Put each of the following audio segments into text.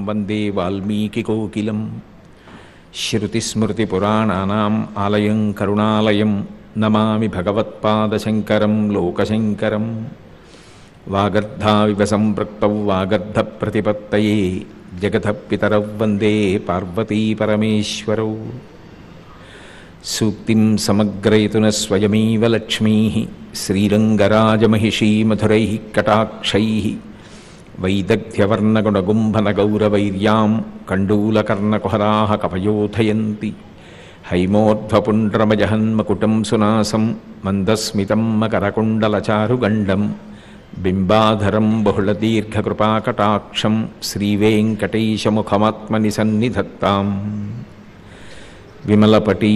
వందే వాల్మీకికోకిలం శృతిస్మృతిపురాణానాం ఆలయం కరుణాలయం నమామి భగవత్పాదశంకరం లోకశంకరం. వాగర్ధావివ సంపృక్తౌ వాగర్ధప్రతిపత్తయే జగతః పితరౌ వందే పార్వతీ పరమేశ్వరౌ. సూక్తిం సమగ్రయతున స్వయమేవ లక్ష్మీః శ్రీరంగరాజమహిషీ మధురైః కటాక్షైః వైదగ్ధ్యవర్ణగుణగుంభనగౌరవైర్యాం కండూలకర్ణకుహరాः కపయోధయంతి. హైమోర్ధ్వపుండ్రమజహన్మకుటం సునాసం మందస్మితం మకరకుండలచారుగండం బింబాధరం బహుళదీర్ఘకృపాకటాక్షం శ్రీవేంకటేశముఖమాత్మని సన్నిధత్తాం. విమలపటి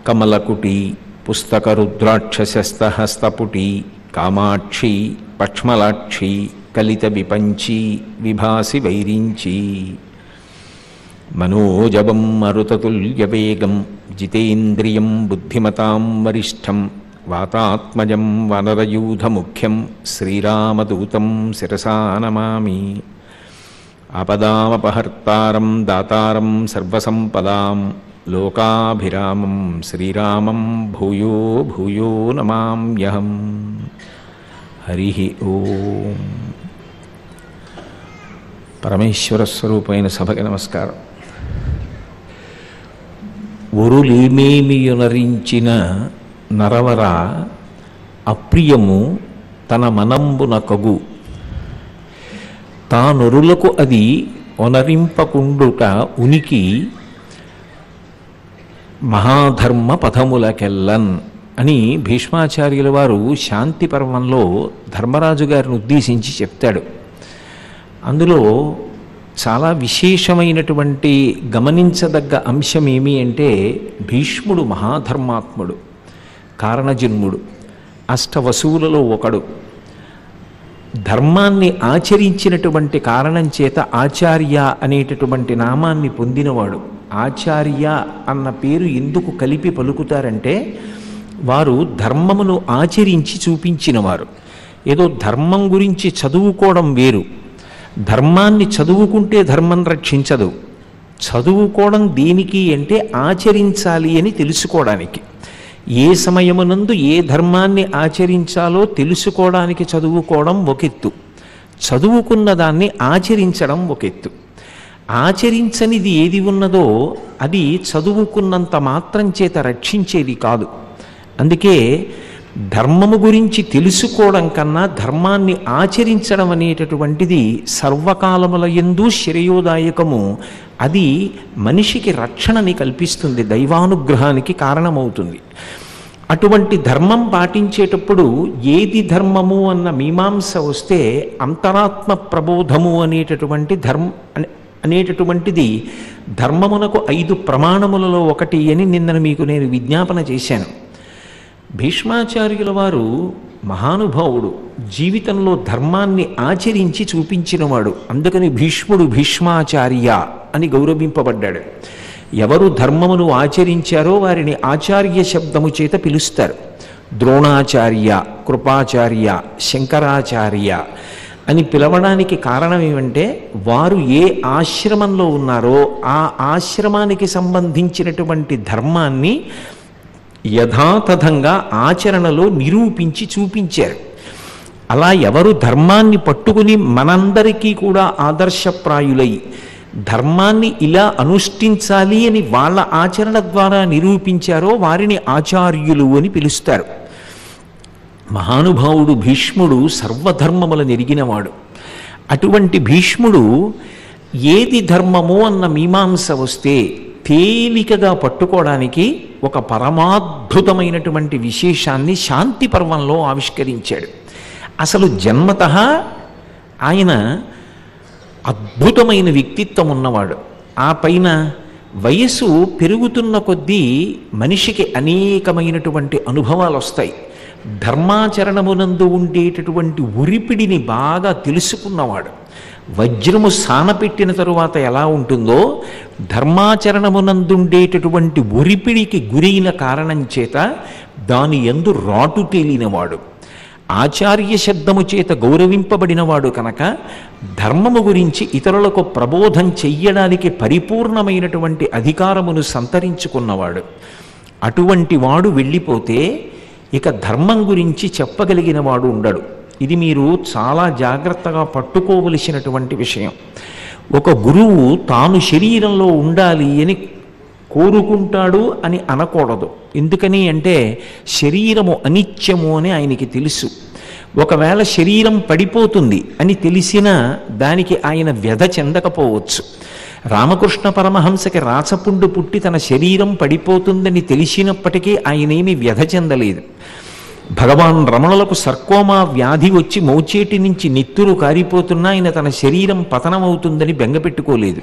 కమలకుటి పుస్తకరుద్రాక్షసస్తహస్తపుటి కామాక్షి పక్ష్మలాక్షి కలిత విపంచి విభాసి వైరించి. మనోజవం మరుతతుల్యవేగం జితేంద్రియం బుద్ధిమతాం వరిష్టం వాతాత్మజం వనరయూధముఖ్యం శ్రీరామదూతం శిరసా నమామి. ఆపదామపహర్తారం దాతారం సర్వసంపదాం లోకాభిరామం శ్రీరామం భూయో భూయో నమామ్యహం. హరి ఓం. పరమేశ్వర స్వరూపమైన సభకి నమస్కారం. ఒరులేమేమియునరించిన నరవర అప్రియము తన మనంబున కగు తానొరులకు అది ఒనరింపకుండుట ఉనికి మహాధర్మ పథములకెల్లన్ అని భీష్మాచార్యుల వారు శాంతి పర్వంలో ధర్మరాజు గారిని ఉద్దేశించి చెప్తాడు. అందులో చాలా విశేషమైనటువంటి గమనించదగ్గ అంశం ఏమి అంటే, భీష్ముడు మహాధర్మాత్ముడు, కారణజన్ముడు, అష్టవసువులలో ఒకడు. ధర్మాన్ని ఆచరించినటువంటి కారణం చేత ఆచార్య అనేటటువంటి నామాన్ని పొందినవాడు. ఆచార్య అన్న పేరు ఎందుకు కలిపి పలుకుతారంటే, వారు ధర్మమును ఆచరించి చూపించినవారు. ఏదో ధర్మం గురించి చదువుకోవడం వేరు. ధర్మాన్ని చదువుకుంటే ధర్మం రక్షించదు. చదువుకోవడం దేనికి అంటే ఆచరించాలి అని తెలుసుకోవడానికి. ఏ సమయమునందు ఏ ధర్మాన్ని ఆచరించాలో తెలుసుకోవడానికి చదువుకోవడం ఒకెత్తు, చదువుకున్న దాన్ని ఆచరించడం ఒకెత్తు. ఆచరించనిది ఏది ఉన్నదో అది చదువుకున్నంత మాత్రం చేత రక్షించేది కాదు. అందుకే ధర్మము గురించి తెలుసుకోవడం కన్నా ధర్మాన్ని ఆచరించడం అనేటటువంటిది సర్వకాలముల యందు శ్రేయోదాయకము. అది మనిషికి రక్షణని కల్పిస్తుంది, దైవానుగ్రహానికి కారణమవుతుంది. అటువంటి ధర్మం పాటించేటప్పుడు ఏది ధర్మము అన్న మీమాంస వస్తే అంతరాత్మ ప్రబోధము అనేటటువంటిది ధర్మమునకు 5 ప్రమాణములలో ఒకటి అని నిన్న మీకు నేను విజ్ఞాపన చేశాను. భీష్మాచార్యుల వారు మహానుభావుడు, జీవితంలో ధర్మాన్ని ఆచరించి చూపించినవాడు. అందుకని భీష్ముడు భీష్మాచార్య అని గౌరవింపబడ్డాడు. ఎవరు ధర్మమును ఆచరించారో వారిని ఆచార్య శబ్దము చేత పిలుస్తారు. ద్రోణాచార్య, కృపాచార్య, శంకరాచార్య అని పిలవడానికి కారణం ఏమంటే, వారు ఏ ఆశ్రమంలో ఉన్నారో ఆ ఆశ్రమానికి సంబంధించినటువంటి ధర్మాన్ని యథాతథంగా ఆచరణలో నిరూపించి చూపించారు. అలా ఎవరు ధర్మాన్ని పట్టుకుని మనందరికీ కూడా ఆదర్శప్రాయులై ధర్మాన్ని ఇలా అనుష్ఠించాలి అని వాళ్ళ ఆచరణ ద్వారా నిరూపించారో వారిని ఆచార్యులు అని పిలుస్తారు. మహానుభావుడు భీష్ముడు సర్వధర్మముల నెరిగినవాడు. అటువంటి భీష్ముడు ఏది ధర్మమో అన్న మీమాంస వస్తే తేలికగా పట్టుకోవడానికి ఒక పరమాద్భుతమైనటువంటి విశేషాన్ని శాంతి పర్వంలో ఆవిష్కరించాడు. అసలు జన్మతః ఆయన అద్భుతమైన వ్యక్తిత్వం ఉన్నవాడు. ఆ పైన వయసు పెరుగుతున్న కొద్దీ మనిషికి అనేకమైనటువంటి అనుభవాలు వస్తాయి. ధర్మాచరణమునందు ఉండేటటువంటి ఉరిపిడిని బాగా తెలుసుకున్నవాడు. వజ్రము సానపెట్టిన తరువాత ఎలా ఉంటుందో ధర్మాచరణమునందుండేటటువంటి ఉరిపిడికి గురైన కారణం చేత దాని యందు రాటు తేలినవాడు. ఆచార్య శబ్దము చేత గౌరవింపబడినవాడు కనుక ధర్మము గురించి ఇతరులకు ప్రబోధం చెయ్యడానికి పరిపూర్ణమైనటువంటి అధికారమును సంతరించుకున్నవాడు. అటువంటి వాడు వెళ్ళిపోతే ఇక ధర్మం గురించి చెప్పగలిగిన వాడు ఉండడు. ఇది మీరు చాలా జాగ్రత్తగా పట్టుకోవలసినటువంటి విషయం. ఒక గురువు తాను శరీరంలో ఉండాలి అని కోరుకుంటాడు అని అనకూడదు. ఎందుకని అంటే శరీరము అనిత్యము అని ఆయనకి తెలుసు. ఒకవేళ శరీరం పడిపోతుంది అని తెలిసినా దానికి ఆయన వ్యధ చెందకపోవచ్చు. రామకృష్ణ పరమహంసకి రాచపుండు పుట్టి తన శరీరం పడిపోతుందని తెలిసినప్పటికీ ఆయనేమి వ్యధ చెందలేదు. భగవాన్ రమణులకు సర్కోమా వ్యాధి వచ్చి మౌచేటి నుంచి నెత్తురు కారిపోతున్నా ఆయన తన శరీరం పతనమవుతుందని బెంగపెట్టుకోలేదు.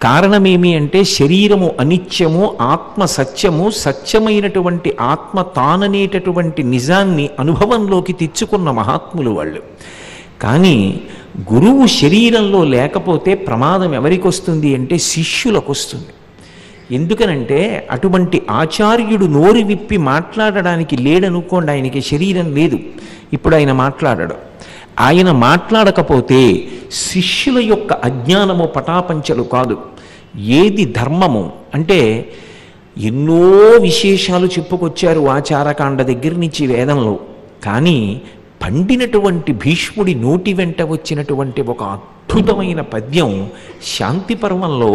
కారణమేమి అంటే శరీరము అనిత్యము, ఆత్మ సత్యము, సత్యమైనటువంటి ఆత్మ తాననేటటువంటి నిజాన్ని అనుభవంలోకి తెచ్చుకున్న మహాత్ములు వాళ్ళు. కానీ గురువు శరీరంలో లేకపోతే ప్రమాదం ఎవరికి వస్తుంది అంటే శిష్యులకు వస్తుంది. ఎందుకనంటే అటువంటి ఆచార్యుడు నోరు విప్పి మాట్లాడడానికి లేడనుకోండి, ఆయనకి శరీరం లేదు, ఇప్పుడు ఆయన మాట్లాడడు. ఆయన మాట్లాడకపోతే శిష్యుల యొక్క అజ్ఞానము పటాపంచలు కాదు. ఏది ధర్మము అంటే ఎన్నో విశేషాలు చెప్పుకొచ్చారు ఆచారకాండ దగ్గర నుంచి వేదంలో. కానీ పండినటువంటి భీష్ముడి నోటి వెంట వచ్చినటువంటి ఒక అద్భుతమైన పద్యం శాంతి పర్వంలో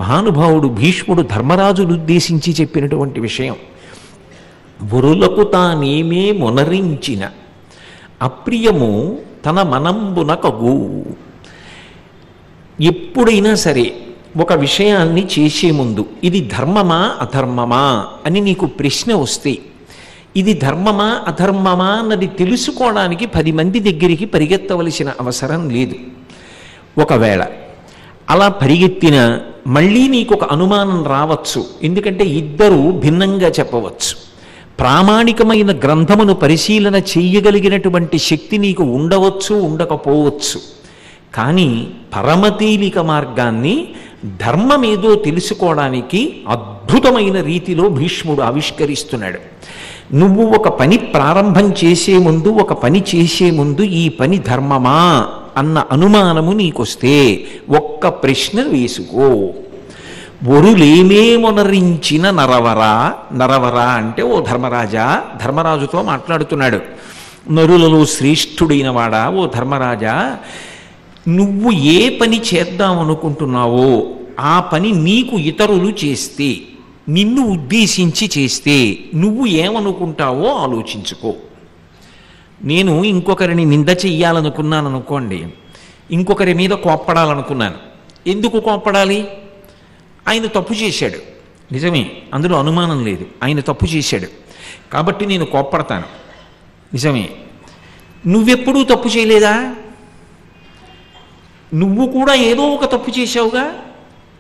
మహానుభావుడు భీష్ముడు ధర్మరాజును ఉద్దేశించి చెప్పినటువంటి విషయం. వరులకు తానేమే మొనరించిన అప్రియము తన మనంబున కగు. ఎప్పుడైనా సరే ఒక విషయాన్ని చేసే ముందు ఇది ధర్మమా అధర్మమా అని నీకు ప్రశ్న వస్తే, ఇది ధర్మమా అధర్మమా అన్నది తెలుసుకోవడానికి 10 మంది దగ్గరికి పరిగెత్తవలసిన అవసరం లేదు. ఒకవేళ అలా పరిగెత్తినా మళ్ళీ నీకు ఒక అనుమానం రావచ్చు. ఎందుకంటే ఇద్దరు భిన్నంగా చెప్పవచ్చు. ప్రామాణికమైన గ్రంథమును పరిశీలన చెయ్యగలిగినటువంటి శక్తి నీకు ఉండవచ్చు, ఉండకపోవచ్చు. కానీ పరమతీలిక మార్గాన్ని ధర్మమేదో తెలుసుకోవడానికి అద్భుతమైన రీతిలో భీష్ముడు ఆవిష్కరిస్తున్నాడు. నువ్వు ఒక పని ప్రారంభం చేసే ముందు, ఒక పని చేసే ముందు ఈ పని ధర్మమా అన్న అనుమానము నీకొస్తే ఒక్క ప్రశ్న వేసుకో. ఒరులేమేమొనరించిన నరవరా. నరవరా అంటే ఓ ధర్మరాజా, ధర్మరాజుతో మాట్లాడుతున్నాడు. నరులలో శ్రేష్ఠుడైన వాడా, ఓ ధర్మరాజా, నువ్వు ఏ పని చేద్దామనుకుంటున్నావో ఆ పని నీకు ఇతరులు చేస్తే, నిన్ను ఉద్దేశించి చేస్తే నువ్వు ఏమనుకుంటావో ఆలోచించుకో. నేను ఇంకొకరిని నింద చెయ్యాలనుకున్నాను అనుకోండి, ఇంకొకరి మీద కోప్పడాలనుకున్నాను. ఎందుకు కోప్పడాలి? ఆయన తప్పు చేశాడు, నిజమే, అందులో అనుమానం లేదు, ఆయన తప్పు చేశాడు కాబట్టి నేను కోప్పడతాను, నిజమే. నువ్వెప్పుడూ తప్పు చేయలేదా? నువ్వు కూడా ఏదో ఒక తప్పు చేశావుగా.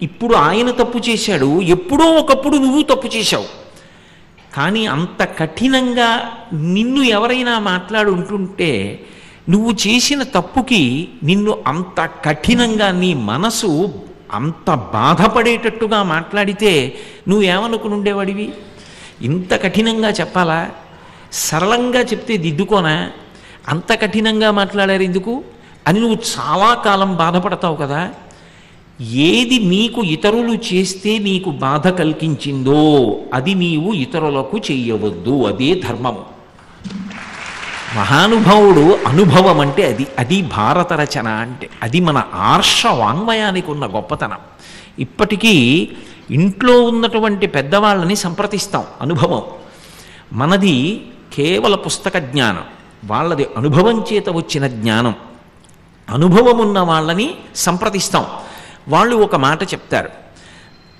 ఇప్పుడు ఆయన తప్పు చేశాడు, ఎప్పుడో ఒకప్పుడు నువ్వు తప్పు చేశావు. కానీ అంత కఠినంగా నిన్ను ఎవరైనా మాట్లాడుంటుంటే నువ్వు చేసిన తప్పుకి నిన్ను అంత కఠినంగా నీ మనసు అంత బాధపడేటట్టుగా మాట్లాడితే నువ్వేమనుకుని ఉండేవాడివి? ఇంత కఠినంగా చెప్పాలా? సరళంగా చెప్తే దిద్దుకోనా? అంత కఠినంగా మాట్లాడారు ఎందుకు అని నువ్వు చాలా కాలం బాధపడతావు కదా. ఏది నీకు ఇతరులు చేస్తే నీకు బాధ కలిగించిందో అది నీవు ఇతరులకు చెయ్యవద్దు. అదే ధర్మము. మహానుభావుడు అనుభవం అంటే అది భారత రచన అంటే అది మన ఆర్ష వాంగ్మయానికి ఉన్న గొప్పతనం. ఇప్పటికీ ఇంట్లో ఉన్నటువంటి పెద్దవాళ్ళని సంప్రదిస్తాం. అనుభవం మనది కేవల పుస్తక జ్ఞానం, వాళ్ళది అనుభవం చేత వచ్చిన జ్ఞానం. అనుభవం ఉన్న వాళ్ళని సంప్రదిస్తాం. వాళ్ళు ఒక మాట చెప్తారు.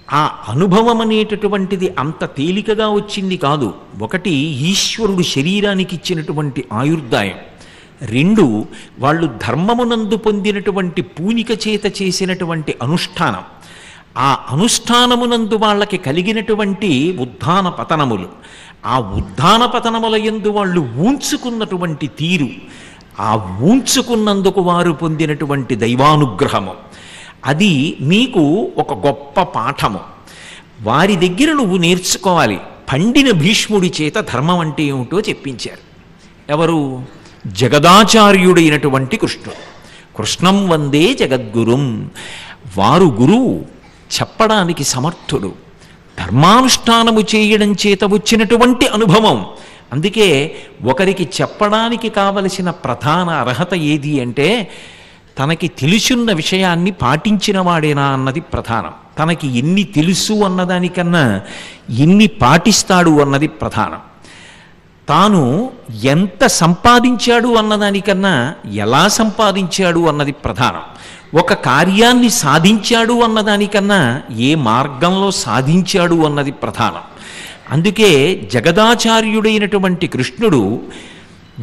ఆ అనుభవం అనేటటువంటిది అంత తేలికగా వచ్చింది కాదు. ఒకటి ఈశ్వరుడు శరీరానికి ఇచ్చినటువంటి ఆయుర్దాయం, 2 వాళ్ళు ధర్మమునందు పొందినటువంటి పూనిక చేత చేసినటువంటి అనుష్ఠానం, ఆ అనుష్ఠానమునందు వాళ్ళకి కలిగినటువంటి ఉత్థాన పతనములు, ఆ ఉత్థాన పతనముల యందు వాళ్ళు ఊంచుకున్నటువంటి తీరు, ఆ ఊంచుకున్నందుకు వారు పొందినటువంటి దైవానుగ్రహము, అది నీకు ఒక గొప్ప పాఠము. వారి దగ్గర నువ్వు నేర్చుకోవాలి. పండిన భీష్ముడి చేత ధర్మం అంటే ఏమిటో చెప్పించారు. ఎవరు? జగదాచార్యుడైనటువంటి కృష్ణుడు. కృష్ణం వందే జగద్గురుం. వారు గురువు, చెప్పడానికి సమర్థుడు, ధర్మానుష్ఠానము చేయడం చేత వచ్చినటువంటి అనుభవం. అందుకే ఒకరికి చెప్పడానికి కావలసిన ప్రధాన అర్హత ఏది అంటే తనకి తెలుసున్న విషయాన్ని పాటించిన వాడేనా అన్నది ప్రధానం. తనకి ఎన్ని తెలుసు అన్నదానికన్నా ఎన్ని పాటిస్తాడు అన్నది ప్రధానం. తాను ఎంత సంపాదించాడు అన్నదానికన్నా ఎలా సంపాదించాడు అన్నది ప్రధానం. ఒక కార్యాన్ని సాధించాడు అన్నదానికన్నా ఏ మార్గంలో సాధించాడు అన్నది ప్రధానం. అందుకే జగదాచార్యుడైనటువంటి కృష్ణుడు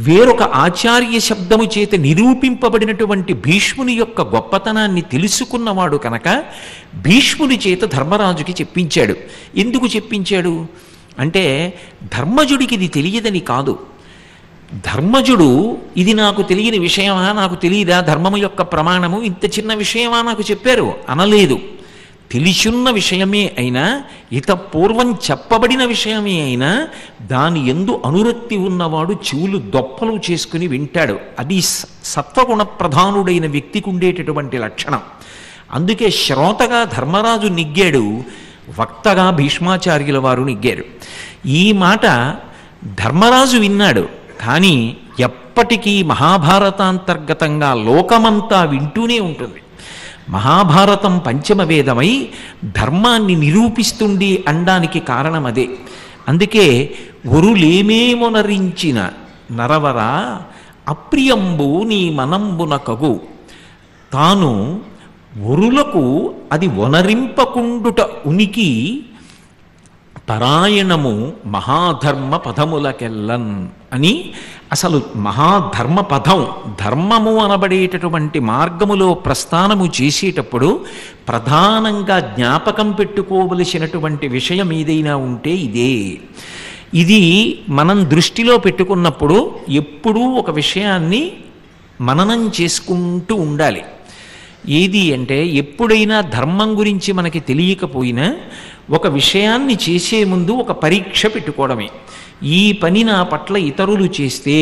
వేరొక ఆచార్య శబ్దము చేత నిరూపింపబడినటువంటి భీష్ముని యొక్క గొప్పతనాన్ని తెలుసుకున్నవాడు కనుక భీష్ముని చేత ధర్మరాజుకి చెప్పించాడు. ఎందుకు చెప్పించాడు అంటే ధర్మజుడికి ఇది తెలియదని కాదు. ధర్మజుడు ఇది నాకు తెలియని విషయమా, నాకు తెలియదా ధర్మము యొక్క ప్రమాణము, ఇంత చిన్న విషయమా నాకు చెప్పారు అనలేదు. తెలిసున్న విషయమే అయినా, ఇత పూర్వం చెప్పబడిన విషయమే అయినా దాని యందు అనురక్తి ఉన్నవాడు చెవులు దొప్పలు చేసుకుని వింటాడు. అది సత్వగుణ ప్రధానుడైన వ్యక్తికి ఉండేటటువంటి లక్షణం. అందుకే శ్రోతగా ధర్మరాజు నిగ్గాడు, వక్తగా భీష్మాచార్యుల వారు నిగ్గారు. ఈ మాట ధర్మరాజు విన్నాడు, కానీ ఎప్పటికీ మహాభారతాంతర్గతంగా లోకమంతా వింటూనే ఉంటుంది. మహాభారతం పంచమ వేదమై ధర్మాన్ని నిరూపిస్తుంది అనడానికి కారణం అదే. అందుకే ఒరులేమేమొనరించిన నరవర అప్రియంబు నీ మనంబున కగు, తాను ఒరులకు అది వనరింపకుండుట ఉనికి పరాయణము మహాధర్మ పదములకెల్లన్ అని. అసలు మహాధర్మ పదం, ధర్మము అనబడేటటువంటి మార్గములో ప్రస్థానము చేసేటప్పుడు ప్రధానంగా జ్ఞాపకం పెట్టుకోవలసినటువంటి విషయం ఏదైనా ఉంటే ఇదే. ఇది మనం దృష్టిలో పెట్టుకున్నప్పుడు ఎప్పుడూ ఒక విషయాన్ని మననం చేసుకుంటూ ఉండాలి. ఏది అంటే ఎప్పుడైనా ధర్మం గురించి మనకి తెలియకపోయినా ఒక విషయాన్ని చేసే ముందు ఒక పరీక్ష పెట్టుకోవడమే. ఈ పని నా పట్ల ఇతరులు చేస్తే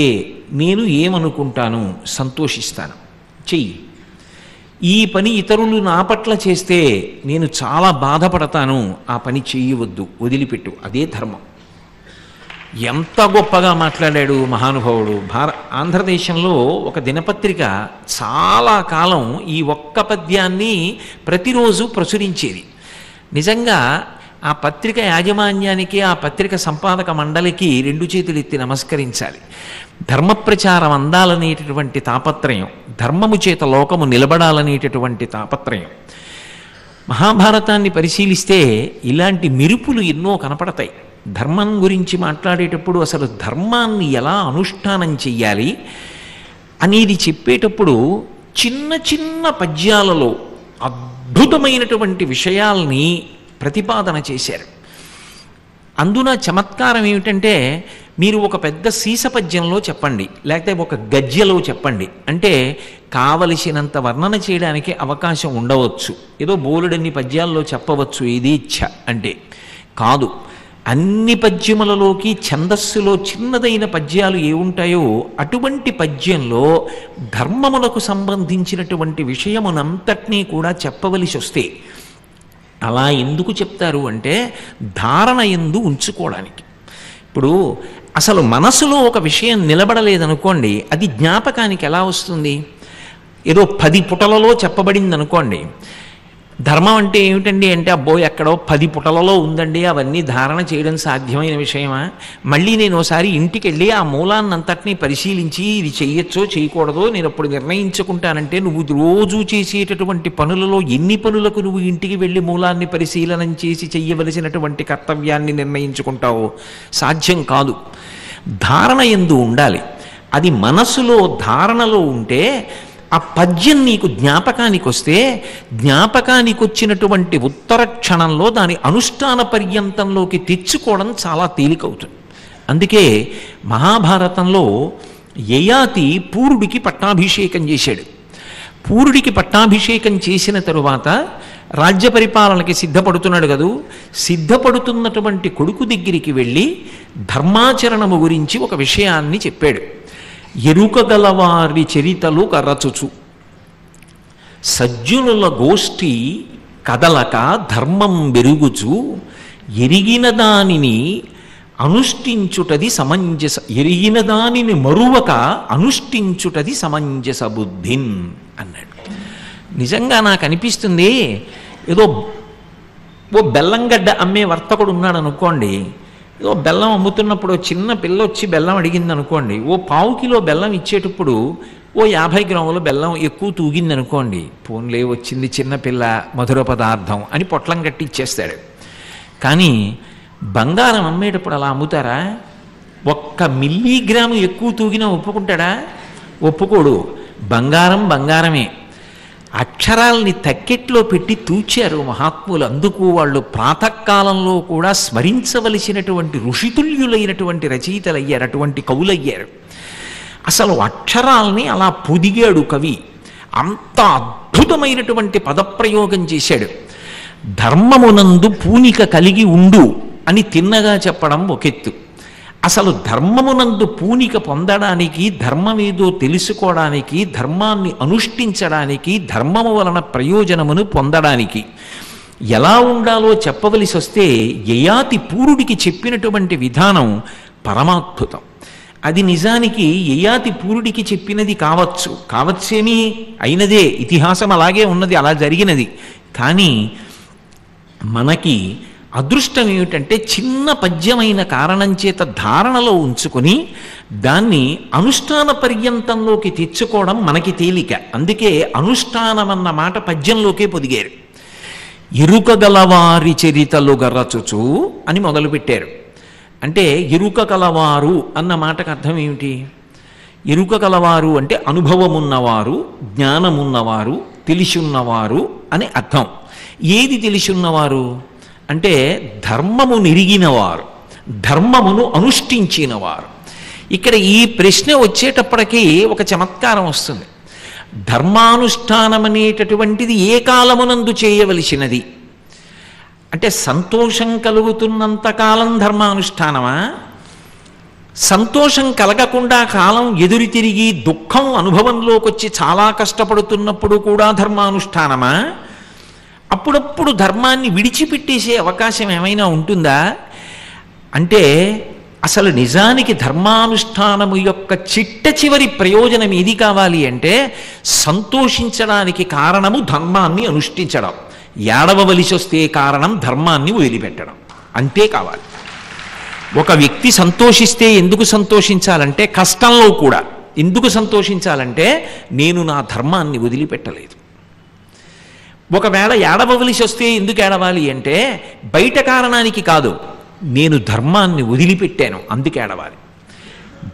నేను ఏమనుకుంటాను, సంతోషిస్తాను, చెయ్యి. ఈ పని ఇతరులు నా పట్ల చేస్తే నేను చాలా బాధపడతాను, ఆ పని చెయ్యవద్దు, వదిలిపెట్టు. అదే ధర్మం. ఎంత గొప్పగా మాట్లాడాడు మహానుభావుడు. ఆంధ్రదేశంలో ఒక దినపత్రిక చాలా కాలం ఈ ఒక్క పద్యాన్ని ప్రతిరోజు ప్రచురించేది. నిజంగా ఆ పత్రిక యాజమాన్యానికి, ఆ పత్రిక సంపాదక మండలికి రెండు చేతులు ఎత్తి నమస్కరించాలి. ధర్మ ప్రచారం అందాలనేటటువంటి తాపత్రయం, ధర్మము చేత లోకము నిలబడాలనేటటువంటి తాపత్రయం. మహాభారతాన్ని పరిశీలిస్తే ఇలాంటి మెరుపులు ఎన్నో కనపడతాయి. ధర్మం గురించి మాట్లాడేటప్పుడు అసలు ధర్మాన్ని ఎలా అనుష్ఠానం చెయ్యాలి అనేది చెప్పేటప్పుడు చిన్న చిన్న పద్యాలలో అద్భుతమైనటువంటి విషయాల్ని ప్రతిపాదన చేశారు. అందున చమత్కారం ఏమిటంటే మీరు ఒక పెద్ద సీసపద్యంలో చెప్పండి, లేకపోతే ఒక గద్యలో చెప్పండి అంటే కావలసినంత వర్ణన చేయడానికి అవకాశం ఉండవచ్చు. ఏదో బోలెడన్ని పద్యాల్లో చెప్పవచ్చు ఏది ఇచ్చ అంటే. కాదు, అన్ని పద్యములలోకి ఛందస్సులో చిన్నదైన పద్యాలు ఏముంటాయో అటువంటి పద్యంలో ధర్మములకు సంబంధించినటువంటి విషయమునంతటినీ కూడా చెప్పవలసి వస్తే అలా ఎందుకు చెప్తారు అంటే ధారణ యందు ఉంచుకోవడానికి. ఇప్పుడు అసలు మనసులో ఒక విషయం నిలబడలేదనుకోండి, అది జ్ఞాపకానికి ఎలా వస్తుంది? ఏదో 10 పుటలలో చెప్పబడింది అనుకోండి. ధర్మం అంటే ఏమిటండి అంటే అబ్బో ఎక్కడో 10 పుటలలో ఉందండి, అవన్నీ ధారణ చేయడం సాధ్యమైన విషయమా? మళ్ళీ నేను ఒకసారి ఇంటికి వెళ్ళి ఆ మూలాన్నంతటినీ పరిశీలించి ఇది చెయ్యొచ్చో చేయకూడదో నేను అప్పుడు నిర్ణయించుకుంటానంటే నువ్వు రోజు చేసేటటువంటి పనులలో ఎన్ని పనులకు నువ్వు ఇంటికి వెళ్ళి మూలాన్ని పరిశీలనం చేసి చెయ్యవలసినటువంటి కర్తవ్యాన్ని నిర్ణయించుకుంటావో? సాధ్యం కాదు. ధారణ యందు ఉండాలి. అది మనసులో ధారణలో ఉంటే ఆ పద్యం నీకు జ్ఞాపకానికి వస్తే జ్ఞాపకానికి వచ్చినటువంటి ఉత్తర క్షణంలో దాని అనుష్ఠాన పర్యంతంలోకి తెచ్చుకోవడం చాలా తేలికవుతుంది. అందుకే మహాభారతంలో యయాతి పూరుడికి పట్టాభిషేకం చేశాడు. పూరుడికి పట్టాభిషేకం చేసిన తరువాత రాజ్య పరిపాలనకి సిద్ధపడుతున్నాడు కదూ. సిద్ధపడుతున్నటువంటి కొడుకు దగ్గరికి వెళ్ళి ధర్మాచరణము గురించి ఒక విషయాన్ని చెప్పాడు. ఎరుకగలవారి చరితలు కరచుచు సజ్జనుల గోష్ఠి కదలక ధర్మం వెరుగుచు ఎరిగిన దానిని అనుష్ఠించుటది సమంజస ఎరిగిన దానిని మరువక అనుష్ఠించుటది సమంజస బుద్ధిన్ అన్నాడు. నిజంగా నాకు అనిపిస్తుంది, ఏదో ఓ బెల్లంగడ్డ అమ్మే వర్తకుడు ఉన్నాడు అనుకోండి, ఏదో బెల్లం అమ్ముతున్నప్పుడు చిన్న పిల్ల వచ్చి బెల్లం అడిగింది అనుకోండి, ఓ 1/4 కిలో బెల్లం ఇచ్చేటప్పుడు ఓ 50 గ్రాముల బెల్లం ఎక్కువ తూగింది అనుకోండి, పోన్లే వచ్చింది చిన్నపిల్ల మధుర పదార్థం అని పొట్లం కట్టి ఇచ్చేస్తాడు. కానీ బంగారం అమ్మేటప్పుడు అలా అమ్ముతారా? 1 మిల్లీగ్రాము ఎక్కువ తూగినా ఒప్పుకుంటాడా? ఒప్పుకోడు. బంగారం బంగారమే. అక్షరాల్ని తక్కెట్లో పెట్టి తూచారు మహాత్ములు. అందుకు వాళ్ళు ప్రాతకాలంలో కూడా స్మరించవలసినటువంటి ఋషితుల్యులైనటువంటి రచయితలయ్యారు, అటువంటి కవులయ్యారు. అసలు అక్షరాల్ని అలా పొదిగాడు కవి. అంత అద్భుతమైనటువంటి పదప్రయోగం చేశాడు. ధర్మమునందు పూనిక కలిగి ఉండు అని తిన్నగా చెప్పడం ఒకెత్తు. అసలు ధర్మమునందు పూనిక పొందడానికి, ధర్మమేదో తెలుసుకోవడానికి, ధర్మాన్ని అనుష్ఠించడానికి, ధర్మము వలన ప్రయోజనమును పొందడానికి ఎలా ఉండాలో చెప్పవలసి వస్తే యయాతి పూరుడికి చెప్పినటువంటి విధానం పరమాద్భుతం. అది నిజానికి యయాతి పూరుడికి చెప్పినది కావచ్చేమీ అయినదే, ఇతిహాసం అలాగే ఉన్నది, అలా జరిగినది. కానీ మనకి అదృష్టం ఏమిటంటే చిన్న పద్యమైన కారణం చేత ధారణలో ఉంచుకొని దాన్ని అనుష్ఠాన పర్యంతంలోకి తెచ్చుకోవడం మనకి తేలిక. అందుకే అనుష్ఠానమన్న మాట పద్యంలోకే పొదిగారు. ఎరుకగలవారి చరితలు గరచుచు అని మొదలుపెట్టారు. అంటే ఎరుక కలవారు అన్న మాటకు అర్థం ఏమిటి? ఎరుక కలవారు అంటే అనుభవమున్నవారు, జ్ఞానమున్నవారు, తెలిసున్నవారు అని అర్థం. ఏది తెలిసున్నవారు అంటే ధర్మము నిరిగినవారు, ధర్మమును అనుష్ఠించినవారు. ఇక్కడ ఈ ప్రశ్న వచ్చేటప్పటికీ ఒక చమత్కారం వస్తుంది. ధర్మానుష్ఠానం అనేటటువంటిది ఏ కాలమునందు చేయవలసినది అంటే సంతోషం కలుగుతున్నంతకాలం ధర్మానుష్ఠానమా? సంతోషం కలగకుండా కాలం ఎదురు తిరిగి దుఃఖం అనుభవంలోకి వచ్చి చాలా కష్టపడుతున్నప్పుడు కూడా ధర్మానుష్ఠానమా? అప్పుడప్పుడు ధర్మాన్ని విడిచిపెట్టేసే అవకాశం ఏమైనా ఉంటుందా? అంటే అసలు నిజానికి ధర్మానుష్ఠానము యొక్క చిట్ట చివరి ప్రయోజనం ఏది కావాలి అంటే సంతోషించడానికి కారణము ధర్మాన్ని అనుష్ఠించడం, ఏడవవలసి వస్తే కారణం ధర్మాన్ని వదిలిపెట్టడం, అంతే కావాలి. ఒక వ్యక్తి సంతోషిస్తే ఎందుకు సంతోషించాలంటే కష్టంలో కూడా ఎందుకు సంతోషించాలంటే నేను నా ధర్మాన్ని వదిలిపెట్టలేదు. ఒకవేళ ఏడవవలసి వస్తే ఎందుకు ఏడవాలి అంటే బయట కారణానికి కాదు, నేను ధర్మాన్ని వదిలిపెట్టాను అందుకు ఏడవాలి.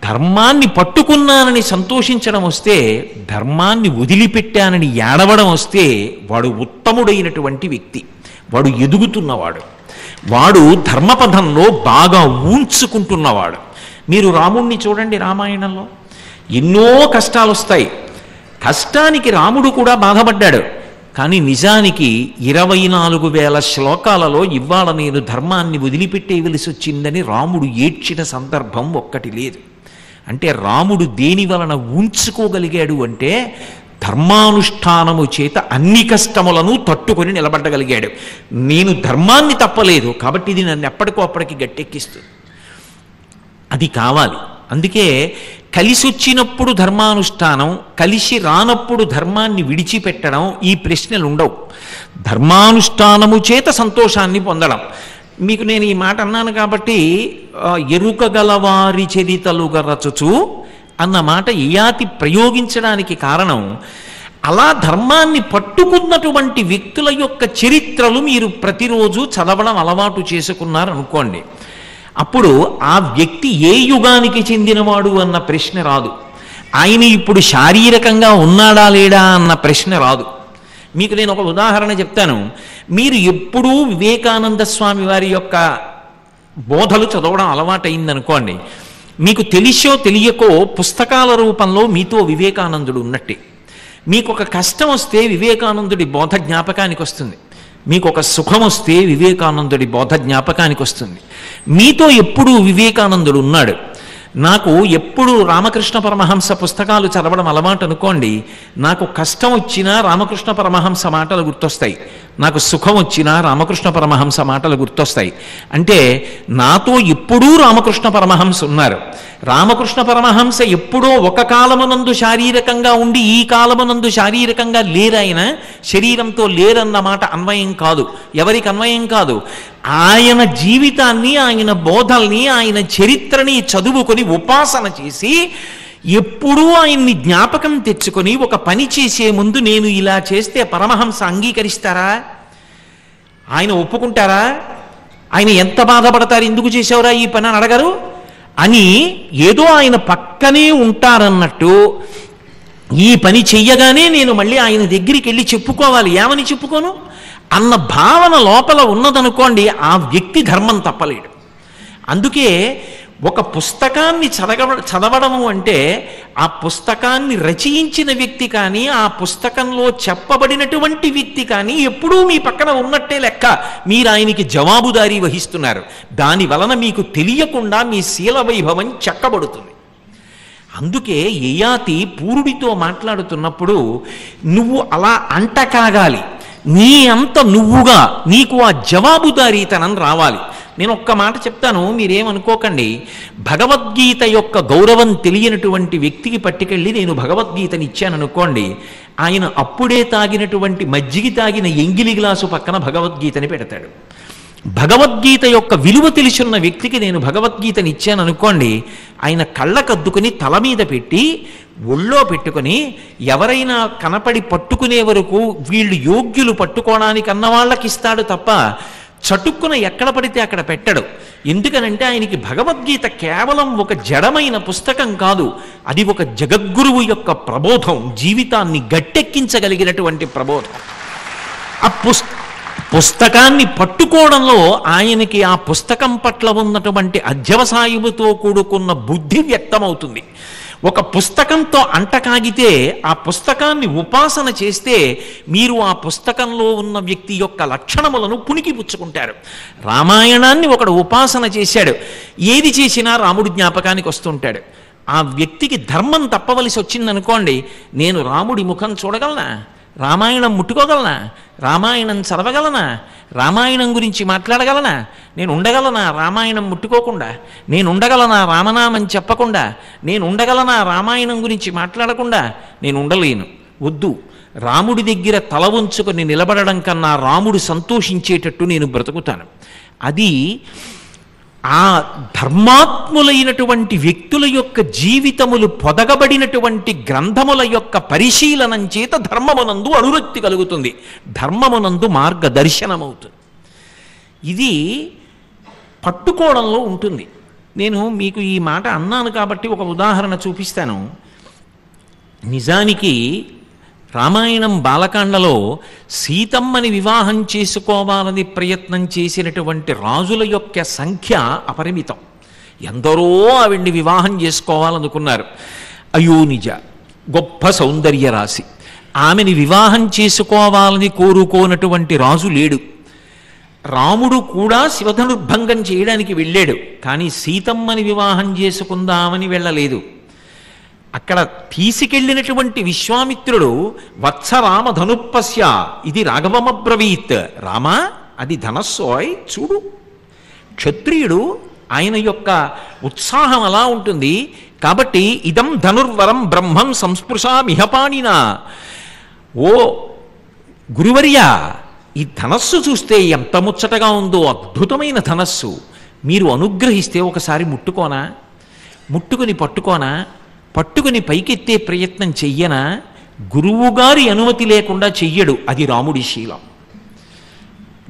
ధర్మాన్ని పట్టుకున్నానని సంతోషించడం వస్తే, ధర్మాన్ని వదిలిపెట్టానని ఏడవడం వస్తే వాడు ఉత్తముడైనటువంటి వ్యక్తి, వాడు ఎదుగుతున్నవాడు, వాడు ధర్మపథంలో బాగా ఊంచుకుంటున్నవాడు. మీరు రాముణ్ణి చూడండి, రామాయణంలో ఎన్నో కష్టాలు వస్తాయి. కష్టానికి రాముడు కూడా బాధపడ్డాడు. కానీ నిజానికి 24,000 శ్లోకాలలో ఇవాళ నేను ధర్మాన్ని వదిలిపెట్టేయవలసి వచ్చిందని రాముడు ఏడ్చిన సందర్భం ఒక్కటి లేదు. అంటే రాముడు దేని వలన ఉంచుకోగలిగాడు అంటే ధర్మానుష్ఠానము చేత అన్ని కష్టములను తట్టుకొని నిలబడగలిగాడు. నేను ధర్మాన్ని తప్పలేదు కాబట్టి ఇది నన్ను ఎప్పటికో అప్పటికి గట్టెక్కిస్తుంది. అది కావాలి. అందుకే కలిసి వచ్చినప్పుడు ధర్మానుష్ఠానం, కలిసి రానప్పుడు ధర్మాన్ని విడిచిపెట్టడం, ఈ ప్రశ్నలు ఉండవు. ధర్మానుష్ఠానము చేత సంతోషాన్ని పొందడం. మీకు నేను ఈ మాట అన్నాను కాబట్టి ఎరుకగలవారి చరితలు గరచుచు అన్న మాట యయాతి ప్రయోగించడానికి కారణం, అలా ధర్మాన్ని పట్టుకున్నటువంటి వ్యక్తుల యొక్క చరిత్రలు మీరు ప్రతిరోజు చదవడం అలవాటు చేసుకున్నారనుకోండి, అప్పుడు ఆ వ్యక్తి ఏ యుగానికి చెందినవాడు అన్న ప్రశ్న రాదు. ఆయన ఇప్పుడు శారీరకంగా ఉన్నాడా లేడా అన్న ప్రశ్న రాదు. మీకు నేను ఒక ఉదాహరణ చెప్తాను. మీరు ఎప్పుడూ వివేకానంద స్వామి వారి యొక్క బోధలు చదవడం అలవాటైందనుకోండి, మీకు తెలిసో తెలియకో పుస్తకాల రూపంలో మీతో వివేకానందుడు ఉన్నట్టే. మీకు ఒక కష్టం వస్తే వివేకానందుడి బోధ జ్ఞాపకానికి వస్తుంది, మీకు ఒక సుఖం వస్తే వివేకానందుడి బోధ జ్ఞాపకానికి వస్తుంది. మీతో ఎప్పుడూ వివేకానందుడు ఉన్నాడు. నాకు ఎప్పుడు రామకృష్ణ పరమహంస పుస్తకాలు చదవడం అలవాటు అనుకోండి. నాకు కష్టం వచ్చినా రామకృష్ణ పరమహంస మాటలు గుర్తొస్తాయి, నాకు సుఖం వచ్చినా రామకృష్ణ పరమహంస మాటలు గుర్తొస్తాయి. అంటే నాతో ఎప్పుడూ రామకృష్ణ పరమహంస ఉన్నారు. రామకృష్ణ పరమహంస ఎప్పుడో ఒక కాలమునందు శారీరకంగా ఉండి ఈ కాలమునందు శారీరకంగా లేరాయన, శరీరంతో లేరన్న మాట అన్వయం కాదు. ఎవరికి అన్వయం కాదు? ఆయన జీవితాన్ని, ఆయన బోధల్ని, ఆయన చరిత్రని చదువుకొని ఉపాసన చేసి ఎప్పుడూ ఆయన్ని జ్ఞాపకం తెచ్చుకొని ఒక పని చేసే ముందు నేను ఇలా చేస్తే పరమహంస అంగీకరిస్తారా? ఆయన ఒప్పుకుంటారా? ఆయన ఎంత బాధపడతారు, ఎందుకు చేసేవరా ఈ పని అని అడగరు అని ఏదో ఆయన పక్కనే ఉంటారన్నట్టు ఈ పని చెయ్యగానే నేను మళ్ళీ ఆయన దగ్గరికి వెళ్ళి చెప్పుకోవాలి. ఏమని చెప్పుకోను అన్న భావన లోపల ఉన్నదనుకోండి, ఆ వ్యక్తి ధర్మం తప్పలేడు. అందుకే ఒక పుస్తకాన్ని చదవడము అంటే ఆ పుస్తకాన్ని రచయించిన వ్యక్తి కానీ, ఆ పుస్తకంలో చెప్పబడినటువంటి వ్యక్తి కానీ ఎప్పుడూ మీ పక్కన ఉన్నట్టే లెక్క. మీరు ఆయనకి జవాబుదారీ వహిస్తున్నారు. దాని వలన మీకు తెలియకుండా మీ శీల వైభవం చెక్కబడుతుంది. అందుకే యయాతి పూరుడితో మాట్లాడుతున్నప్పుడు నువ్వు అలా అంట కాగాలి, నీ అంత నువ్వుగా నీకు ఆ జవాబుదారీతనం రావాలి. నేను ఒక్క మాట చెప్తాను, మీరేమనుకోకండి. భగవద్గీత యొక్క గౌరవం తెలియనటువంటి వ్యక్తికి పట్టుకెళ్ళి నేను భగవద్గీతని ఇచ్చాననుకోండి, ఆయన అప్పుడే తాగినటువంటి మజ్జిగ తాగిన ఎంగిలి గ్లాసు పక్కన భగవద్గీతని పెడతాడు. భగవద్గీత యొక్క విలువ తెలిసిన వ్యక్తికి నేను భగవద్గీతని ఇచ్చాననుకోండి, ఆయన కళ్ళకద్దుకుని తల మీద పెట్టి ఒళ్ళో పెట్టుకుని ఎవరైనా కనపడి పట్టుకునే వరకు వీళ్ళు యోగ్యులు పట్టుకోవడానికి అన్న వాళ్ళకి ఇస్తాడు తప్ప చటుక్కున ఎక్కడ పడితే అక్కడ పెట్టడు. ఎందుకనంటే ఆయనకి భగవద్గీత కేవలం ఒక జడమైన పుస్తకం కాదు, అది ఒక జగద్గురువు యొక్క ప్రబోధం, జీవితాన్ని గట్టెక్కించగలిగినటువంటి ప్రబోధం. ఆ పుస్తకాన్ని పట్టుకోవడంలో ఆయనకి ఆ పుస్తకం పట్ల ఉన్నటువంటి అధ్యవసాయముతో కూడుకున్న బుద్ధి వ్యక్తమవుతుంది. ఒక పుస్తకంతో అంటకాగితే ఆ పుస్తకాన్ని ఉపాసన చేస్తే మీరు ఆ పుస్తకంలో ఉన్న వ్యక్తి యొక్క లక్షణములను పుణికిపుచ్చుకుంటారు. రామాయణాన్ని ఒకడు ఉపాసన చేశాడు, ఏది చేసినా రాముడు జ్ఞాపకానికి వస్తుంటాడు. ఆ వ్యక్తికి ధర్మం తప్పవలసి వచ్చిందనుకోండి, నేను రాముడి ముఖం చూడగలనా? రామాయణం ముట్టుకోగలనా? రామాయణం చదవగలనా? రామాయణం గురించి మాట్లాడగలనా? నేను ఉండగలనా రామాయణం ముట్టుకోకుండా? నేను ఉండగలనా రామనామం చెప్పకుండా? నేను ఉండగలనా రామాయణం గురించి మాట్లాడకుండా? నేను ఉండలేను. వద్దు, రాముడి దగ్గర తల ఉంచుకొని నిలబడడం కన్నా రాముడు సంతోషించేటట్టు నేను బ్రతుకుతాను. అది ఆ ధర్మాత్ములైనటువంటి వ్యక్తుల యొక్క జీవితములు పొదగబడినటువంటి గ్రంథముల యొక్క పరిశీలనం చేత ధర్మమునందు అనురక్తి కలుగుతుంది, ధర్మమునందు మార్గదర్శనమవుతుంది. ఇది పట్టుకోవడంలో ఉంటుంది. నేను మీకు ఈ మాట అన్నాను కాబట్టి ఒక ఉదాహరణ చూపిస్తాను. నిజానికి రామాయణం బాలకాండలో సీతమ్మని వివాహం చేసుకోవాలని ప్రయత్నం చేసినటువంటి రాజుల యొక్క సంఖ్య అపరిమితం. ఎందరో ఆవిడ్ని వివాహం చేసుకోవాలనుకున్నారు. అయోనిజ గొప్ప సౌందర్య రాశి, ఆమెని వివాహం చేసుకోవాలని కోరుకోనటువంటి రాజు లేడు. రాముడు కూడా శివధనుర్భంగం చేయడానికి వెళ్ళాడు, కానీ సీతమ్మని వివాహం చేసుకుందామని వెళ్ళలేదు. అక్కడ తీసుకెళ్ళినటువంటి విశ్వామిత్రుడు వత్స రామ ధనుప్పస్య ఇది రాఘవమబ్రవీత్, రామా అది ధనస్సోయ్ చూడు. క్షత్రియుడు, ఆయన యొక్క ఉత్సాహం అలా ఉంటుంది. కాబట్టి ఇదం ధనుర్వరం బ్రహ్మం సంస్పృశామిహపాణినా, ఓ గురువర్య ఈ ధనస్సు చూస్తే ఎంత ముచ్చటగా ఉందో, అద్భుతమైన ధనస్సు, మీరు అనుగ్రహిస్తే ఒకసారి ముట్టుకోనా? ముట్టుకుని పట్టుకోనా? పట్టుకుని పైకెత్తే ప్రయత్నం చెయ్యనా? గురువుగారి అనుమతి లేకుండా చెయ్యడు. అది రాముడి శీలం.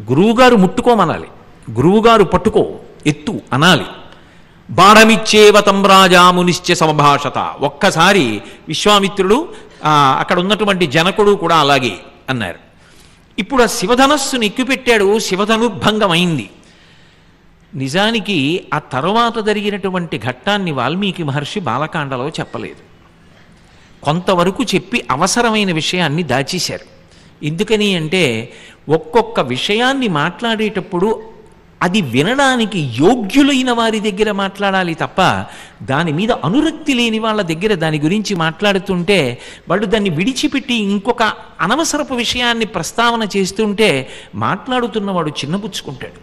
గురువుగారు ముట్టుకోమనాలి, గురువుగారు పట్టుకో ఎత్తు అనాలి. బాణమిచ్చేవతం రాజామునిశ్చ సమభాషత. ఒక్కసారి విశ్వామిత్రుడు అక్కడ ఉన్నటువంటి జనకుడు కూడా అలాగే అన్నారు. ఇప్పుడు ఆ శివధనస్సును ఎక్కుపెట్టాడు, శివధనుర్భంగం అయింది. నిజానికి ఆ తరువాత జరిగినటువంటి ఘట్టాన్ని వాల్మీకి మహర్షి బాలకాండలో చెప్పలేదు. కొంతవరకు చెప్పి అవసరమైన విషయాన్ని దాచేశారు. ఎందుకని అంటే ఒక్కొక్క విషయాన్ని మాట్లాడేటప్పుడు అది వినడానికి యోగ్యులైన వారి దగ్గర మాట్లాడాలి తప్ప దాని మీద అనురక్తి లేని వాళ్ళ దగ్గర దాని గురించి మాట్లాడుతుంటే వాళ్ళు దాన్ని విడిచిపెట్టి ఇంకొక అనవసరపు విషయాన్ని ప్రస్తావన చేస్తుంటే మాట్లాడుతున్నవాడు చిన్నపుచ్చుకుంటాడు.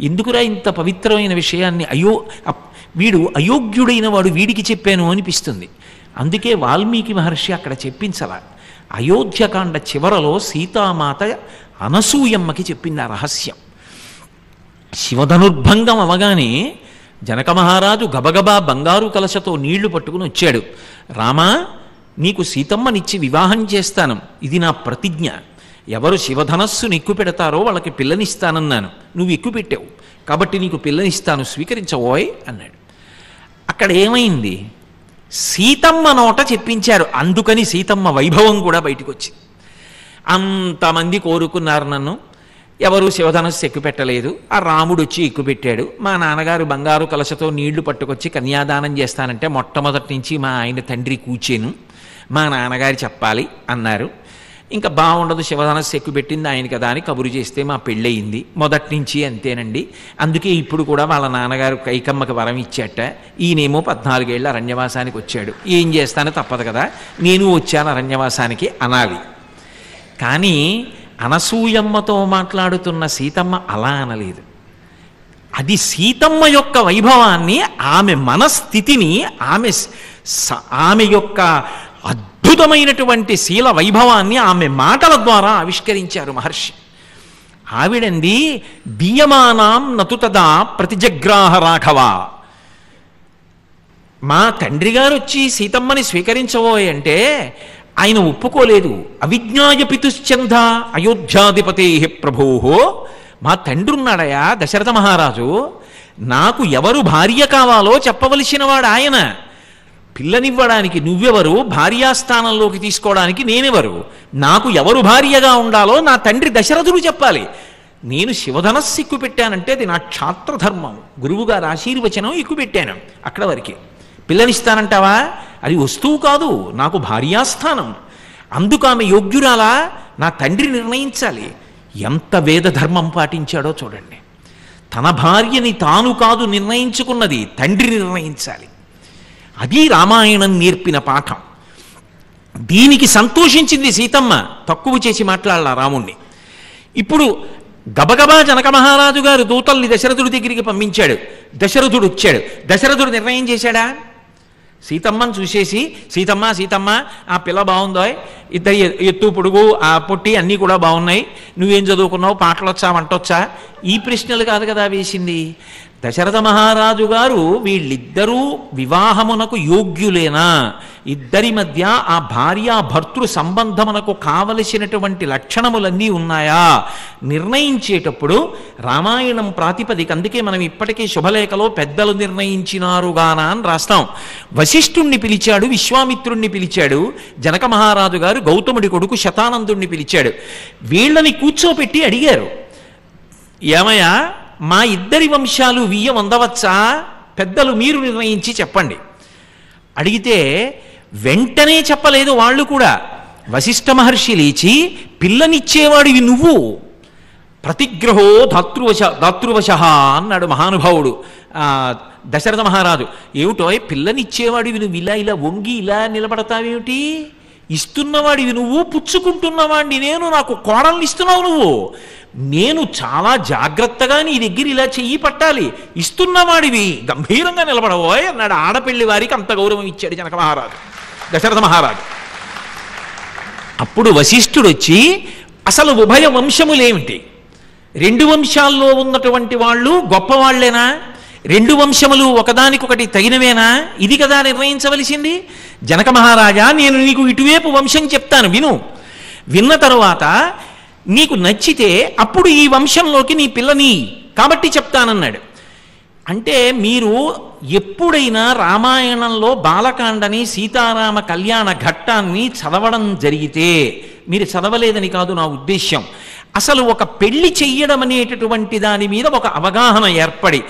ఎందుకురా ఇంత పవిత్రమైన విషయాన్ని వీడు అయోగ్యుడైన వాడు వీడికి చెప్పాను అనిపిస్తుంది. అందుకే వాల్మీకి మహర్షి అక్కడ చెప్పించాల. అయోధ్యకాండ చివరలో సీతామాత అనసూయమ్మకి చెప్పింది ఆ రహస్యం. శివధనుర్భంగం అవగానే జనక మహారాజు గబగబా బంగారు కలశతో నీళ్లు పట్టుకుని వచ్చాడు. రామా, నీకు సీతమ్మనిచ్చి వివాహం చేస్తాను, ఇది నా ప్రతిజ్ఞ. ఎవరు శివధనస్సును ఎక్కువ పెడతారో వాళ్ళకి పిల్లనిస్తానన్నాను, నువ్వు ఎక్కువ పెట్టావు కాబట్టి నీకు పిల్లనిస్తాను, స్వీకరించవోయ్ అన్నాడు. అక్కడ ఏమైంది? సీతమ్మ నోట చెప్పించారు. అందుకని సీతమ్మ వైభవం కూడా బయటకు వచ్చింది. అంతమంది కోరుకున్నారు నన్ను, ఎవరు శివధనస్సు ఎక్కుపెట్టలేదు. ఆ రాముడు వచ్చి ఎక్కుపెట్టాడు. మా నాన్నగారు బంగారు కలశతో నీళ్లు పట్టుకొచ్చి కన్యాదానం చేస్తానంటే మొట్టమొదటి నుంచి మా ఆయన తండ్రి కూర్చేను, మా నాన్నగారు చెప్పాలి అన్నారు. ఇంకా బాగుండదు, శివధనస్సు ఎక్కుపెట్టింది ఆయన కదా అని కబురు చేస్తే మా పెళ్ళయింది. మొదటి నుంచి అంతేనండి. అందుకే ఇప్పుడు కూడా వాళ్ళ నాన్నగారు కైకమ్మకి వరం ఇచ్చాట. ఈయనేమో 14 ఏళ్ళ అరణ్యవాసానికి వచ్చాడు. ఏం చేస్తానో తప్పదు కదా, నేను వచ్చాను అరణ్యవాసానికి అనాలి. కానీ అనసూయమ్మతో మాట్లాడుతున్న సీతమ్మ అలా అనలేదు. అది సీతమ్మ యొక్క వైభవాన్ని, ఆమె మనస్థితిని, ఆమె యొక్క అద్భుతమైనటువంటి శీల వైభవాన్ని ఆమె మాటల ద్వారా ఆవిష్కరించారు మహర్షి. ఆవిడంది దీయమానాం నతుతదా ప్రతిజగ్రాహ రాఘవ. మా తండ్రి గారు వచ్చి సీతమ్మని స్వీకరించబోయే అంటే ఆయన ఒప్పుకోలేదు. అవిజ్ఞాయ పితుశ్చంద అయోధ్యాధిపతే ప్రభోహో. మా తండ్రి ఉన్నాడయా దశరథ మహారాజు, నాకు ఎవరు భార్య కావాలో చెప్పవలసిన వాడు ఆయన. పిల్లనివ్వడానికి నువ్వెవరు, భార్యాస్థానంలోకి తీసుకోవడానికి నేనెవరు? నాకు ఎవరు భార్యగా ఉండాలో నా తండ్రి దశరథుడు చెప్పాలి. నేను శివధనస్సు ఎక్కుపెట్టానంటే అది నా క్షాత్రధర్మం, గురువుగారు ఆశీర్వచనం ఎక్కుపెట్టాను, అక్కడ వరకే. పిల్లనిస్తానంటావా? అది వస్తువు కాదు, నాకు భార్యాస్థానం. అందుకు ఆమె యోగ్యురాలా, నా తండ్రి నిర్ణయించాలి. ఎంత వేదధర్మం పాటించాడో చూడండి. తన భార్యని తాను కాదు నిర్ణయించుకున్నది, తండ్రి నిర్ణయించాలి. అది రామాయణం నేర్పిన పాఠం. దీనికి సంతోషించింది సీతమ్మ, తక్కువ చేసి మాట్లాడాల రాముణ్ణి. ఇప్పుడు గబగబా జనక మహారాజు గారు దూతల్ని దశరథుడి దగ్గరికి పంపించాడు. దశరథుడు వచ్చాడు. దశరథుడు నిర్ణయం చేశాడా? సీతమ్మని చూసేసి, సీతమ్మ సీతమ్మ ఆ పిల్ల బాగుందో, ఇద్దరు ఎత్తు పొడుగు ఆ పొట్టి అన్నీ కూడా బాగున్నాయి, నువ్వేం చదువుకున్నావు, పాటలు వచ్చా, వంటొచ్చా, ఈ ప్రశ్నలు కాదు కదా వేసింది. దశరథ మహారాజు గారు వీళ్ళిద్దరూ వివాహమునకు యోగ్యులేనా, ఇద్దరి మధ్య ఆ భార్యాభర్తృ సంబంధమునకు కావలసినటువంటి లక్షణములన్నీ ఉన్నాయా నిర్ణయించేటప్పుడు రామాయణం ప్రాతిపదిక. అందుకే మనం ఇప్పటికీ శుభలేఖలో పెద్దలు నిర్ణయించినారుగానా అని రాస్తాం. వశిష్ఠుణ్ణి పిలిచాడు, విశ్వామిత్రుణ్ణి పిలిచాడు, జనక మహారాజు గారు గౌతముడి కొడుకు శతానందుణ్ణి పిలిచాడు. వీళ్ళని కూర్చోపెట్టి అడిగారు, ఏమయ్యా మా ఇద్దరి వంశాలు వియ్యం అందవచ్చా, పెద్దలు మీరు నిర్ణయించి చెప్పండి. అడిగితే వెంటనే చెప్పలేదు వాళ్ళు కూడా. వశిష్ఠ మహర్షి లేచి, పిల్లనిచ్చేవాడివి నువ్వు, ప్రతిగ్రహో దాతృవశ అన్నాడు మహానుభావుడు దశరథ మహారాజు. ఏమిటో పిల్లనిచ్చేవాడివి నువ్వు ఇలా ఇలా వంగి ఇలా నిలబడతావేమిటి, ఇస్తున్నవాడివి నువ్వు, పుచ్చుకుంటున్నవాడిని నేను, నాకు కోడల్ని ఇస్తున్నావు నువ్వు, నేను చాలా జాగ్రత్తగా నీ దగ్గర ఇలా చెయ్యి పట్టాలి, ఇస్తున్నవాడివి గంభీరంగా నిలబడవోయ్ అన్నాడు. ఆడపిల్లి వారికి అంత గౌరవం ఇచ్చాడు జనక మహారాజు, దశరథ మహారాజు. అప్పుడు వశిష్ఠుడు వచ్చి, అసలు ఉభయ వంశములేమిటి, రెండు వంశాల్లో ఉన్నటువంటి వాళ్ళు గొప్పవాళ్లేనా, రెండు వంశములు ఒకదానికొకటి తగినవేనా, ఇది కదా నిర్ణయించవలసింది. జనక మహారాజా, నేను నీకు ఇటువైపు వంశం చెప్తాను విను, విన్న తరువాత నీకు నచ్చితే అప్పుడు ఈ వంశంలోకి నీ పిల్లని కాబట్టి చెప్తానన్నాడు. అంటే మీరు ఎప్పుడైనా రామాయణంలో బాలకాండని, సీతారామ కళ్యాణ ఘట్టాన్ని చదవడం జరిగితే, మీరు చదవలేదని కాదు నా ఉద్దేశ్యం, అసలు ఒక పెళ్లి చెయ్యడం అనేటటువంటి దాని మీద ఒక అవగాహన ఏర్పడి,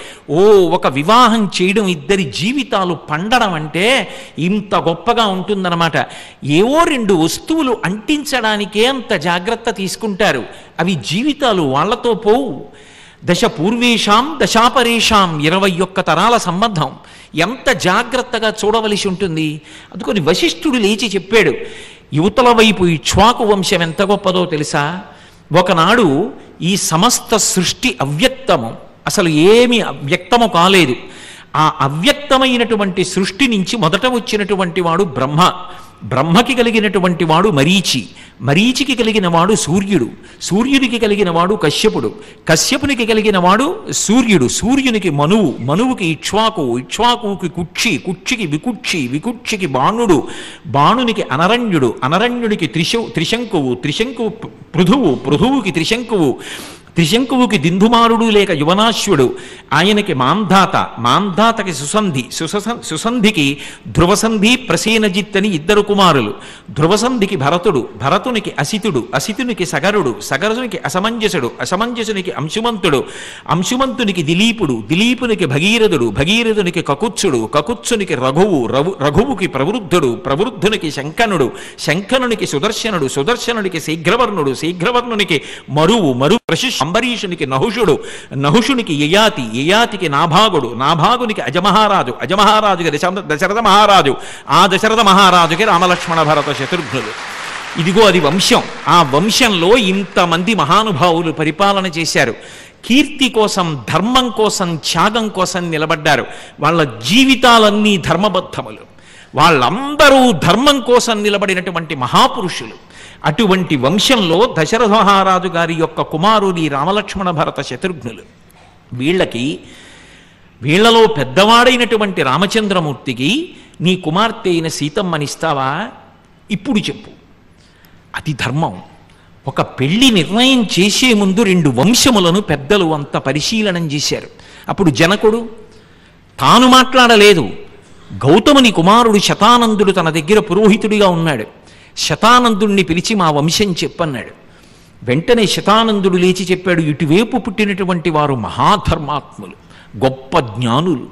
ఒక వివాహం చేయడం, ఇద్దరి జీవితాలు పండడం అంటే ఇంత గొప్పగా ఉంటుందన్నమాట. ఏవో రెండు వస్తువులు అంటించడానికే అంత జాగ్రత్త తీసుకుంటారు, అవి జీవితాలు వాళ్లతో పోవు. దశ పూర్వేషాం దశాపరేషాం 21 తరాల సంబంధం. ఎంత జాగ్రత్తగా చూడవలసి ఉంటుంది. అందుకని వశిష్ఠుడు లేచి చెప్పాడు, యువతల వైపు ఇక్ష్వాకు వంశం ఎంత గొప్పదో తెలుసా? ఒకనాడు ఈ సమస్త సృష్టి అవ్యక్తము, అసలు ఏమీ అవ్యక్తము కాలేదు. ఆ అవ్యక్తమైనటువంటి సృష్టి నుంచి మొదట వచ్చినటువంటి వాడు బ్రహ్మ. బ్రహ్మకి కలిగినటువంటి వాడు మరీచి, మరీచికి కలిగిన వాడు సూర్యుడు, సూర్యుడికి కలిగిన వాడు కశ్యపుడు, కశ్యపునికి కలిగిన వాడు సూర్యుడు, సూర్యునికి మనువు, మనువుకి ఇక్ష్వాకు, ఇక్ష్వాకుకి కుక్షి, కుక్షికి వికుక్షి, వికుక్షికి బాణుడు, బాణునికి అనరణ్యుడు, అనరణ్యుడికి త్రిశంకువు, త్రిశంకువు పృథువు, పృథువుకి త్రిశంకువు, త్రిశంకువుకి దింధుమారుడు లేక యువనాశ్వుడు, ఆయనకి మాంధాత, మాంధాతకి సుసంధి, సుసంధికి ధ్రువసంధి ప్రసేనజిత్ అని 2 కుమారులు, ధ్రువసంధికి భరతుడు, భరతునికి అసితుడు, అసితునికి సగరుడు, సగరునికి అసమంజసుడు, అసమంజసునికి అంశుమంతుడు, అంశుమంతునికి దిలీపుడు, దిలీపునికి భగీరథుడు, భగీరథునికి కకుత్సుడు, కకుత్సునికి రఘువు, రఘువుకి ప్రవృద్ధుడు, ప్రవృద్ధునికి శంకనుడు, శంకనునికి సుదర్శనుడు, సుదర్శనునికి శీఘ్రవర్ణుడు, శీఘ్రవర్ణునికి మరువు, ప్రశిష్ అంబరీషునికి నహుషుడు, నహుషునికి యయాతి, యయాతికి నాభాగుడు, నాభాగునికి అజమహారాజు, అజమహారాజుకి దశరథ మహారాజు, ఆ దశరథ మహారాజుకి రామలక్ష్మణ భరత శత్రుఘ్నులు. ఇదిగో అది వంశం. ఆ వంశంలో ఇంతమంది మహానుభావులు పరిపాలన చేశారు. కీర్తి కోసం, ధర్మం కోసం, త్యాగం కోసం నిలబడ్డారు. వాళ్ళ జీవితాలన్నీ ధర్మబద్ధములు. వాళ్ళందరూ ధర్మం కోసం నిలబడినటువంటి మహాపురుషులు. అటువంటి వంశంలో దశరథ మహారాజు గారి యొక్క కుమారుని రామలక్ష్మణ భరత శత్రుఘ్నులు. వీళ్లలో పెద్దవాడైనటువంటి రామచంద్రమూర్తికి నీ కుమార్తె అయిన సీతమ్మనిస్తావా? ఇప్పుడు చెప్పు. అది ధర్మం. ఒక పెళ్లి నిర్ణయం చేసే ముందు 2 వంశములను పెద్దలు అంత పరిశీలనం చేశారు. అప్పుడు జనకుడు తాను మాట్లాడలేదు. గౌతముని కుమారుడు శతానందుడు తన దగ్గర పురోహితుడిగా ఉన్నాడు. శతానందుణ్ణి పిలిచి మా వంశం చెప్పన్నాడు. వెంటనే శతానందుడు లేచి చెప్పాడు, ఇటువైపు పుట్టినటువంటి వారు మహాధర్మాత్ములు, గొప్ప జ్ఞానులు,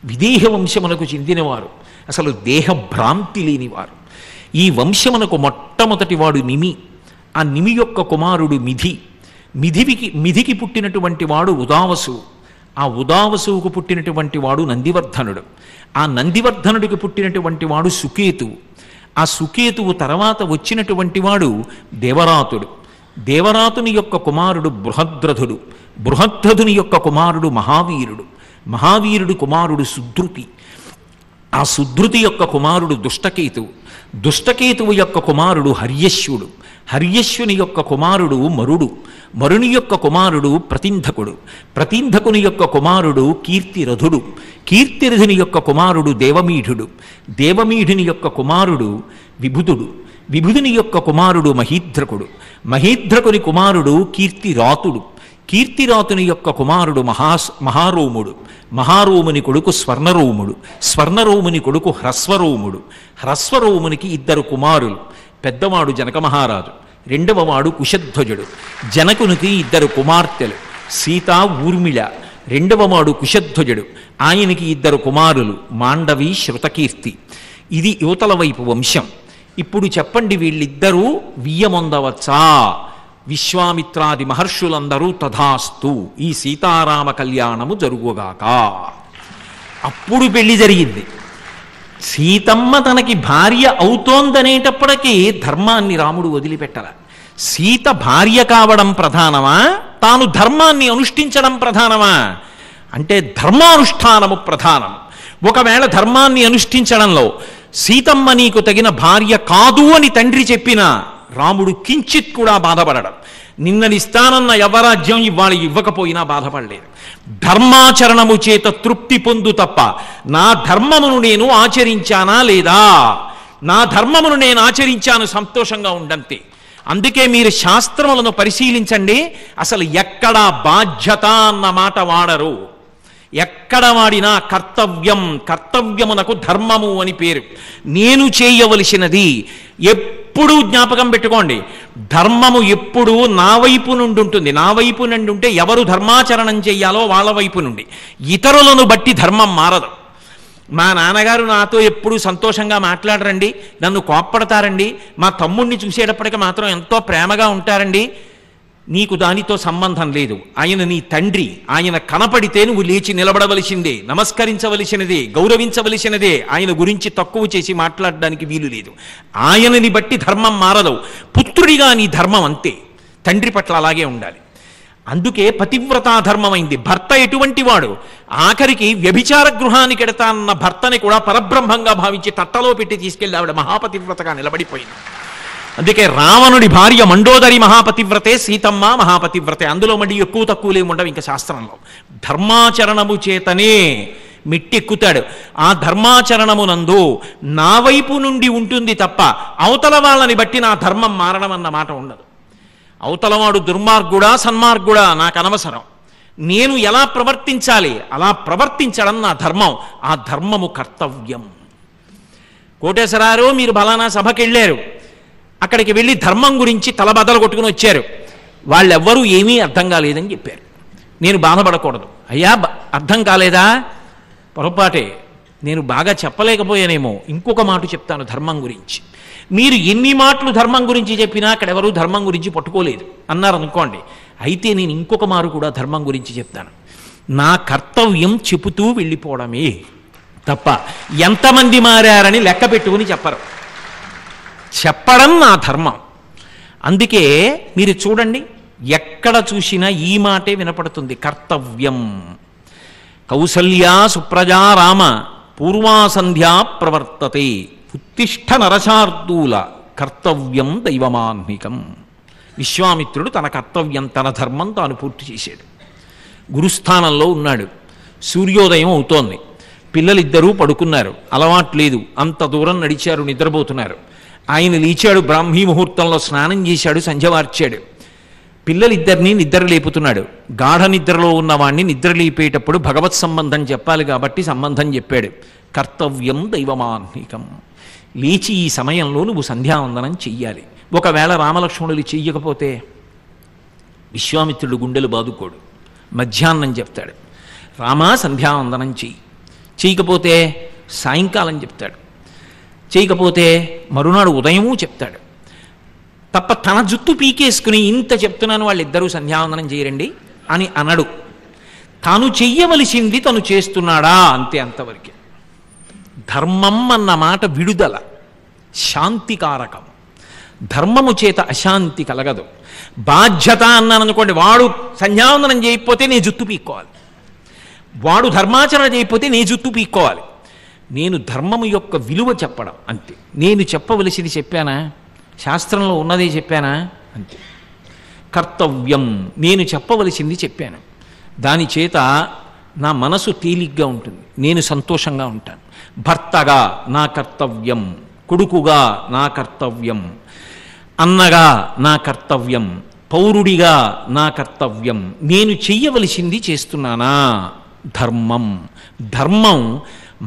విదేహ వంశమునకు చెందినవారు, అసలు దేహభ్రాంతి లేనివారు. ఈ వంశమునకు మొట్టమొదటి వాడు నిమి. ఆ నిమి యొక్క కుమారుడు మిథి. మిథికి పుట్టినటువంటి వాడు ఉదావసు. ఆ ఉదావసువుకు పుట్టినటువంటి వాడు నందివర్ధనుడు. ఆ నందివర్ధనుడికి పుట్టినటువంటి వాడు సుకేతువు. ఆ సుకేతువు తర్వాత వచ్చినటువంటి వాడు దేవరాతుడు. దేవరాతుని యొక్క కుమారుడు బృహద్రథుడు. బృహద్రథుని యొక్క కుమారుడు మహావీరుడు. మహావీరుడు కుమారుడు సుధృతి. ఆ సుధృతి యొక్క కుమారుడు దుష్టకేతువు. దుష్టకేతువు యొక్క కుమారుడు హర్యశ్వుడు. హర్యశ్వుని యొక్క కుమారుడు మరుడు. మరుని యొక్క కుమారుడు ప్రతింధకుడు. ప్రతింధకుని యొక్క కుమారుడు కీర్తిరథుడు. కీర్తిరథుని యొక్క కుమారుడు దేవమీఢుడు. దేవమీఢుని యొక్క కుమారుడు విభుదుడు. విభుదుని యొక్క కుమారుడు మహీధ్రకుడు. మహీధ్రకుని కుమారుడు కీర్తిరాతుడు. కీర్తిరాతుని యొక్క కుమారుడు మహారోముడు. మహారోముని కొడుకు స్వర్ణరోముడు. స్వర్ణరోముని కొడుకు హ్రస్వరోముడు. హ్రస్వరోమునికి 2 కుమారులు. పెద్దవాడు జనక మహారాజు, రెండవవాడు కుశధ్వజుడు. జనకునికి 2 కుమార్తెలు, సీత, ఊర్మిళ. రెండవవాడు కుశధ్వజుడు, ఆయనకి 2 కుమారులు, మాండవి, శృతకీర్తి. ఇది యువతల వైపు వంశం. ఇప్పుడు చెప్పండి, వీళ్ళిద్దరూ వియ్యమొందవచ్చా? విశ్వామిత్రాది మహర్షులందరూ తథాస్తు, ఈ సీతారామ కళ్యాణము జరుగుగాక. అప్పుడు పెళ్లి జరిగింది. సీతమ్మ తనకి భార్య అవుతోందనేటప్పటికీ ధర్మాన్ని రాముడు వదిలిపెట్టల. సీత భార్య కావడం ప్రధానమా, తాను ధర్మాన్ని అనుష్ఠించడం ప్రధానమా అంటే ధర్మానుష్ఠానము ప్రధానం. ఒకవేళ ధర్మాన్ని అనుష్ఠించడంలో సీతమ్మ నీకు తగిన భార్య కాదు అని తండ్రి చెప్పినా రాముడు కించిత్ కూడా బాధపడడం. నిన్ననిస్తానన్న యవరాజ్యం ఇవాళ ఇవ్వకపోయినా బాధపడలేదు. ధర్మాచరణము చేత తృప్తి పొందు తప్ప నా ధర్మమును నేను ఆచరించానా లేదా, నా ధర్మమును నేను ఆచరించాను సంతోషంగా ఉండంతే. అందుకే మీరు శాస్త్రములను పరిశీలించండి, అసలు ఎక్కడా బాధ్యత అన్న మాట వాడరు. ఎక్కడ వాడినా కర్తవ్యం, కర్తవ్యమునకు ధర్మము అని పేరు. నేను చేయవలసినది ఎప్పుడూ జ్ఞాపకం పెట్టుకోండి. ధర్మము ఎప్పుడూ నా వైపు నుండి ఉంటుంది. నా వైపు నుండి ఉంటే ఎవరు ధర్మాచరణం చెయ్యాలో వాళ్ళ వైపు నుండి. ఇతరులను బట్టి ధర్మం మారదు. మా నాన్నగారు నాతో ఎప్పుడూ సంతోషంగా మాట్లాడరండి, నన్ను కోప్పడతారండి, మా తమ్ముడిని చూసేటప్పటికి మాత్రం ఎంతో ప్రేమగా ఉంటారండి. నీకు దానితో సంబంధం లేదు, ఆయన నీ తండ్రి, ఆయన కనపడితే నువ్వు లేచి నిలబడవలసిందే, నమస్కరించవలసినదే, గౌరవించవలసినదే, ఆయన గురించి తక్కువ చేసి మాట్లాడడానికి వీలు లేదు. ఆయనని బట్టి ధర్మం మారదు. పుత్రుడిగా నీ ధర్మం అంతే, తండ్రి పట్ల అలాగే ఉండాలి. అందుకే పతివ్రతా ధర్మమైంది. భర్త ఎటువంటి వాడు, ఆఖరికి వ్యభిచార గృహానికి ఎడతాన్న భర్తని కూడా పరబ్రహ్మంగా భావించి తట్టలో పెట్టి తీసుకెళ్ళి ఆవిడ మహాపతివ్రతగా నిలబడిపోయింది. అందుకే రావణుడి భార్య మండోదరి మహాపతివ్రతే, సీతమ్మ మహాపతివ్రతే. అందులో మళ్ళీ ఎక్కువ తక్కువలేము ఉండవు ఇంకా శాస్త్రంలో. ధర్మాచరణము చేతనే మెట్టెక్కుతాడు. ఆ ధర్మాచరణమునందు నా వైపు నుండి ఉంటుంది తప్ప అవతల వాళ్ళని బట్టి నా ధర్మం మారడం అన్న మాట ఉండదు. అవతలవాడు దుర్మార్గుడా సన్మార్గుడా నాకు అనవసరం, నేను ఎలా ప్రవర్తించాలి అలా ప్రవర్తించడం నా ధర్మం. ఆ ధర్మము కర్తవ్యం. కోటేశ్వరారు మీరు బలానా సభకి వెళ్ళారు, అక్కడికి వెళ్ళి ధర్మం గురించి తలబద్దలు కొట్టుకుని వచ్చారు, వాళ్ళెవ్వరూ ఏమీ అర్థం కాలేదని చెప్పారు. నేను బాధపడకూడదు. అయ్యా అర్థం కాలేదా, పొరపాటే, నేను బాగా చెప్పలేకపోయానేమో, ఇంకొక మాట చెప్తాను ధర్మం గురించి. మీరు ఎన్ని మాటలు ధర్మం గురించి చెప్పినా అక్కడెవరూ ధర్మం గురించి పట్టుకోలేదు అన్నారు అనుకోండి, అయితే నేను ఇంకొక మారు కూడా ధర్మం గురించి చెప్తాను. నా కర్తవ్యం చెబుతూ వెళ్ళిపోవడమే తప్ప ఎంతమంది మారారని లెక్క పెట్టుకుని చెప్పరు. చెప్పడం నా ధర్మం. అందుకే మీరు చూడండి, ఎక్కడ చూసినా ఈ మాటే వినపడుతుంది, కర్తవ్యం. కౌసల్యా సుప్రజా రామ పూర్వా సంధ్యా ప్రవర్తతే ఉత్తిష్ట నరశార్దూల కర్తవ్యం దైవమాన్నికం. విశ్వామిత్రుడు తన కర్తవ్యం, తన ధర్మం తాను పూర్తి చేశాడు. గురుస్థానంలో ఉన్నాడు. సూర్యోదయం అవుతోంది. పిల్లలిద్దరూ పడుకున్నారు, అలవాట్లేదు, అంత దూరం నడిచారు, నిద్రపోతున్నారు. ఆయన లేచాడు, బ్రాహ్మీ ముహూర్తంలో స్నానం చేశాడు, సంధ్యవార్చాడు. పిల్లలిద్దరినీ నిద్ర లేపుతున్నాడు. గాఢ నిద్రలో ఉన్నవాణ్ణి నిద్ర లేపేటప్పుడు భగవత్ సంబంధం చెప్పాలి కాబట్టి సంబంధం చెప్పాడు. కర్తవ్యం దైవమాన్నికం. లేచి ఈ సమయంలో నువ్వు సంధ్యావందనం చెయ్యాలి. ఒకవేళ రామలక్ష్మణులు చెయ్యకపోతే విశ్వామిత్రుడు గుండెలు బాదుకోడు, మధ్యాహ్నం చెప్తాడు, రామా సంధ్యావందనం చెయ్యి. చేయకపోతే సాయంకాలం చెప్తాడు, చేయకపోతే మరునాడు ఉదయము చెప్తాడు. తప్ప తన జుత్తు పీకేసుకుని ఇంత చెప్తున్నాను వాళ్ళిద్దరూ సంధ్యావందనం చేయరండి అని అనడు. తాను చెయ్యవలసింది తను చేస్తున్నాడా అంతే, అంతవరకే. ధర్మం అన్న మాట విడుదల, శాంతికారకం. ధర్మము చేత అశాంతి కలగదు. బాధ్యత అన్నాను అనుకోండి, వాడు సంధ్యావందనం చేయకపోతే నీ జుత్తు పీక్కోవాలి, వాడు ధర్మాచరణ చేయకపోతే నీ జుత్తు పీక్కోవాలి. నేను ధర్మము యొక్క విలువ చెప్పడం అంతే. నేను చెప్పవలసింది చెప్పానా, శాస్త్రంలో ఉన్నదే చెప్పానా అంతే. కర్తవ్యం, నేను చెప్పవలసింది చెప్పాను. దాని చేత నా మనసు తేలిగ్గా ఉంటుంది, నేను సంతోషంగా ఉంటాను. భర్తగా నా కర్తవ్యం, కొడుకుగా నా కర్తవ్యం, అన్నగా నా కర్తవ్యం, పౌరుడిగా నా కర్తవ్యం. నేను చెయ్యవలసింది చేస్తున్నానా, ధర్మం. ధర్మం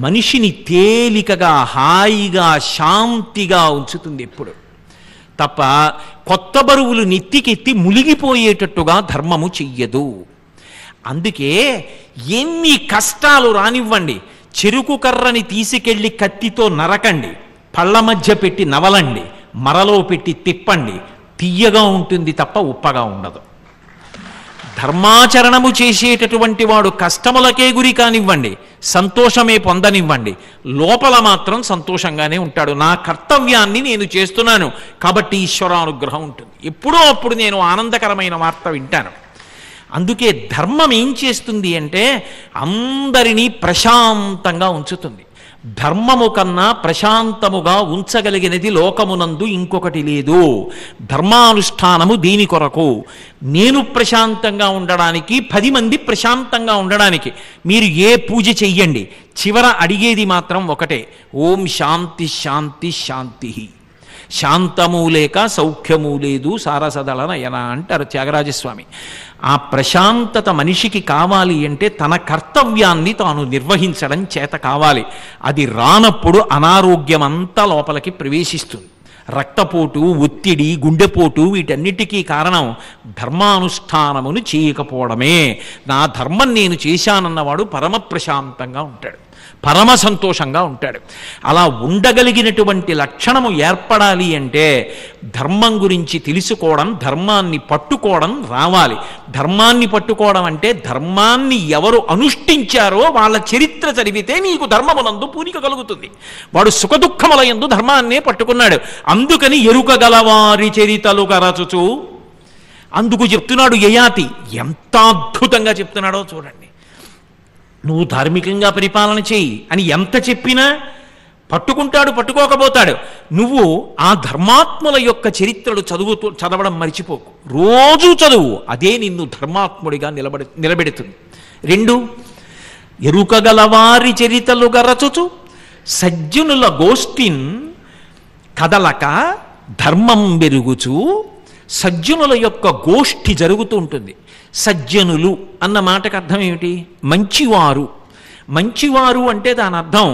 మనిషిని తేలికగా, హాయిగా, శాంతిగా ఉంచుతుంది ఎప్పుడు. తప్ప కొత్త బరువులు నెత్తికెత్తి మునిగిపోయేటట్టుగా ధర్మము చెయ్యదు. అందుకే ఎన్ని కష్టాలు రానివ్వండి, చెరుకు కర్రని తీసుకెళ్ళి కత్తితో నరకండి, పళ్ళ మధ్య పెట్టి నవలండి, మరలో పెట్టి తిప్పండి, తియ్యగా ఉంటుంది తప్ప ఉప్పగా ఉండదు. ధర్మాచరణము చేసేటటువంటి వాడు కష్టములకే గురి కానివ్వండి, సంతోషమే పొందనివ్వండి, లోపల మాత్రం సంతోషంగానే ఉంటాడు. నా కర్తవ్యాన్ని నేను చేస్తున్నాను కాబట్టి ఈశ్వరానుగ్రహం ఉంటుంది. ఎప్పుడో అప్పుడు నేను ఆనందకరమైన వార్త వింటాను. అందుకే ధర్మం ఏం చేస్తుంది అంటే అందరినీ ప్రశాంతంగా ఉంచుతుంది. ధర్మము కన్నా ప్రశాంతముగా ఉంచగలిగినది లోకమునందు ఇంకొకటి లేదు. ధర్మానుష్ఠానము దీని కొరకు, నేను ప్రశాంతంగా ఉండడానికి, 10 మంది ప్రశాంతంగా ఉండడానికి. మీరు ఏ పూజ చెయ్యండి, చివర అడిగేది మాత్రం ఒకటే, ఓం శాంతి శాంతి శాంతి. శాంతము లేక సౌఖ్యము లేదు సారసదళ నయన అంటారు త్యాగరాజస్వామి. ఆ ప్రశాంతత మనిషికి కావాలి అంటే తన కర్తవ్యాన్ని తాను నిర్వహించడం చేత కావాలి. అది రానప్పుడు అనారోగ్యం అంతా లోపలికి ప్రవేశిస్తుంది. రక్తపోటు, ఒత్తిడి, గుండెపోటు వీటన్నిటికీ కారణం ధర్మానుష్ఠానమును చేయకపోవడమే. నా ధర్మం నేను చేశానన్నవాడు పరమ ప్రశాంతంగా ఉంటాడు. పరమ సంతోషంగా ఉంటాడు. అలా ఉండగలిగినటువంటి లక్షణము ఏర్పడాలి అంటే ధర్మం గురించి తెలుసుకోవడం, ధర్మాన్ని పట్టుకోవడం రావాలి. ధర్మాన్ని పట్టుకోవడం అంటే ధర్మాన్ని ఎవరు అనుష్ఠించారో వాళ్ళ చరిత్ర చదివితే నీకు ధర్మమునందు పూనిక కలుగుతుంది. వాడు సుఖదుఖములయందు ధర్మాన్నే పట్టుకున్నాడు. అందుకని ఎరుక గలవారి చరితలు కరచుచు, అందుకు చెప్తున్నాడు యయాతి. ఎంత అద్భుతంగా చెప్తున్నాడో చూడండి. నువ్వు ధార్మికంగా పరిపాలన చేయి అని ఎంత చెప్పినా పట్టుకుంటాడు, పట్టుకోకపోతాడు. నువ్వు ఆ ధర్మాత్ముల యొక్క చరిత్రలు చదవడం మర్చిపోకు. రోజు చదువు, అదే నిన్ను ధర్మాత్ముడిగా నిలబెడుతుంది. 2, ఎరుకగలవారి చరితలు గరచుచు సజ్జనుల గోష్ఠిన్ కదలక ధర్మం వెరుగుచు. సజ్జనుల యొక్క గోష్ఠి జరుగుతూ ఉంటుంది. సజ్జనులు అన్న మాటకు అర్థం ఏమిటి? మంచివారు. మంచివారు అంటే దాని అర్థం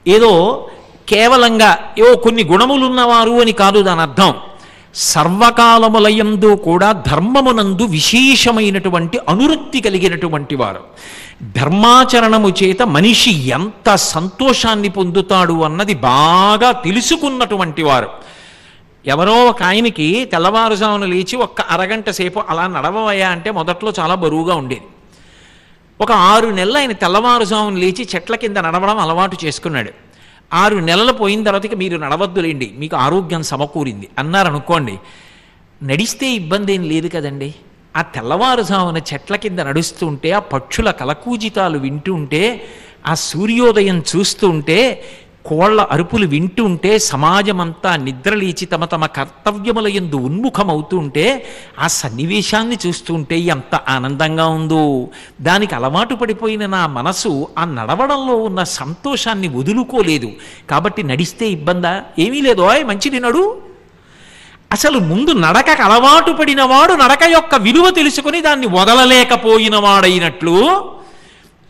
ఏదో కేవలంగా కొన్ని గుణములున్నవారు అని కాదు. దాని అర్థం సర్వకాలములయందు కూడా ధర్మమునందు విశేషమైనటువంటి అనురక్తి కలిగినటువంటి వారు. ధర్మాచరణము చేత మనిషి ఎంత సంతోషాన్ని పొందుతాడు అన్నది బాగా తెలుసుకున్నటువంటి వారు. ఎవరో ఒక ఆయనకి తెల్లవారుజామున లేచి ఒక్క అరగంట సేపు అలా నడవవయ్యా అంటే మొదట్లో చాలా బరువుగా ఉండేది. ఒక 6 నెలలు ఆయన తెల్లవారుజామున లేచి చెట్ల కింద నడవడం అలవాటు చేసుకున్నాడు. 6 నెలలు పోయిన తర్వాతకి మీరు నడవద్దులేండి, మీకు ఆరోగ్యం సమకూరింది అన్నారనుకోండి, నడిస్తే ఇబ్బంది ఏం లేదు కదండి. ఆ తెల్లవారుజామున చెట్ల కింద నడుస్తుంటే, ఆ పక్షుల కలకూజితాలు వింటుంటే, ఆ సూర్యోదయం చూస్తుంటే, కోళ్ల అరుపులు వింటుంటే, సమాజమంతా నిద్రలేచి తమ తమ కర్తవ్యముల యందు ఉన్ముఖమవుతుంటే, ఆ సన్నివేశాన్ని చూస్తుంటే ఎంత ఆనందంగా ఉందో. దానికి అలవాటు పడిపోయిన నా మనసు ఆ నడవడంలో ఉన్న సంతోషాన్ని వదులుకోలేదు. కాబట్టి నడిస్తే ఇబ్బందా? ఏమీ లేదు, మంచిది నడు. అసలు ముందు నడకకు అలవాటు పడినవాడు నడక యొక్క విలువ తెలుసుకొని దాన్ని వదలలేకపోయిన వాడైనట్లు,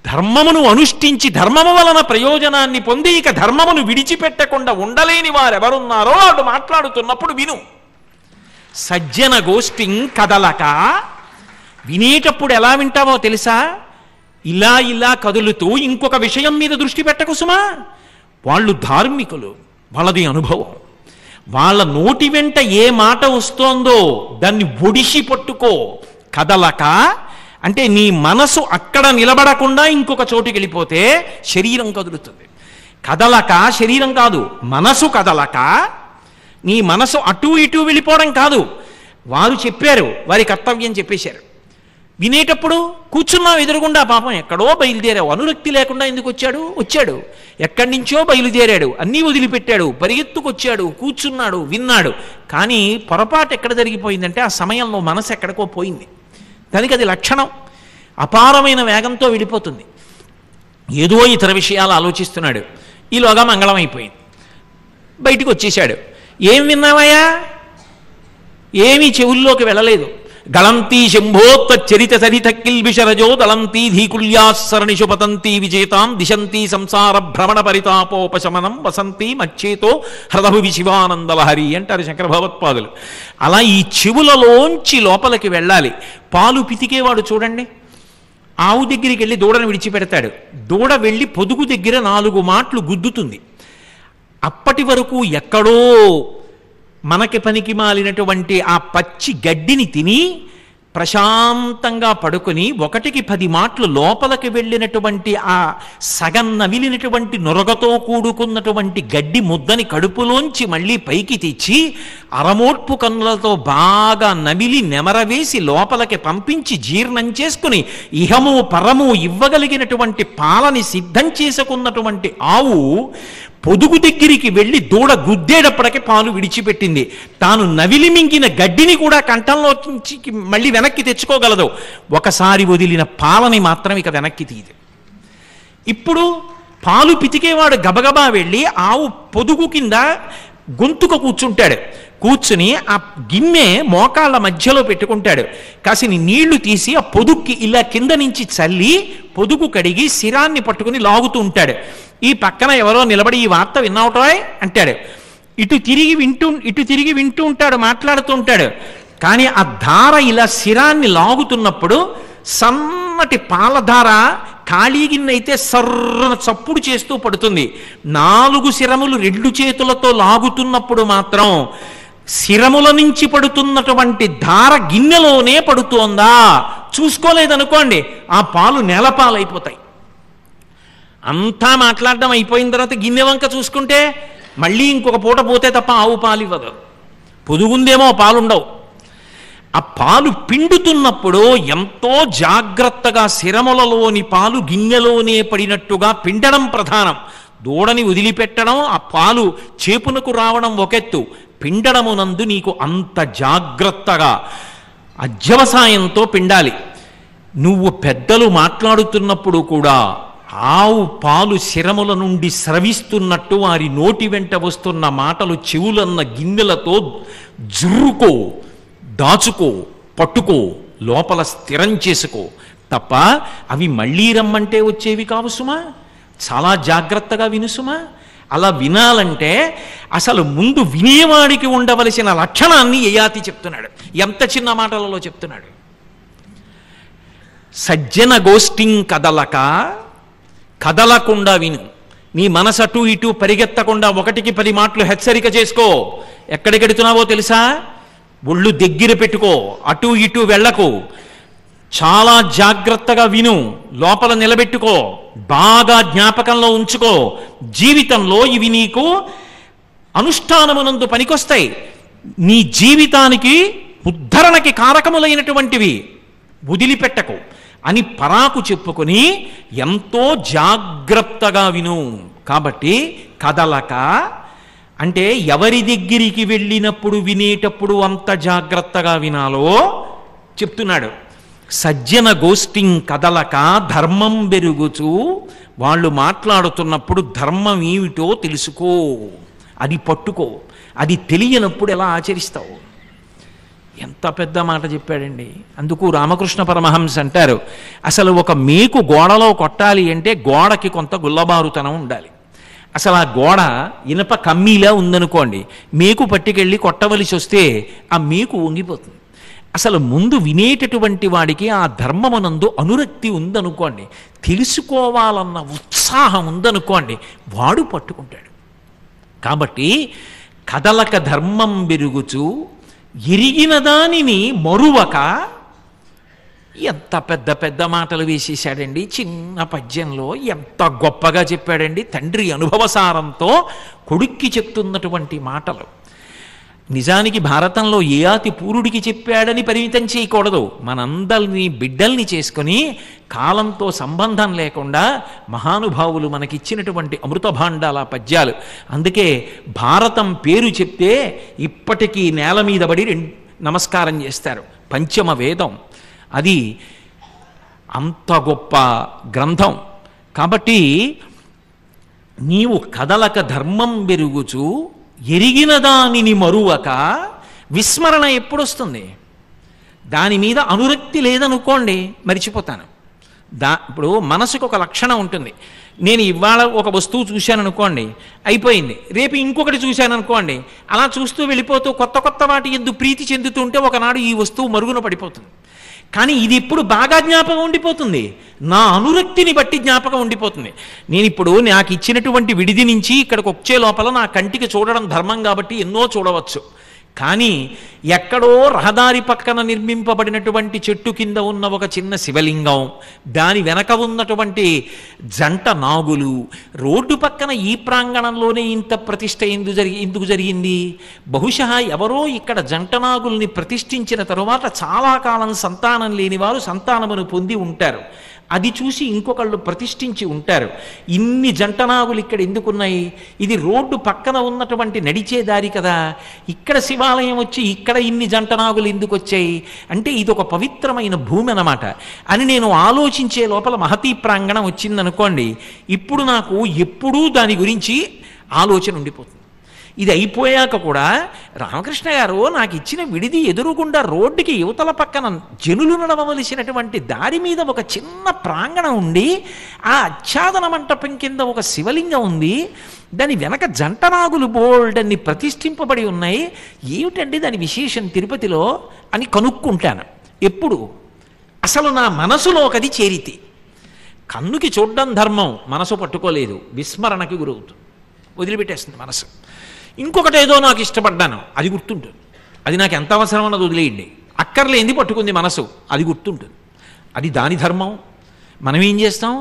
ధర్మమును అనుష్ఠించి ధర్మము వలన ప్రయోజనాన్ని పొంది ఇక ధర్మమును విడిచిపెట్టకుండా ఉండలేని వారెవరున్నారో వాడు మాట్లాడుతున్నప్పుడు విను. సజ్జన గోష్ఠిం కదలక. వినేటప్పుడు ఎలా వింటావో తెలుసా? ఇలా ఇలా కదులుతూ ఇంకొక విషయం మీద దృష్టి పెట్టకు సుమా. వాళ్ళు ధార్మికులు, వాళ్ళది అనుభవం. వాళ్ళ నోటి వెంట ఏ మాట వస్తోందో దాన్ని ఒడిసి పట్టుకో. కదలక అంటే నీ మనసు అక్కడ నిలబడకుండా ఇంకొక చోటుకి వెళ్ళిపోతే శరీరం కదులుతుంది. కదలక శరీరం కాదు, మనసు కదలక. నీ మనసు అటు ఇటు వెళ్ళిపోవడం కాదు. వారు చెప్పారు, వారి కర్తవ్యం చెప్పేశారు. వినేటప్పుడు కూర్చున్నావు ఎదురుగుండా, పాపం ఎక్కడో బయలుదేరావు, అనురక్తి లేకుండా ఎందుకు వచ్చాడు. ఎక్కడి నుంచో బయలుదేరాడు, అన్నీ వదిలిపెట్టాడు, పరిగెత్తుకొచ్చాడు, కూర్చున్నాడు, విన్నాడు. కానీ పొరపాటు ఎక్కడ జరిగిపోయిందంటే ఆ సమయంలో మనసు ఎక్కడికో పోయింది. దానికి అది లక్షణం. అపారమైన వేగంతో వెళ్ళిపోతుంది. ఏదో ఇతర విషయాలు ఆలోచిస్తున్నాడు. ఈలోగా మంగళం అయిపోయింది. బయటికి వచ్చేశాడు. ఏం విన్నావయ్యా? ఏమీ చెవుల్లోకి వెళ్ళలేదు. గళంతీ శంభోత్త చరిత సరిత కిల్బిషరజో దళంతీ ధీకుల్యాసరణిషు పతంతీ విజేతాం దిశంతీ సంసార భ్రమణ పరితాపోపశమనం వసంతీ మచ్చేతో హృదభువి శివానందలహరి అంటారు శంకర భగవత్పాదులు. అలా ఈ చెవులలోంచి లోపలికి వెళ్ళాలి. పాలు పితికేవాడు చూడండి, ఆవు దగ్గరికి వెళ్ళి దూడను విడిచిపెడతాడు. దూడ వెళ్ళి పొదుగు దగ్గర 4 మాటలు గుద్దుతుంది. అప్పటి వరకు ఎక్కడో మనకి పనికి మాలినటువంటి ఆ పచ్చి గడ్డిని తిని ప్రశాంతంగా పడుకొని 1కి 10 మాటలు లోపలికి వెళ్ళినటువంటి ఆ సగం నవిలినటువంటి నొరగతో కూడుకున్నటువంటి గడ్డి ముద్దని కడుపులోంచి మళ్ళీ పైకి తెచ్చి అరమోట్పు కన్నులతో బాగా నమిలి నెమరవేసి లోపలికి పంపించి జీర్ణం చేసుకుని ఇహము పరము ఇవ్వగలిగినటువంటి పాలని సిద్ధం చేసుకున్నటువంటి ఆవు పొదుగు దగ్గరికి వెళ్ళి దూడ గుద్దేటప్పటికి పాలు విడిచిపెట్టింది. తాను నవిలి మింగిన గడ్డిని కూడా కంఠంలో మళ్ళీ వెనక్కి తెచ్చుకోగలదు. ఒకసారి వదిలిన పాలని మాత్రం ఇక వెనక్కి తీయదు. ఇప్పుడు పాలు పితికేవాడు గబగబా వెళ్ళి ఆవు పొదుగు కింద గొంతుక కూర్చుంటాడు. కూర్చుని ఆ గిన్నె మోకాళ్ళ మధ్యలో పెట్టుకుంటాడు. కాసిని నీళ్లు తీసి ఆ పొదుక్కి ఇలా కింద నుంచి చల్లి పొదుగు కడిగి శిరాన్ని పట్టుకుని లాగుతూ ఉంటాడు. ఈ పక్కన ఎవరో నిలబడి ఈ వార్త విన్నావుటోయ్ అంటాడు. ఇటు తిరిగి వింటూ ఉంటాడు, మాట్లాడుతూ ఉంటాడు. కానీ ఆ ధార ఇలా శిరాన్ని లాగుతున్నప్పుడు సన్నటి పాలధార ఖాళీ గిన్నె అయితే సర్రన చప్పుడు చేస్తూ పడుతుంది. 4 శిరములు 2 చేతులతో లాగుతున్నప్పుడు మాత్రం శిరముల నుంచి పడుతున్నటువంటి ధార గిన్నెలోనే పడుతోందా చూసుకోలేదనుకోండి, ఆ పాలు నేలపాలైపోతాయి. అంతా మాట్లాడడం అయిపోయిన తర్వాత గిన్నె వంక చూసుకుంటే మళ్ళీ ఇంకొక పూట పోతే తప్ప ఆవు పాలు ఇవ్వదు. పొదుగుందేమో పాలుండవు. ఆ పాలు పిండుతున్నప్పుడు ఎంతో జాగ్రత్తగా శిరములలోని పాలు గిన్నెలోనే పడినట్టుగా పిండడం ప్రధానం. దూడని వదిలిపెట్టడం, ఆ పాలు చేపునకు రావడం ఒకెత్తు, పిండడమునందు నీకు అంత జాగ్రత్తగా అధ్యవసాయంతో పిండాలి. నువ్వు పెద్దలు మాట్లాడుతున్నప్పుడు కూడా ఆవు పాలు శిరముల నుండి స్రవిస్తున్నట్టు వారి నోటి వెంట వస్తున్న మాటలు చెవులన్న గిన్నెలతో జుర్రుకో, దాచుకో, పట్టుకో, లోపల స్థిరం చేసుకో తప్ప అవి మళ్ళీ రమ్మంటే వచ్చేవి కావు సుమా. చాలా జాగ్రత్తగా విను సుమా. అలా వినాలంటే అసలు ముందు వినేవాడికి ఉండవలసిన లక్షణాన్ని యయాతి చెప్తున్నాడు. ఎంత చిన్న మాటలలో చెప్తున్నాడు. సజ్జన గోష్ఠిం కదలకుండా విను. నీ మనసు అటు ఇటు పరిగెత్తకుండా 1కి 10 మాటలు హెచ్చరిక చేసుకో. ఎక్కడికెడుతున్నావో తెలుసా? ఒళ్ళు దగ్గర పెట్టుకో, అటు ఇటు వెళ్ళకు. చాలా జాగ్రత్తగా విను, లోపల నిలబెట్టుకో, బాగా జ్ఞాపకంలో ఉంచుకో. జీవితంలో ఇవి నీకు అనుష్ఠానమునందు పనికొస్తాయి. నీ జీవితానికి ఉద్ధరణకి కారకములైనటువంటివి. వదిలిపెట్టకు అని పరాకు చెప్పుకొని ఎంతో జాగ్రత్తగా విను. కాబట్టి కదలక అంటే ఎవరి దగ్గరికి వెళ్ళినప్పుడు వినేటప్పుడు అంత జాగ్రత్తగా వినాలో చెప్తున్నాడు. సజ్జన గోష్ఠిం కదలక ధర్మం బెరుగుచు, వాళ్ళు మాట్లాడుతున్నప్పుడు ధర్మం ఏమిటో తెలుసుకో, అది పట్టుకో. అది తెలియనప్పుడు ఎలా ఆచరిస్తావు? ఎంత పెద్ద మాట చెప్పాడండి. అందుకు రామకృష్ణ పరమహంస అంటారు, అసలు ఒక మేకు గోడలో కొట్టాలి అంటే గోడకి కొంత గుల్లబారుతనం ఉండాలి. అసలు ఆ గోడ ఇనప కమ్మీలా ఉందనుకోండి, మేకు పట్టుకెళ్ళి కొట్టవలసి వస్తే ఆ మేకు వంగిపోతుంది. అసలు ముందు వినేటటువంటి వాడికి ఆ ధర్మమునందు అనురక్తి ఉందనుకోండి, తెలుసుకోవాలన్న ఉత్సాహం ఉందనుకోండి, వాడు పట్టుకుంటాడు. కాబట్టి కదలక ధర్మం బెరుగుచు ఎరిగిన దానిని మరువక. ఎంత పెద్ద పెద్ద మాటలు వేసేశాడండి చిన్న పద్యంలో. ఎంత గొప్పగా చెప్పాడండి. తండ్రి అనుభవసారంతో కొడుక్కి చెప్తున్నటువంటి మాటలు. నిజానికి భారతంలో యయాతి పూరుడికి చెప్పాడని పరిమితం చేయకూడదు. మనందరినీ బిడ్డల్ని చేసుకొని కాలంతో సంబంధం లేకుండా మహానుభావులు మనకిచ్చినటువంటి అమృతభాండాల పద్యాలు. అందుకే భారతం పేరు చెప్తే ఇప్పటికీ నేల మీద పడి నమస్కారం చేస్తారు. పంచమ వేదం అది, అంత గొప్ప గ్రంథం. కాబట్టి నీవు కదలక ధర్మం బెరుగుచు ఎరిగిన దానిని మరువక. విస్మరణ ఎప్పుడొస్తుంది? దాని మీద అనురక్తి లేదనుకోండి, మరిచిపోతాను. ఇప్పుడు మనసుకు ఒక లక్షణం ఉంటుంది. నేను ఇవాళ ఒక వస్తువు చూశాను అనుకోండి, అయిపోయింది. రేపు ఇంకొకటి చూశాను అనుకోండి, అలా చూస్తూ వెళ్ళిపోతూ కొత్త కొత్త వాటి యందు ప్రీతి చెందుతుంటే ఒకనాడు ఈ వస్తువు మరుగున పడిపోతుంది. కానీ ఇది ఇప్పుడు బాగా జ్ఞాపకం ఉండిపోతుంది, నా అనురక్తిని బట్టి జ్ఞాపకం ఉండిపోతుంది. నేను ఇప్పుడు నాకు ఇచ్చినటువంటి విడిది నుంచి ఇక్కడికి వచ్చే లోపల నా కంటికి చూడడం ధర్మం కాబట్టి ఎన్నో చూడవచ్చు. కానీ ఎక్కడో రహదారి పక్కన నిర్మింపబడినటువంటి చెట్టు కింద ఉన్న ఒక చిన్న శివలింగం, దాని వెనక ఉన్నటువంటి జంట నాగులు, రోడ్డు పక్కన ఈ ప్రాంగణంలోనే ఇంత ప్రతిష్ఠ ఎందుకు జరిగింది? బహుశా ఎవరో ఇక్కడ జంట నాగుల్ని ప్రతిష్ఠించిన తరువాత చాలా కాలం సంతానం లేని వారు సంతానమును పొంది ఉంటారు. అది చూసి ఇంకొకళ్ళు ప్రతిష్ఠించి ఉంటారు. ఇన్ని జంటనాగులు ఇక్కడ ఎందుకున్నాయి? ఇది రోడ్డు పక్కన ఉన్నటువంటి నడిచే దారి కదా, ఇక్కడ శివాలయం వచ్చి ఇక్కడ ఇన్ని జంటనాగులు ఎందుకు వచ్చాయి అంటే ఇది ఒక పవిత్రమైన భూమి అన్నమాట అని నేను ఆలోచించే లోపల మహతీ ప్రాంగణం వచ్చిందనుకోండి, ఇప్పుడు నాకు ఎప్పుడూ దాని గురించి ఆలోచన ఉండిపోతుంది. ఇది అయిపోయాక కూడా రామకృష్ణ గారు నాకు ఇచ్చిన విడిది ఎదురుగుండా రోడ్డుకి యువతల పక్కన జనులు నడవవలసినటువంటి దారి మీద ఒక చిన్న ప్రాంగణం ఉండి, ఆ ఆచ్ఛాదన మంటపం కింద ఒక శివలింగం ఉంది, దాని వెనక జంటనాగులు బోల్డన్ని ప్రతిష్ఠింపబడి ఉన్నాయి, ఏమిటండి దాని విశేషం తిరుపతిలో అని కనుక్కుంటాను. ఎప్పుడు? అసలు నా మనసులో ఒకది చేరితి. కన్నుకి చూడడం ధర్మం, మనసు పట్టుకోలేదు, విస్మరణకి గురవుతుంది, వదిలిపెట్టేస్తుంది మనసు. ఇంకొకటి ఏదో నాకు ఇష్టపడ్డాను, అది గుర్తుంటుంది, అది నాకు ఎంత అవసరం అన్నది వదిలేయండి. అక్కర్లేంది పట్టుకుంది మనసు, అది గుర్తుంటుంది, అది దాని ధర్మం. మనం ఏం చేస్తాం?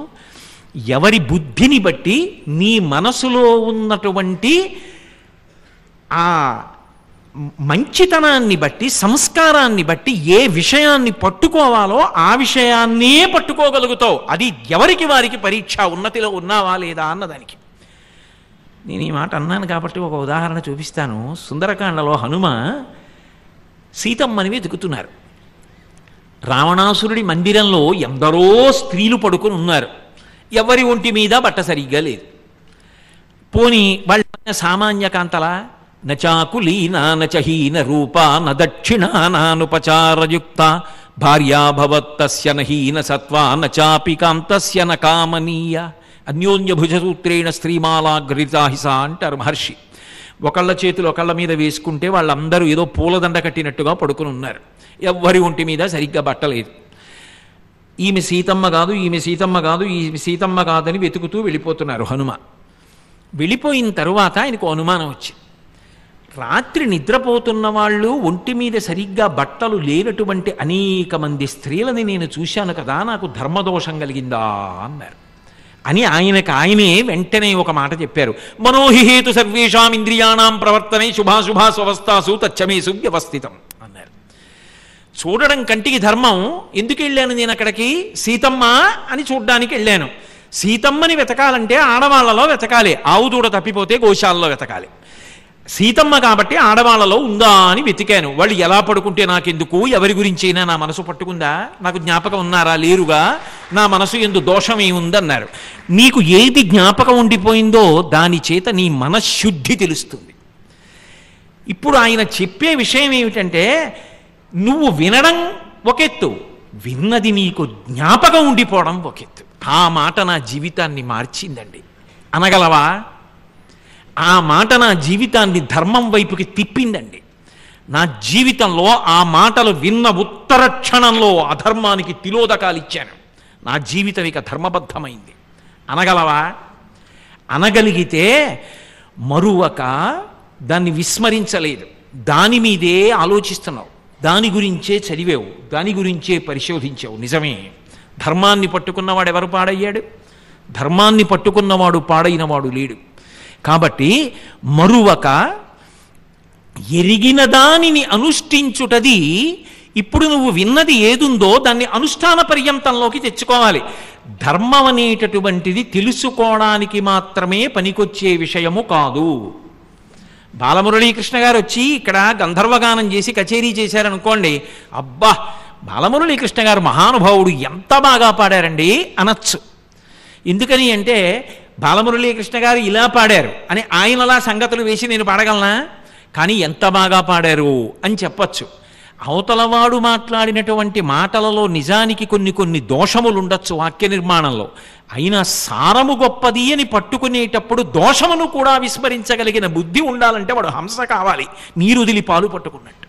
ఎవరి బుద్ధిని బట్టి నీ మనసులో ఉన్నటువంటి ఆ మంచితనాన్ని బట్టి, సంస్కారాన్ని బట్టి ఏ విషయాన్ని పట్టుకోవాలో ఆ విషయాన్నే పట్టుకోగలుగుతావు. అది ఎవరికి వారికి పరీక్ష, ఉన్నతిలో ఉన్నావా లేదా అన్నదానికి. నేను ఈ మాట అన్నాను కాబట్టి ఒక ఉదాహరణ చూపిస్తాను. సుందరకాండలో హనుమ సీతమ్మని వెతుకుతున్నారు. రావణాసురుడి మందిరంలో ఎందరో స్త్రీలు పడుకుని ఉన్నారు. ఎవరి ఒంటి మీద బట్ట సరిగ్గా లేదు. పోని వాళ్ళ సామాన్య కాంతలా? నచాకులీనా నచహీన రూపా నదక్షిణా నానుపచారయుక్త భార్యాభవత్తస్య నహీన సత్వా నచాపి కాంతస్య నకామనీయ అన్యోన్యభుజసూత్రేణ స్త్రీమాలాగ్రితాహిస అంటారు మహర్షి. ఒకళ్ళ చేతులు ఒకళ్ళ మీద వేసుకుంటే వాళ్ళందరూ ఏదో పూలదండ కట్టినట్టుగా పడుకుని ఉన్నారు. ఎవ్వరి ఒంటి మీద సరిగ్గా బట్టలేదు. ఈమె సీతమ్మ కాదు, ఈమె సీతమ్మ కాదు, ఈమె సీతమ్మ కాదని వెతుకుతూ వెళ్ళిపోతున్నారు హనుమ. వెళ్ళిపోయిన తరువాత ఆయనకు అనుమానం వచ్చింది. రాత్రి నిద్రపోతున్న వాళ్ళు ఒంటి మీద సరిగ్గా బట్టలు లేనటువంటి అనేక మంది స్త్రీలని నేను చూశాను కదా, నాకు ధర్మదోషం కలిగిందా అన్నారు. అని ఆయనే వెంటనే ఒక మాట చెప్పారు. మనోహిహేతు సర్వేషాం ఇంద్రియాణం ప్రవర్తనే శుభాశుభా స్వస్థాసు తచ్చమేసు వ్యవస్థితం అన్నారు. చూడడం కంటికి ధర్మం. ఎందుకు వెళ్ళాను నేను అక్కడికి? సీతమ్మ అని చూడ్డానికి వెళ్ళాను. సీతమ్మని వెతకాలంటే ఆడవాళ్లలో వెతకాలి, ఆవు దూడ తప్పిపోతే గోశాలలో వెతకాలి. సీతమ్మ కాబట్టి ఆడవాళ్లలో ఉందా అని వెతికాను. వాళ్ళు ఎలా పడుకుంటే నాకెందుకు, ఎవరి గురించి అయినా నా మనసు పట్టుకుందా, నాకు జ్ఞాపకం ఉన్నారా, లేరుగా, నా మనసు ఎందు దోషం ఏముందన్నారు. నీకు ఏది జ్ఞాపకం ఉండిపోయిందో దాని చేత నీ మనశ్శుద్ధి తెలుస్తుంది. ఇప్పుడు ఆయన చెప్పే విషయం ఏమిటంటే, నువ్వు వినడం ఒకెత్తు, విన్నది నీకు జ్ఞాపకం ఉండిపోవడం ఒకెత్తు. ఆ మాట నా జీవితాన్ని మార్చిందండి అనగలవా? ఆ మాట నా జీవితాన్ని ధర్మం వైపుకి తిప్పిందండి. నా జీవితంలో ఆ మాటలు విన్న ఉత్తర క్షణంలో అధర్మానికి తిలోదకాలు ఇచ్చాను. నా జీవితం ఇక ధర్మబద్ధమైంది అనగలవా? అనగలిగితే మరువక దాన్ని విస్మరించలేదు, దాని మీదే ఆలోచిస్తున్నావు, దాని గురించే చదివావు, దాని గురించే పరిశోధించావు. నిజమే, ధర్మాన్ని పట్టుకున్నవాడు ఎవరు పాడయ్యాడు? ధర్మాన్ని పట్టుకున్నవాడు పాడైనవాడు లేడు. కాబట్టి మరువక ఎరిగిన దానిని అనుష్ఠించుటది. ఇప్పుడు నువ్వు విన్నది ఏదుందో దాన్ని అనుష్ఠాన పర్యంతంలోకి తెచ్చుకోవాలి. ధర్మం అనేటటువంటిది తెలుసుకోవడానికి మాత్రమే పనికొచ్చే విషయము కాదు. బాలమురళీకృష్ణ గారు వచ్చి ఇక్కడ గంధర్వగానం చేసి కచేరీ చేశారనుకోండి, అబ్బా బాలమురళీకృష్ణ గారు మహానుభావుడు, ఎంత బాగా పాడారండి అనొచ్చు. ఎందుకని అంటే బాలమురళీకృష్ణ గారు ఇలా పాడారు అని ఆయనలా సంగతులు వేసి నేను పాడగలనా? కానీ ఎంత బాగా పాడారు అని చెప్పచ్చు. అవతలవాడు మాట్లాడినటువంటి మాటలలో నిజానికి కొన్ని దోషములు ఉండొచ్చు వాక్య నిర్మాణంలో. అయినా సారము గొప్పది అని పట్టుకునేటప్పుడు దోషమును కూడా విస్మరించగలిగిన బుద్ధి ఉండాలంటే వాడు హంస కావాలి, నీరుదిలి పాలు పట్టుకున్నట్టు.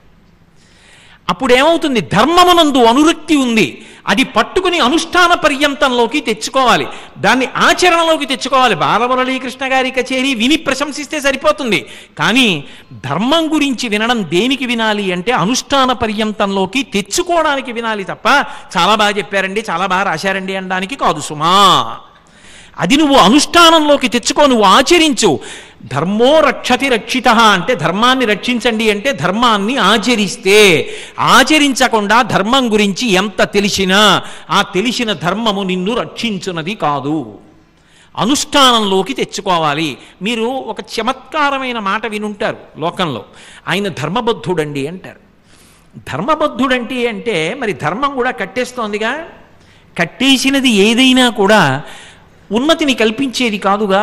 అప్పుడేమవుతుంది? ధర్మమునందు అనురక్తి ఉంది, అది పట్టుకుని అనుష్ఠాన పర్యంతంలోకి తెచ్చుకోవాలి, దాన్ని ఆచరణలోకి తెచ్చుకోవాలి. బాలమురళీకృష్ణ గారి కచేరీ విని ప్రశంసిస్తే సరిపోతుంది, కానీ ధర్మం గురించి వినడం దేనికి వినాలి అంటే అనుష్ఠాన పర్యంతంలోకి తెచ్చుకోవడానికి వినాలి తప్ప చాలా బాగా చెప్పారండి, చాలా బాగా రాశారండి అనడానికి కాదు సుమా. అది నువ్వు అనుష్ఠానంలోకి తెచ్చుకో, నువ్వు ఆచరించు. ధర్మో రక్షతి రక్షిత అంటే ధర్మాన్ని రక్షించండి అంటే ధర్మాన్ని ఆచరిస్తే. ఆచరించకుండా ధర్మం గురించి ఎంత తెలిసినా ఆ తెలిసిన ధర్మము నిన్ను రక్షించున్నది కాదు. అనుష్ఠానంలోకి తెచ్చుకోవాలి. మీరు ఒక చమత్కారమైన మాట వినుంటారు లోకంలో, ఆయన ధర్మబద్ధుడండి అంటారు. ధర్మబద్ధుడంటే అంటే మరి ధర్మం కూడా కట్టేస్తోందిగా. కట్టేసినది ఏదైనా కూడా ఉన్నతిని కల్పించేది కాదుగా.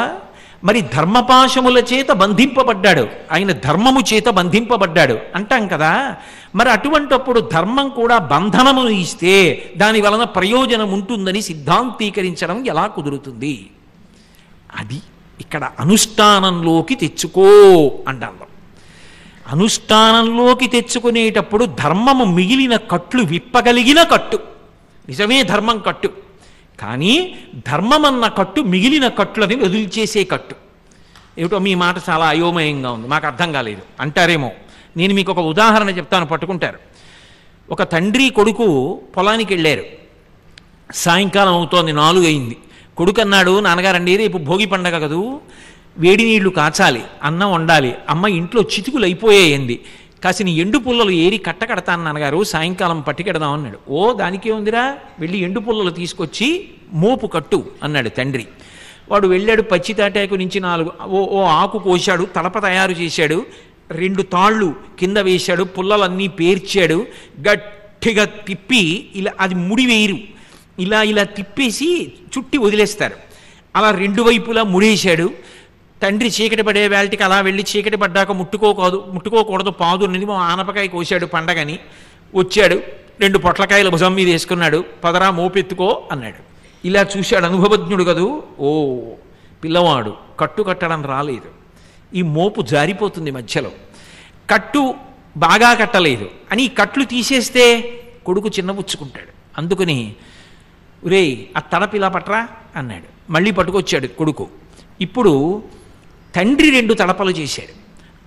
మరి ధర్మపాశముల చేత బంధింపబడ్డాడు, ఆయన ధర్మము చేత బంధింపబడ్డాడు అంటాం కదా. మరి అటువంటప్పుడు ధర్మం కూడా బంధనమును ఇస్తే దాని వలన ప్రయోజనం ఉంటుందని సిద్ధాంతీకరించడం ఎలా కుదురుతుంది? అది ఇక్కడ అనుష్ఠానంలోకి తెచ్చుకో అంటాం. అనుష్ఠానంలోకి తెచ్చుకునేటప్పుడు ధర్మము మిగిలిన కట్లు విప్పగలిగిన కట్టు. నిజమే ధర్మం కట్టు, కానీ ధర్మమన్న కట్టు మిగిలిన కట్టులని వదిలిచేసే కట్టు. ఏమిటో మీ మాట చాలా అయోమయంగా ఉంది, మాకు అర్థం కాలేదు అంటారేమో. నేను మీకు ఒక ఉదాహరణ చెప్తాను, పట్టుకుంటారు. ఒక తండ్రి కొడుకు పొలానికి వెళ్ళారు. సాయంకాలం అవుతోంది, 4 అయింది. కొడుకు అన్నాడు, నాన్నగారండి రేపు భోగి పండగ కదూ, వేడి నీళ్లు కాచాలి, అన్నం వండాలి, అమ్మ ఇంట్లో చితుకులు అయిపోయాయండి, కాసిన ఎండు పుల్లలు ఏరి కట్ట కడతాను నాన్నగారు, సాయంకాలం పట్టుకెడదాం అన్నాడు. ఓ దానికే ఉందిరా, వెళ్ళి ఎండు పుల్లలు తీసుకొచ్చి మోపు కట్టు అన్నాడు తండ్రి. వాడు వెళ్ళాడు, పచ్చి తాటాకు నుంచి 4 ఓ ఆకు కోశాడు, తలప తయారు చేశాడు, 2 తాళ్ళు కింద వేశాడు, పుల్లలన్నీ పేర్చాడు, గట్టిగా తిప్పి ఇలా అది ముడి వేయరు, ఇలా తిప్పేసి చుట్టి వదిలేస్తారు. అలా 2 వైపులా ముడేశాడు. తండ్రి చీకటి పడే వేళటికి అలా వెళ్ళి చీకటి పడ్డాక ముట్టుకోకూడదు పాదు అనేది మా ఆనపకాయ కోశాడు పండగని. వచ్చాడు, 2 పొట్లకాయలు భుజం మీద వేసుకున్నాడు, పదరా మోపెత్తుకో అన్నాడు. ఇలా చూశాడు, అనుభవజ్ఞుడు కదూ. ఓ పిల్లవాడు కట్టు కట్టడం రాలేదు, ఈ మోపు జారిపోతుంది మధ్యలో, కట్టు బాగా కట్టలేదు అని ఈ కట్లు తీసేస్తే కొడుకు చిన్నపుచ్చుకుంటాడు. అందుకని ఒరేయ్ ఆ తడపిలా పట్రా అన్నాడు. మళ్ళీ పట్టుకొచ్చాడు కొడుకు. ఇప్పుడు తండ్రి 2 తడపలు చేశాడు.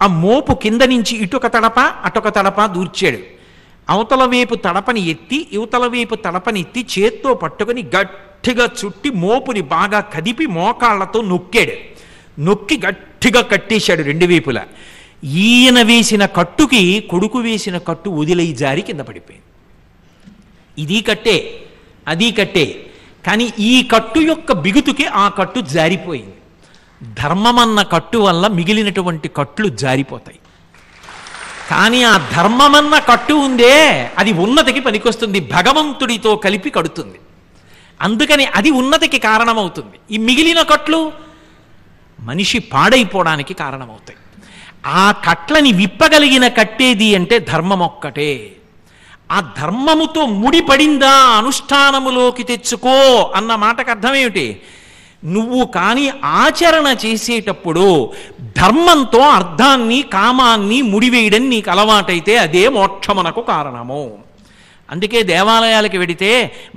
ఆ మోపు కింద నుంచి ఇటొక తడప అటొక తడప దూర్చాడు. అవతల వైపు తడపని ఎత్తి యువతల వైపు తడపని ఎత్తి చేత్తో పట్టుకుని గట్టిగా చుట్టి మోపుని బాగా కదిపి మోకాళ్లతో నొక్కాడు. నొక్కి గట్టిగా కట్టేశాడు 2 వైపులా. ఈయన వేసిన కట్టుకి కొడుకు వేసిన కట్టు వదిలై జారి కింద పడిపోయింది. ఇది కట్టే అది కట్టే, కానీ ఈ కట్టు యొక్క బిగుతుకి ఆ కట్టు జారిపోయింది. ధర్మమన్న కట్టు వల్ల మిగిలినటువంటి కట్లు జారిపోతాయి. కానీ ఆ ధర్మమన్న కట్టు ఉందే, అది ఉన్నతికి పనికొస్తుంది, భగవంతుడితో కలిపి కడుతుంది. అందుకని అది ఉన్నతికి కారణమవుతుంది. ఈ మిగిలిన కట్లు మనిషి పాడైపోవడానికి కారణమవుతాయి. ఆ కట్లని విప్పగలిగిన కట్టేది అంటే ధర్మం ఒక్కటే. ఆ ధర్మముతో ముడిపడిందా అనుష్ఠానములోకి తెచ్చుకో అన్న మాటకు అర్థమేమిటి? నువ్వు కానీ ఆచరణ చేసేటప్పుడు ధర్మంతో అర్థాన్ని కామాన్ని ముడివేయడం నీకు అలవాటైతే అదే మోక్షమునకు కారణము. అందుకే దేవాలయాలకు వెడితే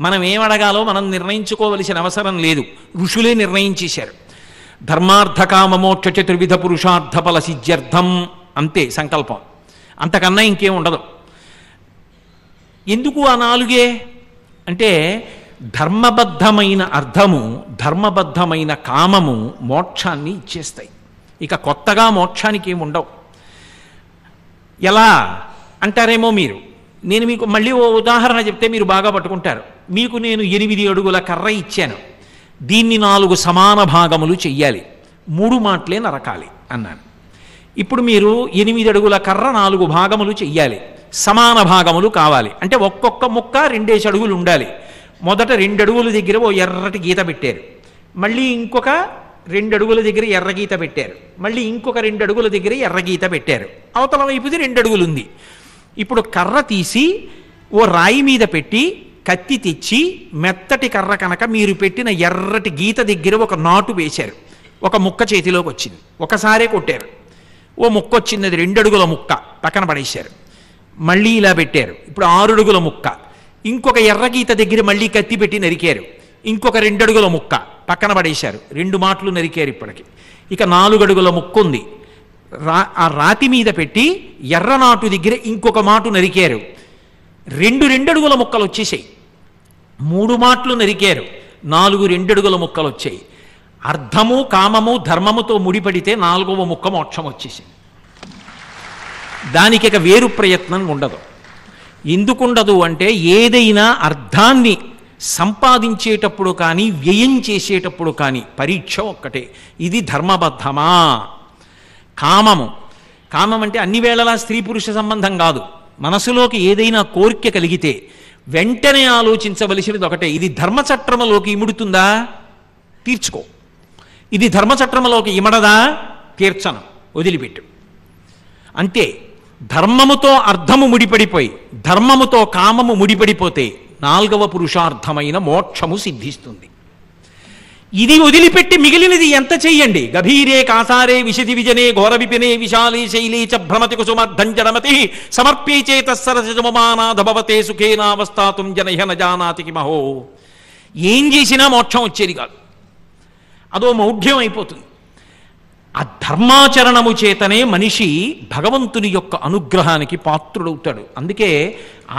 మనం ఏమడగాలో మనం నిర్ణయించుకోవలసిన అవసరం లేదు, ఋషులే నిర్ణయించేశారు. ధర్మార్థ కామ మోక్ష చతుర్విధ పురుషార్థ ఫల సిద్ధ్యర్థం, అంతే సంకల్పం, అంతకన్నా ఇంకేం ఉండదు. ఎందుకు ఆ 4 అంటే ధర్మబద్ధమైన అర్థము ధర్మబద్ధమైన కామము మోక్షాన్ని ఇచ్చేస్తాయి. ఇక కొత్తగా మోక్షానికి ఏమి ఉండవు. ఎలా అంటారేమో మీరు. నేను మీకు మళ్ళీ ఓ ఉదాహరణ చెప్తే మీరు బాగా పట్టుకుంటారు. మీకు నేను 8 అడుగుల కర్ర ఇచ్చాను, దీన్ని 4 సమాన భాగములు చెయ్యాలి, 3 మాటలే నరకాలి అన్నాను. ఇప్పుడు మీరు 8 అడుగుల కర్ర 4 భాగములు చెయ్యాలి, సమాన భాగములు కావాలి అంటే ఒక్కొక్క ముక్క 2 అడుగులు ఉండాలి. మొదట 2 అడుగుల దగ్గర ఓ ఎర్రటి గీత పెట్టారు, మళ్ళీ ఇంకొక 2 అడుగుల దగ్గర ఎర్ర గీత పెట్టారు, మళ్ళీ ఇంకొక 2 అడుగుల దగ్గర ఎర్ర గీత పెట్టారు, అవతల వైపుది 2 అడుగులు ఉంది. ఇప్పుడు కర్ర తీసి ఓ రాయి మీద పెట్టి కత్తి తెచ్చి మెత్తటి కర్ర కనుక మీరు పెట్టిన ఎర్రటి గీత దగ్గర ఒక నాటు వేశారు, ఒక ముక్క చేతిలోకి వచ్చింది, ఒకసారే కొట్టారు, ఓ ముక్క వచ్చింది, అది 2 అడుగుల ముక్క పక్కన పడేశారు. మళ్ళీ ఇలా పెట్టారు, ఇప్పుడు 6 అడుగుల ముక్క, ఇంకొక ఎర్రగీత దగ్గర మళ్ళీ కత్తి పెట్టి నరికారు, ఇంకొక 2 అడుగుల ముక్క పక్కన పడేశారు, 2 మాటలు నరికారు. ఇప్పటికి ఇక 4 అడుగుల ముక్క ఉంది, ఆ రాతి మీద పెట్టి ఎర్రనాటు దగ్గర ఇంకొక మాటు నరికారు, 2 అడుగుల ముక్కలు వచ్చేసాయి. 3 మాటలు నరికారు, 4 2 అడుగుల ముక్కలు వచ్చాయి. అర్థము కామము ధర్మముతో ముడిపడితే 4వ ముక్క మోక్షం వచ్చేసింది. దానికి ఇక వేరు ప్రయత్నం ఉండదు. ఎందుకుండదు అంటే ఏదైనా అర్థాన్ని సంపాదించేటప్పుడు కానీ వ్యయం చేసేటప్పుడు కానీ పరీక్ష ఒక్కటే, ఇది ధర్మబద్ధమా? కామం అంటే అన్ని వేళలా స్త్రీ పురుష సంబంధం కాదు. మనసులోకి ఏదైనా కోరిక కలిగితే వెంటనే ఆలోచించవలసినది ఒకటే, ఇది ధర్మచట్రములోకి ఇముడుతుందా? తీర్చుకో. ఇది ధర్మచట్రములోకి ఇమడదా? తీర్చను, వదిలిపెట్టు. అంతే. ధర్మముతో అర్థము ముడిపడిపోయి ధర్మముతో కామము ముడిపడిపోతే 4వ పురుషార్థమైన మోక్షము సిద్ధిస్తుంది. ఇది వదిలిపెట్టి మిగిలినది ఎంత చెయ్యండి. గభీరే కాసారే విశతి విజనే ఘోర విపినే విశాలే శైలే చ భ్రమతి కుసుమర్ధంజనమతి సమర్ప్యే చేతస్సరసజమమానాధ భవతే సుఖేనావస్థాతుం జనహ న జానాతి కిమహో. ఏం చేసినా మోక్షం వచ్చేది కాదు. అదో మౌఢ్యం అయిపోతుంది. ఆ ధర్మాచరణము చేతనే మనిషి భగవంతుని యొక్క అనుగ్రహానికి పాత్రుడవుతాడు. అందుకే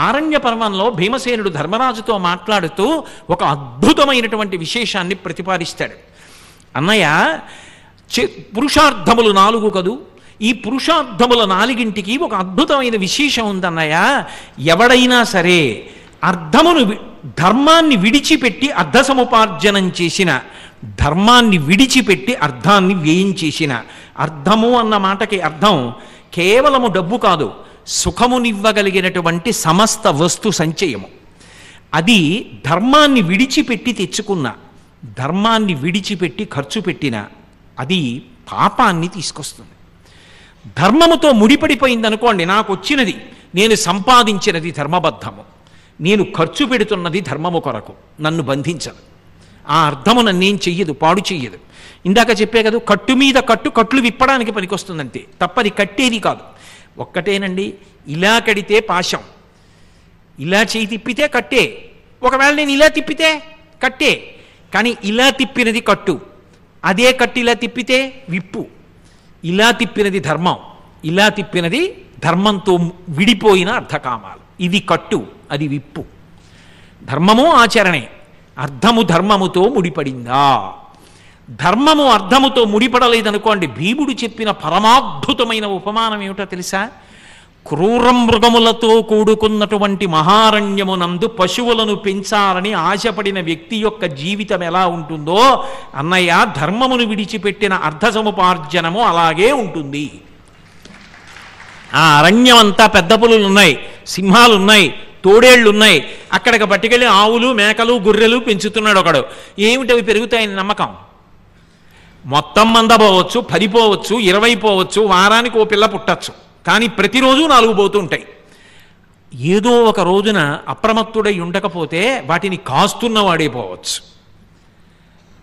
ఆరణ్య పర్వంలో భీమసేనుడు ధర్మరాజుతో మాట్లాడుతూ ఒక అద్భుతమైనటువంటి విశేషాన్ని ప్రతిపాదిస్తాడు. అన్నయ్య, పురుషార్థములు 4 కదూ, ఈ పురుషార్థముల 4ంటికి ఒక అద్భుతమైన విశేషం ఉందన్నయ్య. ఎవడైనా సరే ధర్మాన్ని విడిచిపెట్టి అర్ధ సముపార్జనం చేసిన, ధర్మాన్ని విడిచిపెట్టి అర్థాన్ని వ్యయం చేసిన, అర్థము అన్న మాటకి అర్థం కేవలము డబ్బు కాదు, సుఖమునివ్వగలిగినటువంటి సమస్త వస్తు సంచయము. అది ధర్మాన్ని విడిచిపెట్టి తెచ్చుకున్న, ధర్మాన్ని విడిచిపెట్టి ఖర్చు పెట్టిన, అది పాపాన్ని తీసుకొస్తుంది. ధర్మముతో ముడిపడిపోయిందనుకోండి, నాకు వచ్చినది, నేను సంపాదించినది ధర్మబద్ధము, నేను ఖర్చు పెడుతున్నది ధర్మము కొరకు, నన్ను బంధించదు. ఆ అర్థము నన్నేం చెయ్యదు, పాడు చెయ్యదు. ఇందాక చెప్పే కదా, కట్టు మీద కట్లు విప్పడానికి పనికొస్తుందంతే, తప్పది కట్టేది కాదు. ఒక్కటేనండి, ఇలా కడితే పాశం, ఇలా చేయి తిప్పితే కట్టే. ఒకవేళ నేను ఇలా తిప్పితే కట్టే, కానీ ఇలా తిప్పినది కట్టు, అదే కట్టు ఇలా తిప్పితే విప్పు. ఇలా తిప్పినది ధర్మం, ఇలా తిప్పినది ధర్మంతో విడిపోయిన అర్థకామాలు. ఇది కట్టు, అది విప్పు. ధర్మము ఆచరణే, అర్థము ధర్మముతో ముడిపడిందా? ధర్మము అర్థముతో ముడిపడలేదనుకోండి. భీముడు చెప్పిన పరమాద్భుతమైన ఉపమానం ఏమిటో తెలుసా? క్రూర మృగములతో కూడుకున్నటువంటి మహారణ్యమునందు పశువులను పెంచాలని ఆశపడిన వ్యక్తి యొక్క జీవితం ఎలా ఉంటుందో, అన్నయ్య, ధర్మమును విడిచిపెట్టిన అర్ధ సముపార్జనము అలాగే ఉంటుంది. ఆ అరణ్యం అంతా పెద్ద పులులున్నాయి, సింహాలున్నాయి, తోడేళ్లున్నాయి. అక్కడికి పట్టుకెళ్ళి ఆవులు, మేకలు, గొర్రెలు పెంచుతున్నాడు ఒకడు. ఏమిటవి పెరుగుతాయని నమ్మకం? మొత్తం మంద పోవచ్చు, 10 పోవచ్చు, 20 పోవచ్చు, వారానికి ఓ పిల్ల పుట్టచ్చు, కానీ ప్రతిరోజు 4 పోతూ ఉంటాయి. ఏదో ఒక రోజున అప్రమత్తుడై ఉండకపోతే వాటిని కాస్తున్నవాడే పోవచ్చు.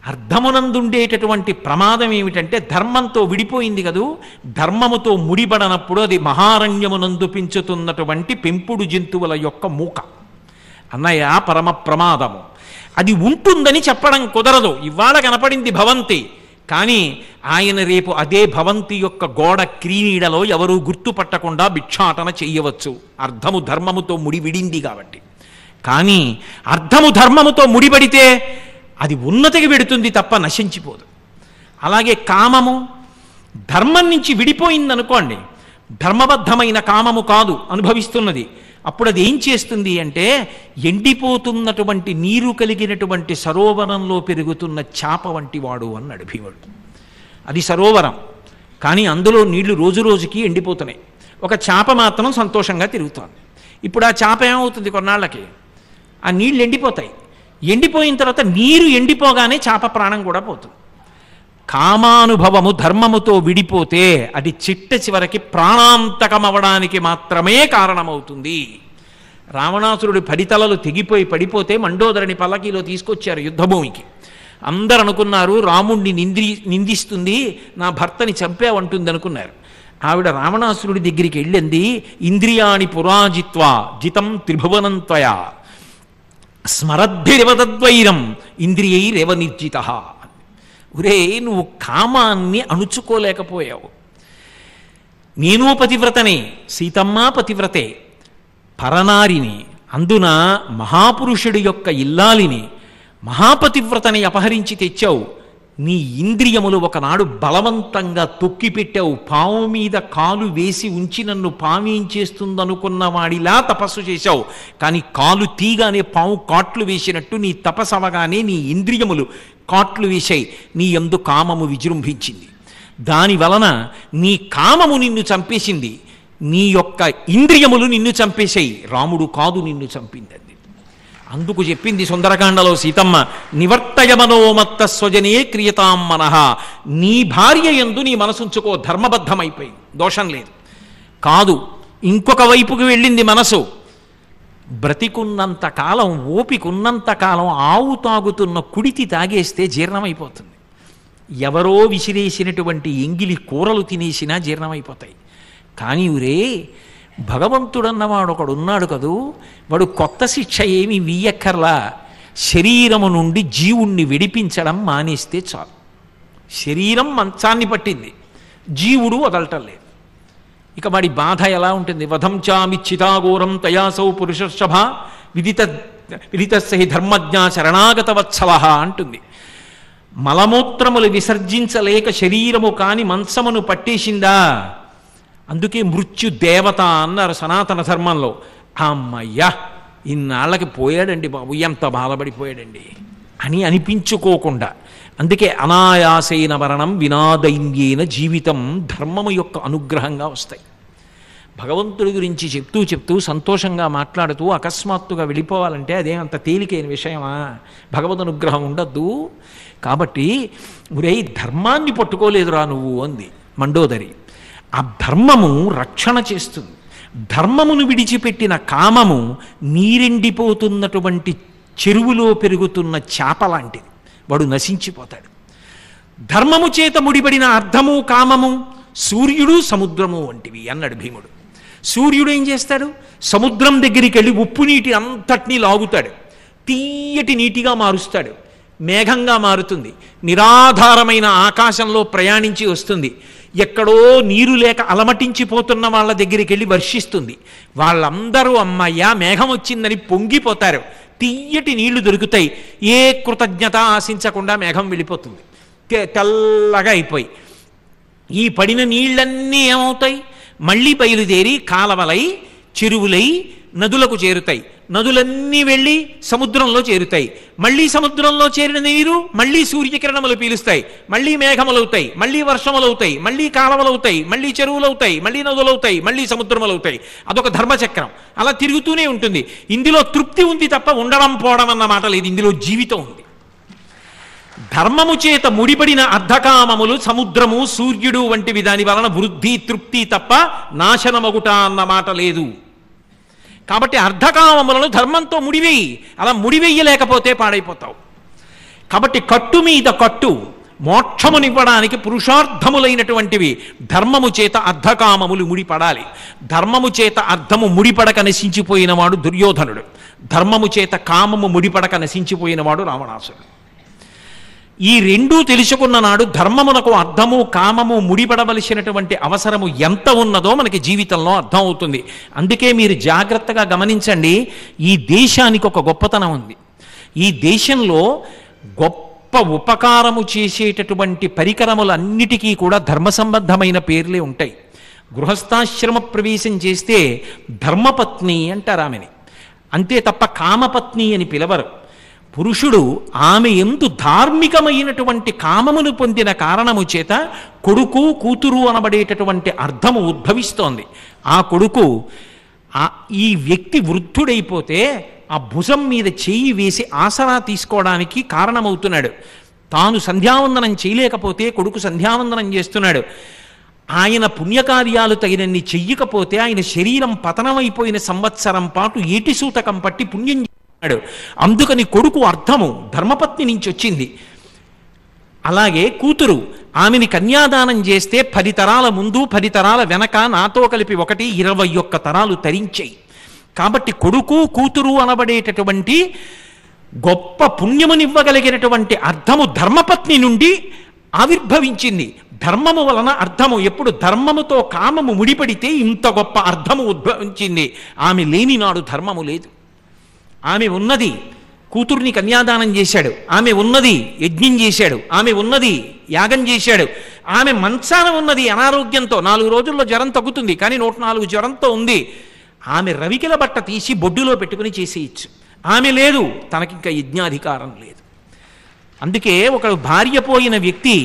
అర్థమునందుండేటటువంటి ప్రమాదం ఏమిటంటే, ధర్మంతో విడిపోయింది కదూ, ధర్మముతో ముడిపడనప్పుడు అది మహారణ్యమునందు పెంచుతున్నటువంటి పెంపుడు జంతువుల యొక్క మూక. అన్నయ్య, పరమ ప్రమాదము. అది ఉంటుందని చెప్పడం కుదరదు. ఇవాళ కనపడింది భవంతి, కానీ ఆయన రేపు అదే భవంతి యొక్క గోడ క్రీనీడలో ఎవరూ గుర్తుపట్టకుండా భిక్షాటన చెయ్యవచ్చు. అర్థము ధర్మముతో ముడివిడింది కాబట్టి. కానీ అర్థము ధర్మముతో ముడిపడితే అది ఉన్నతికి వెడుతుంది తప్ప నశించిపోదు. అలాగే కామము ధర్మం నుంచి విడిపోయిందనుకోండి, ధర్మబద్ధమైన కామము కాదు అనుభవిస్తున్నది, అప్పుడు అది ఏం చేస్తుంది అంటే, ఎండిపోతున్నటువంటి నీరు కలిగినటువంటి సరోవరంలో పెరుగుతున్న చేప వంటి వాడు అన్నాడు భీముడు. అది సరోవరం, కానీ అందులో నీళ్లు రోజు రోజుకి ఎండిపోతున్నాయి. ఒక చేప మాత్రం సంతోషంగా తిరుగుతోంది. ఇప్పుడు ఆ చేప ఏమవుతుంది? కొన్నాళ్ళకి ఆ నీళ్లు ఎండిపోతాయి. ఎండిపోయిన తర్వాత నీరు ఎండిపోగానే చేప ప్రాణం కూడా పోతుంది. కామానుభవము ధర్మముతో విడిపోతే అది చిట్ట చివరికి ప్రాణాంతకమవడానికి మాత్రమే కారణమవుతుంది. రావణాసురుడి 10 తలలు తెగిపోయి పడిపోతే మండోదరిని పల్లకీలో తీసుకొచ్చారు యుద్ధభూమికి. అందరు అనుకున్నారు రాముణ్ణి నిందిస్తుంది, నా భర్తని చంపావంటుంది అనుకున్నారు. ఆవిడ రావణాసురుడి దగ్గరికి వెళ్ళింది, ఇంద్రియాణి పురాజిత్వా జితం త్రిభువనం త్వయా స్మరద్భిరవద్వైరం ఇంద్రియైరేవ నిర్జిత. ఒరే, నువ్వు కామాన్ని అణుచుకోలేకపోయావు. నేను పతివ్రతనే, సీతమ్మ పతివ్రతే, పరనారిని, అందున మహాపురుషుడి యొక్క ఇల్లాలిని, మహాపతివ్రతని అపహరించి తెచ్చావు. నీ ఇంద్రియములు ఒకనాడు బలవంతంగా తొక్కిపెట్టావు. పాము మీద కాలు వేసి ఉంచి నన్ను పామేం చేస్తుందనుకున్న వాడిలా తపస్సు చేశావు. కానీ కాలు తీగానే పాము కాట్లు వేసినట్టు నీ తపస్సు అవగానే నీ ఇంద్రియములు కాట్లు వేశాయి. నీ యందు కామము విజృంభించింది. దాని వలన నీ కామము నిన్ను చంపేసింది, నీ యొక్క ఇంద్రియములు నిన్ను చంపేశాయి. రాముడు కాదు నిన్ను చంపింది. అందుకు చెప్పింది సుందరకాండలో సీతమ్మ, నివర్తయ మనోమత్త స్వజనే క్రియతాం మనః. నీ భార్య యందు నీ మనసుంచుకో, ధర్మబద్ధమైపోయింది, దోషం లేదు. కాదు, ఇంకొక వైపుకి వెళ్ళింది మనసు. బ్రతికున్నంత కాలం, ఓపికున్నంత కాలం ఆవు తాగుతున్న కుడితి తాగేస్తే జీర్ణమైపోతుంది. ఎవరో విసిరేసినటువంటి ఎంగిలి కూరలు తినేసినా జీర్ణమైపోతాయి. కానీ ఊరే, భగవంతుడన్నవాడు ఒకడు ఉన్నాడు కదూ, వాడు కొత్త శిక్ష ఏమి వీయక్కర్లా. శరీరము నుండి జీవుణ్ణి విడిపించడం మానేస్తే చాలు. శరీరం మంచాన్ని పట్టింది, జీవుడు వదలటం లేదు. ఇక వాడి బాధ ఎలా ఉంటుంది? వధంచామిచ్చితాఘోరం తయాసౌ పురుషర్షభ విదితస్య ధర్మజ్ఞ శరణాగత వత్సవ అంటుంది. మలమూత్రములు విసర్జించలేక శరీరము కాని మంచమును పట్టేసిందా, అందుకే మృత్యు దేవత అన్నారు సనాతన ధర్మంలో. అమ్మయ్యా ఇన్నాళ్ళకి పోయాడండి బాబు, ఎంత బాధపడిపోయాడండి అని అనిపించుకోకుండా, అందుకే అనాయాసైన మరణం వినాదైన్యేన జీవితం ధర్మము యొక్క అనుగ్రహంగా వస్తాయి. భగవంతుడి గురించి చెప్తూ చెప్తూ సంతోషంగా మాట్లాడుతూ అకస్మాత్తుగా వెళ్ళిపోవాలంటే అదే అంత తేలికైన విషయమా? భగవద్ అనుగ్రహం ఉండద్దు. కాబట్టి ఒరేయ్ ధర్మాన్ని పట్టుకోలేదురా నువ్వు అంది మండోదరి. ఆ ధర్మము రక్షణ చేస్తుంది. ధర్మమును విడిచిపెట్టిన కామము నీరెండిపోతున్నటువంటి చెరువులో పెరుగుతున్న చేప లాంటిది, వాడు నశించిపోతాడు. ధర్మము చేత ముడిపడిన అర్థము కామము సూర్యుడు సముద్రము వంటివి అన్నాడు భీముడు. సూర్యుడు ఏం చేస్తాడు? సముద్రం దగ్గరికి వెళ్ళి ఉప్పు నీటి అంతటినీ లాగుతాడు, తీయటి నీటిగా మారుస్తాడు, మేఘంగా మారుతుంది, నిరాధారమైన ఆకాశంలో ప్రయాణించి వస్తుంది, ఎక్కడో నీరు లేక అలమటించిపోతున్న వాళ్ళ దగ్గరికి వెళ్ళి వర్షిస్తుంది. వాళ్ళందరూ అమ్మయ్య మేఘం వచ్చిందని పొంగిపోతారు, తీయటి నీళ్లు దొరుకుతాయి, ఏ కృతజ్ఞత ఆశించకుండా మేఘం వెళ్ళిపోతుంది తెల్లగా అయిపోయి. ఈ పడిన నీళ్ళన్నీ ఏమవుతాయి? మళ్ళీ బయలుదేరి కాలవలై చెరువులై నదులకు చేరుతాయి, నదులన్నీ వెళ్ళి సముద్రంలో చేరుతాయి, మళ్ళీ సముద్రంలో చేరిన నీరు మళ్ళీ సూర్యకిరణములు పీలుస్తాయి, మళ్ళీ మేఘములవుతాయి, మళ్ళీ వర్షములవుతాయి, మళ్ళీ కాలవలవుతాయి, మళ్ళీ చెరువులవుతాయి, మళ్ళీ నదులవుతాయి, మళ్ళీ సముద్రములవుతాయి. అదొక ధర్మచక్రం, అలా తిరుగుతూనే ఉంటుంది. ఇందులో తృప్తి ఉంది తప్ప ఉండడం పోవడం అన్న మాట లేదు, ఇందులో జీవితం ఉంది. ధర్మము చేత ముడిపడిన అర్ధకామములు సముద్రము సూర్యుడు వంటివి, దాని వలన వృద్ధి తృప్తి తప్ప నాశనమగుట అన్న మాట లేదు. కాబట్టి అర్ధకామములను ధర్మంతో ముడివేయి, అలా ముడివేయలేకపోతే పాడైపోతావు. కాబట్టి కట్టు మీద కట్టు, మోక్షమునివ్వడానికి పురుషార్థములైనటువంటివి ధర్మము చేత అర్ధకామములు ముడిపడాలి. ధర్మము చేత అర్థము ముడిపడక నశించిపోయినవాడు దుర్యోధనుడు, ధర్మము చేత కామము ముడిపడక నశించిపోయినవాడు రావణాసురుడు. ఈ రెండూ తెలుసుకున్న నాడు ధర్మమునకు అర్థము కామము ముడిపడవలసినటువంటి అవసరము ఎంత ఉన్నదో మనకి జీవితంలో అర్థం అవుతుంది. అందుకే మీరు జాగ్రత్తగా గమనించండి, ఈ దేశానికి ఒక గొప్పతనం ఉంది. ఈ దేశంలో గొప్ప ఉపకారము చేసేటటువంటి పరికరములన్నిటికీ కూడా ధర్మ సంబంధమైన పేర్లే ఉంటాయి. గృహస్థాశ్రమ ప్రవేశం చేస్తే ధర్మపత్ని అంటారు ఆమెని, అంతే తప్ప కామపత్ని అని పిలవరు. పురుషుడు ఆమె యందు ధార్మికమైనటువంటి కామమును పొందిన కారణము చేత కొడుకు కూతురు అనబడేటటువంటి అర్థము ఉద్భవిస్తోంది. ఆ కొడుకు ఈ వ్యక్తి వృద్ధుడైపోతే ఆ భుజం మీద చేయి వేసి ఆసరా తీసుకోవడానికి కారణమవుతున్నాడు. తాను సంధ్యావందనం చేయలేకపోతే కొడుకు సంధ్యావందనం చేస్తున్నాడు. ఆయన పుణ్యకార్యాలు తగినన్ని చెయ్యకపోతే ఆయన శరీరం పతనమైపోయిన సంవత్సరం పాటు ఏటిసూతకం పట్టి పుణ్యం చేస్తున్నాడు. అందుకని కొడుకు అర్థము ధర్మపత్ని నుంచి వచ్చింది. అలాగే కూతురు, ఆమెని కన్యాదానం చేస్తే 10 తరాల ముందు 10 తరాల వెనక నాతో కలిపి 21 తరాలు తరించాయి. కాబట్టి కొడుకు కూతురు అనబడేటటువంటి గొప్ప పుణ్యమునివ్వగలిగినటువంటి అర్థము ధర్మపత్ని నుండి ఆవిర్భవించింది. ధర్మము వలన అర్థము, ఎప్పుడు ధర్మముతో కామము ముడిపడితే ఇంత గొప్ప అర్థము ఉద్భవించింది. ఆమె లేని నాడు ధర్మము లేదు. ఆమె ఉన్నది కూతుర్ని కన్యాదానం చేశాడు, ఆమె ఉన్నది యజ్ఞం చేశాడు, ఆమె ఉన్నది యాగం చేశాడు, ఆమె మంచాన ఉన్నది అనారోగ్యంతో 4 రోజుల్లో జ్వరం తగ్గుతుంది, కానీ 104 జ్వరంతో ఉంది. ఆమె రవికిల బట్ట తీసి బొడ్డులో పెట్టుకుని చేసేయచ్చు. ఆమె లేదు, తనకింకా యజ్ఞాధికారం లేదు. అందుకే ఒకడు భార్య పోయిన వ్యక్తి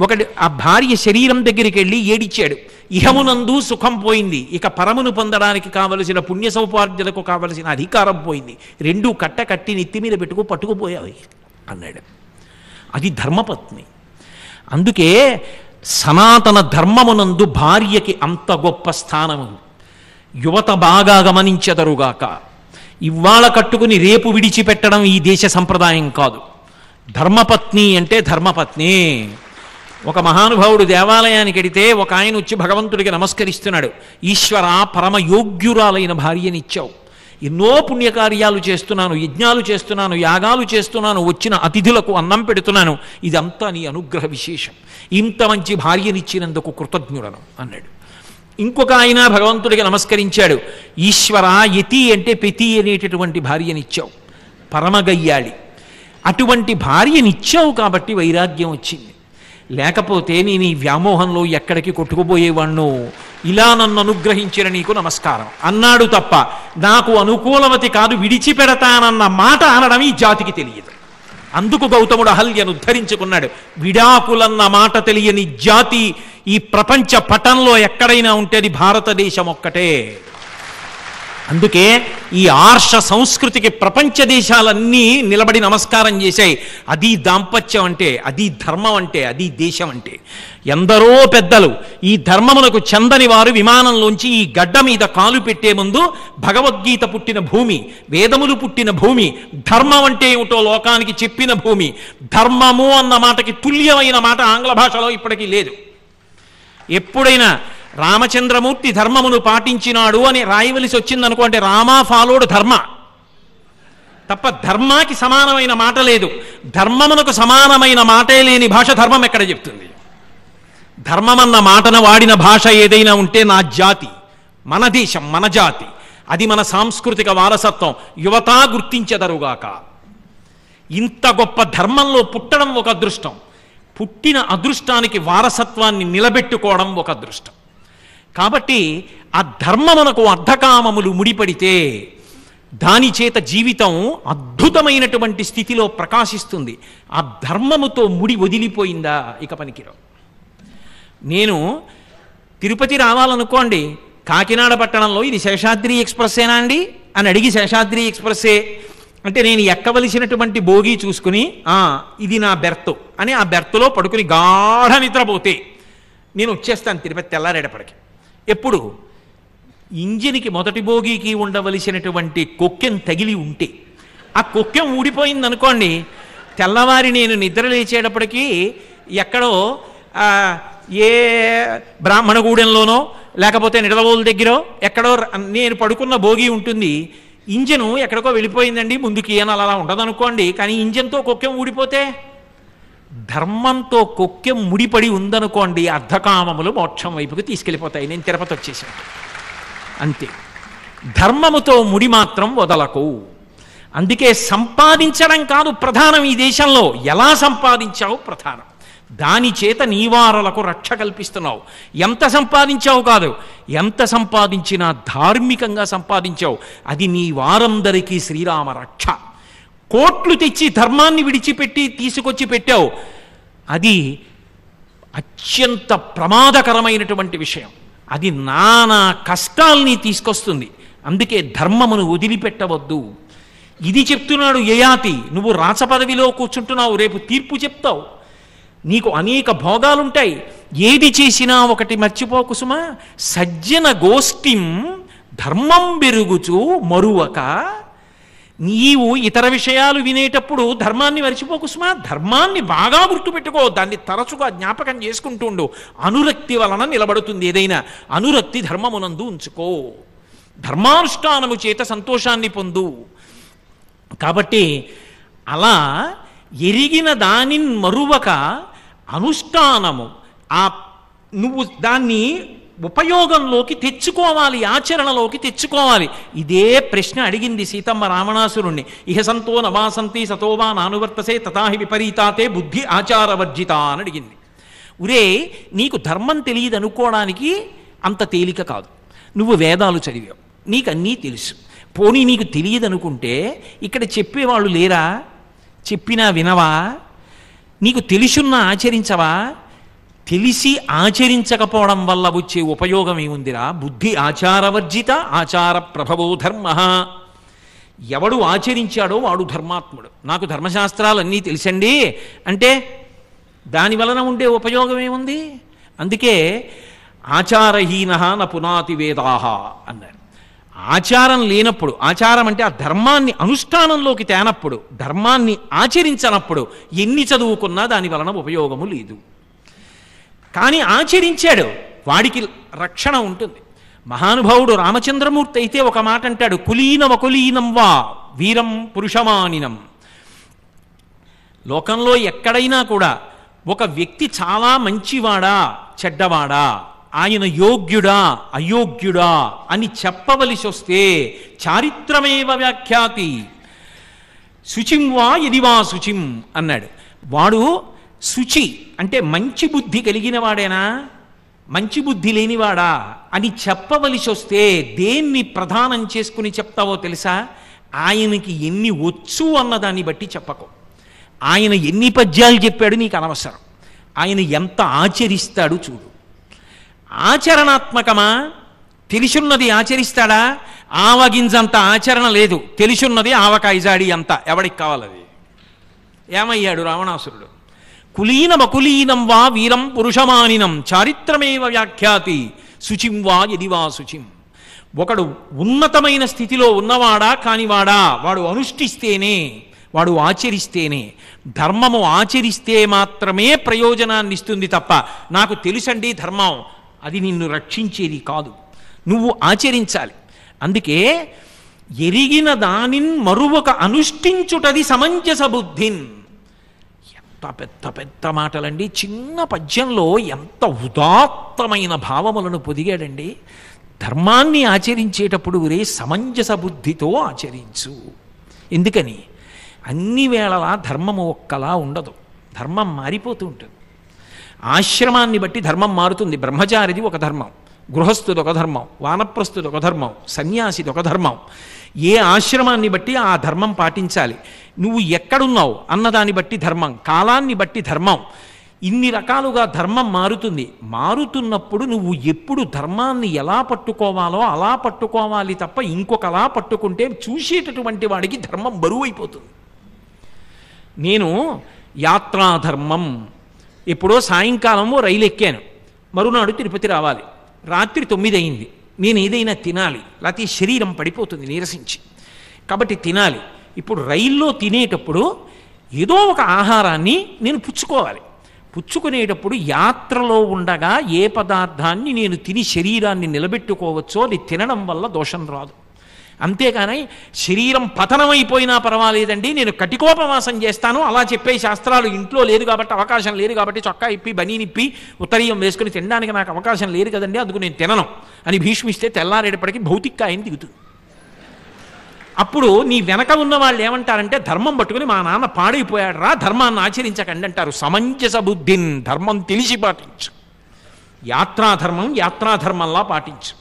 ఒకడు ఆ భార్య శరీరం దగ్గరికి వెళ్ళి ఏడిచాడు, ఇహమునందు సుఖం పోయింది, ఇక పరమును పొందడానికి కావలసిన పుణ్య సౌపార్జనకు కావలసిన అధికారం పోయింది, రెండూ కట్టి నెత్తి మీద పట్టుకుపోయావి అన్నాడు. అది ధర్మపత్ని. అందుకే సనాతన ధర్మమునందు భార్యకి అంత గొప్ప స్థానము. యువత బాగా గమనించెదరుగాక, ఇవాళ కట్టుకుని రేపు విడిచిపెట్టడం ఈ దేశ సంప్రదాయం కాదు. ధర్మపత్ని అంటే ధర్మపత్ని. ఒక మహానుభావుడు దేవాలయానికి వెడితే ఒక ఆయన వచ్చి భగవంతుడికి నమస్కరిస్తున్నాడు, ఈశ్వర పరమయోగ్యురాలైన భార్యనిచ్చావు, ఎన్నో పుణ్యకార్యాలు చేస్తున్నాను, యజ్ఞాలు చేస్తున్నాను, యాగాలు చేస్తున్నాను, వచ్చిన అతిథులకు అన్నం పెడుతున్నాను, ఇదంతా నీ అనుగ్రహ విశేషం, ఇంత మంచి భార్యనిచ్చినందుకు కృతజ్ఞుడను అన్నాడు. ఇంకొక ఆయన భగవంతుడికి నమస్కరించాడు. ఈశ్వర, యతి అంటే పెతి అనేటటువంటి భార్యనిచ్చావు, పరమగయ్యాళి, అటువంటి భార్యనిచ్చావు కాబట్టి వైరాగ్యం వచ్చింది, లేకపోతే నేను ఈ వ్యామోహంలో ఎక్కడికి కొట్టుకుపోయేవాణ్ణో, ఇలా నన్ను అనుగ్రహించిన నీకు నమస్కారం అన్నాడు తప్ప నాకు అనుకూలవతి కాదు విడిచిపెడతానన్న మాట అనడం ఈ జాతికి తెలియదు. అందుకు గౌతముడు అహల్యను ఉద్ధరించుకున్నాడు. విడాకులన్న మాట తెలియని జాతి ఈ ప్రపంచ పటంలో ఎక్కడైనా ఉంటే అది భారతదేశం ఒక్కటే. అందుకే ఈ ఆర్ష సంస్కృతికి ప్రపంచ దేశాలన్నీ నిలబడి నమస్కారం చేశాయి. అది దాంపత్యం అంటే, అది ధర్మం అంటే, అది దేశం అంటే. ఎందరో పెద్దలు ఈ ధర్మమునకు చెందని వారు విమానంలోంచి ఈ గడ్డ మీద కాలు పెట్టే ముందు భగవద్గీత పుట్టిన భూమి, వేదములు పుట్టిన భూమి, ధర్మం అంటే ఏమిటో లోకానికి చెప్పిన భూమి, ధర్మము అన్న మాటకి తుల్యమైన మాట ఆంగ్ల భాషలో ఇప్పటికీ లేదు. ఎప్పుడైనా రామచంద్రమూర్తి ధర్మమును పాటించినాడు అని రాయవలసి వచ్చిందనుకో, అంటే రామా ఫాలోడ్ ధర్మ తప్ప ధర్మాకి సమానమైన మాట లేదు. ధర్మమునకు సమానమైన మాటే లేని భాష ధర్మం ఎక్కడ చెప్తుంది? ధర్మమన్న మాటను వాడిన భాష ఏదైనా ఉంటే నా జాతి, మన దేశం, మన జాతి, అది మన సాంస్కృతిక వారసత్వం. యువత గుర్తించెదరుగాక. ఇంత గొప్ప ధర్మంలో పుట్టడం ఒక అదృష్టం, పుట్టిన అదృష్టానికి వారసత్వాన్ని నిలబెట్టుకోవడం ఒక అదృష్టం. కాబట్టి ఆ ధర్మమునకు అర్ధకామములు ముడిపడితే దాని చేత జీవితం అద్భుతమైనటువంటి స్థితిలో ప్రకాశిస్తుంది. ఆ ధర్మముతో ముడి వదిలిపోయిందా ఇక పనికిరావు. నేను తిరుపతి రావాలనుకోండి, కాకినాడ పట్టణంలో ఇది శేషాద్రి ఎక్స్ప్రెస్సేనా అండి అని అడిగి శేషాద్రి ఎక్స్ప్రెస్సే అంటే నేను ఎక్కవలసినటువంటి బోగి చూసుకుని ఇది నా బెర్త్ అని ఆ బెర్త్లో పడుకుని గాఢ నిద్రపోతే నేను వచ్చేస్తాను తిరుపతి తెల్లారేటప్పటికి. ఎప్పుడు ఇంజిన్కి మొదటి బోగికి ఉండవలసినటువంటి కొక్కెం తగిలి ఉంటే, ఆ కొక్కెం ఊడిపోయింది అనుకోండి, తెల్లవారి నేను నిద్ర లేచేటప్పటికీ ఎక్కడో ఏ బ్రాహ్మణగూడెంలోనో లేకపోతే నిడదవోలు దగ్గర ఎక్కడో నేను పడుకున్న భోగి ఉంటుంది, ఇంజను ఎక్కడికో వెళ్ళిపోయిందండి ముందుకి అని అలా ఉండదనుకోండి. కానీ ఇంజన్తో కొక్కెం ఊడిపోతే, ధర్మంతో కొక్కెం ముడిపడి ఉందనుకోండి, అర్ధకామములు మోక్షం వైపుకి తీసుకెళ్ళిపోతాయి. నేను తిరుపతి వచ్చేసాను అంతే. ధర్మముతో ముడి మాత్రం వదలకు. అందుకే సంపాదించడం కాదు ప్రధానం ఈ దేశంలో, ఎలా సంపాదించావు ప్రధానం. దాని చేత నీవారలకు రక్ష కల్పిస్తున్నావు. ఎంత సంపాదించావు కాదు, ఎంత సంపాదించినా ధార్మికంగా సంపాదించావు, అది నీ వారందరికీ శ్రీరామ రక్ష. కోట్లు తెచ్చి ధర్మాన్ని విడిచిపెట్టి తీసుకొచ్చి పెట్టావు, అది అత్యంత ప్రమాదకరమైనటువంటి విషయం. అది నానా కష్టాల్ని తీసుకొస్తుంది. అందుకే ధర్మమును వదిలిపెట్టవద్దు. ఇది చెప్తున్నాడు యయాతి. నువ్వు రాచ పదవిలో కూర్చుంటున్నావు, రేపు తీర్పు చెప్తావు, నీకు అనేక భోగాలుంటాయి. ఏది చేసినా ఒకటి మర్చిపోకు సుమా, సజ్జన గోష్ఠిం ధర్మం బెరుగుచు మరువక. నీవు ఇతర విషయాలు వినేటప్పుడు ధర్మాన్ని మర్చిపోకు సుమా, ధర్మాన్ని బాగా గుర్తుపెట్టుకో, దాన్ని తరచుగా జ్ఞాపకం చేసుకుంటూ ఉండు. అనురక్తి వలన నిలబడుతుంది ఏదైనా. అనురక్తి ధర్మమునందు ఉంచుకో, ధర్మానుష్ఠానము చేత సంతోషాన్ని పొందు. కాబట్టి అలా ఎరిగిన దానిని మరువక అనుష్ఠానము, నువ్వు దాన్ని ఉపయోగంలోకి తెచ్చుకోవాలి, ఆచరణలోకి తెచ్చుకోవాలి. ఇదే ప్రశ్న అడిగింది సీతమ్మ రావణాసురుణ్ణి. ఇహ సంతో నవాసంతి సతోవా నానువర్తసే తథాహి విపరీతాతే బుద్ధి ఆచారవర్జిత అని అడిగింది. ఉరే, నీకు ధర్మం తెలియదు అనుకోవడానికి అంత తేలిక కాదు. నువ్వు వేదాలు చదివావు, నీకు అన్నీ తెలుసు. పోనీ నీకు తెలియదు అనుకుంటే ఇక్కడ చెప్పేవాళ్ళు లేరా? చెప్పినా వినవా? నీకు తెలుసున్నా ఆచరించవా? తెలిసి ఆచరించకపోవడం వల్ల వచ్చే ఉపయోగం ఏముందిరా? బుద్ధి ఆచారవర్జిత ఆచార ప్రభవో ధర్మ. ఎవడు ఆచరించాడో వాడు ధర్మాత్ముడు. నాకు ధర్మశాస్త్రాలు అన్నీ తెలుసండి అంటే దాని వలన ఉండే ఉపయోగం ఏముంది? అందుకే ఆచారహీన న పునాతి వేదాహ అన్నారు. ఆచారం లేనప్పుడు, ఆచారం అంటే ఆ ధర్మాన్ని అనుష్ఠానంలోకి తేనప్పుడు, ధర్మాన్ని ఆచరించనప్పుడు ఎన్ని చదువుకున్నా దాని వలన ఉపయోగము లేదు. కానీ ఆచరించాడు, వాడికి రక్షణ ఉంటుంది. మహానుభావుడు రామచంద్రమూర్తి అయితే ఒక మాట అంటాడు, కులీనమకులీనం వా వీరం పురుషమానినం. లోకంలో ఎక్కడైనా కూడా ఒక వ్యక్తి చాలా మంచివాడా చెడ్డవాడా, ఆయన యోగ్యుడా అయోగ్యుడా అని చెప్పవలసి వస్తే చారిత్రమేవ వ్యాఖ్యాతి శుచిం వా యది వా శుచిం అన్నాడు. వాడు శుచి అంటే మంచి బుద్ధి కలిగిన వాడేనా, మంచి బుద్ధి లేనివాడా అని చెప్పవలసి వస్తే దేన్ని ప్రధానం చేసుకుని చెప్తావో తెలుసా? ఆయనకి ఎన్ని వచ్చు అన్నదాన్ని బట్టి చెప్పకు. ఆయన ఎన్ని పద్యాలు చెప్పాడు నీకు అనవసరం, ఆయన ఎంత ఆచరిస్తాడు చూడు. ఆచరణాత్మకమా? తెలిసున్నది ఆచరిస్తాడా? ఆవగింజంత ఆచరణ లేదు, తెలిసున్నది ఆవకాయజాడి అంత. ఎవడికి కావాలది? ఏమయ్యాడు రావణాసురుడు? కులీనమకులీనం వా వీరం పురుషమానినం చారిత్రమేవ వ్యాఖ్యాతి శుచిం వా యది వా శుచిం. ఒకడు ఉన్నతమైన స్థితిలో ఉన్నవాడా కానివాడా, వాడు అనుష్ఠిస్తేనే, వాడు ఆచరిస్తేనే, ధర్మము ఆచరిస్తే మాత్రమే ప్రయోజనాన్ని ఇస్తుంది తప్ప నాకు తెలుసండి ధర్మం, అది నిన్ను రక్షించేది కాదు. నువ్వు ఆచరించాలి. అందుకే ఎరిగిన దానిన్ మరువక అనుష్ఠించుటది సమంజస బుద్ధిన్. ఎంత పెద్ద పెద్ద మాటలండి. చిన్న పద్యంలో ఎంత ఉదాత్తమైన భావములను పొదిగాడండి. ధర్మాన్ని ఆచరించేటప్పుడు రే సమంజస బుద్ధితో ఆచరించు. ఎందుకని? అన్ని వేళలా ధర్మము ఒక్కలా ఉండదు, ధర్మం మారిపోతూ ఉంటుంది. ఆశ్రమాన్ని బట్టి ధర్మం మారుతుంది. బ్రహ్మచారిది ఒక ధర్మం, గృహస్థుది ఒక ధర్మం, వానప్రస్థుది ఒక ధర్మం, సన్యాసిది ఒక ధర్మం. ఏ ఆశ్రమాన్ని బట్టి ఆ ధర్మం పాటించాలి. నువ్వు ఎక్కడున్నావు అన్నదాన్ని బట్టి ధర్మం, కాలాన్ని బట్టి ధర్మం, ఇన్ని రకాలుగా ధర్మం మారుతుంది. మారుతున్నప్పుడు నువ్వు ఎప్పుడు ధర్మాన్ని ఎలా పట్టుకోవాలో అలా పట్టుకోవాలి తప్ప ఇంకొకలా పట్టుకుంటే చూసేటటువంటి వాడికి ధర్మం బరువైపోతుంది. నేను యాత్రాధర్మం, ఎప్పుడో సాయంకాలము రైలు ఎక్కాను, మరునాడు తిరుపతి రావాలి, రాత్రి 9 అయింది, నేను ఏదైనా తినాలి, లేకపోతే శరీరం పడిపోతుంది నీరసించి, కాబట్టి తినాలి. ఇప్పుడు రైల్లో తినేటప్పుడు ఏదో ఒక ఆహారాన్ని నేను పుచ్చుకోవాలి. పుచ్చుకునేటప్పుడు యాత్రలో ఉండగా ఏ పదార్థాన్ని నేను తిని శరీరాన్ని నిలబెట్టుకోవచ్చో అది తినడం వల్ల దోషం రాదు. అంతేగాని శరీరం పతనమైపోయినా పర్వాలేదండి, నేను కటికోపవాసం చేస్తాను అలా చెప్పే శాస్త్రాలు ఇంట్లో లేదు కాబట్టి, అవకాశం లేదు కాబట్టి, చొక్కా ఇప్పి బనీనిప్పి ఉత్తరీయం వేసుకుని తినడానికి నాకు అవకాశం లేదు కదండి, అందుకు నేను తినను అని భీష్మిస్తే తెల్లారేటప్పటికీ భౌతికాయం దిగుతుంది. అప్పుడు నీ వెనక ఉన్న వాళ్ళు ఏమంటారంటే ధర్మం పట్టుకుని మా నాన్న పాడైపోయాడు రా, ధర్మాన్ని ఆచరించకండి అంటారు. సమంజస బుద్ధిన్, ధర్మం తెలిసి పాటించు. యాత్రాధర్మం యాత్రాధర్మంలా పాటించు.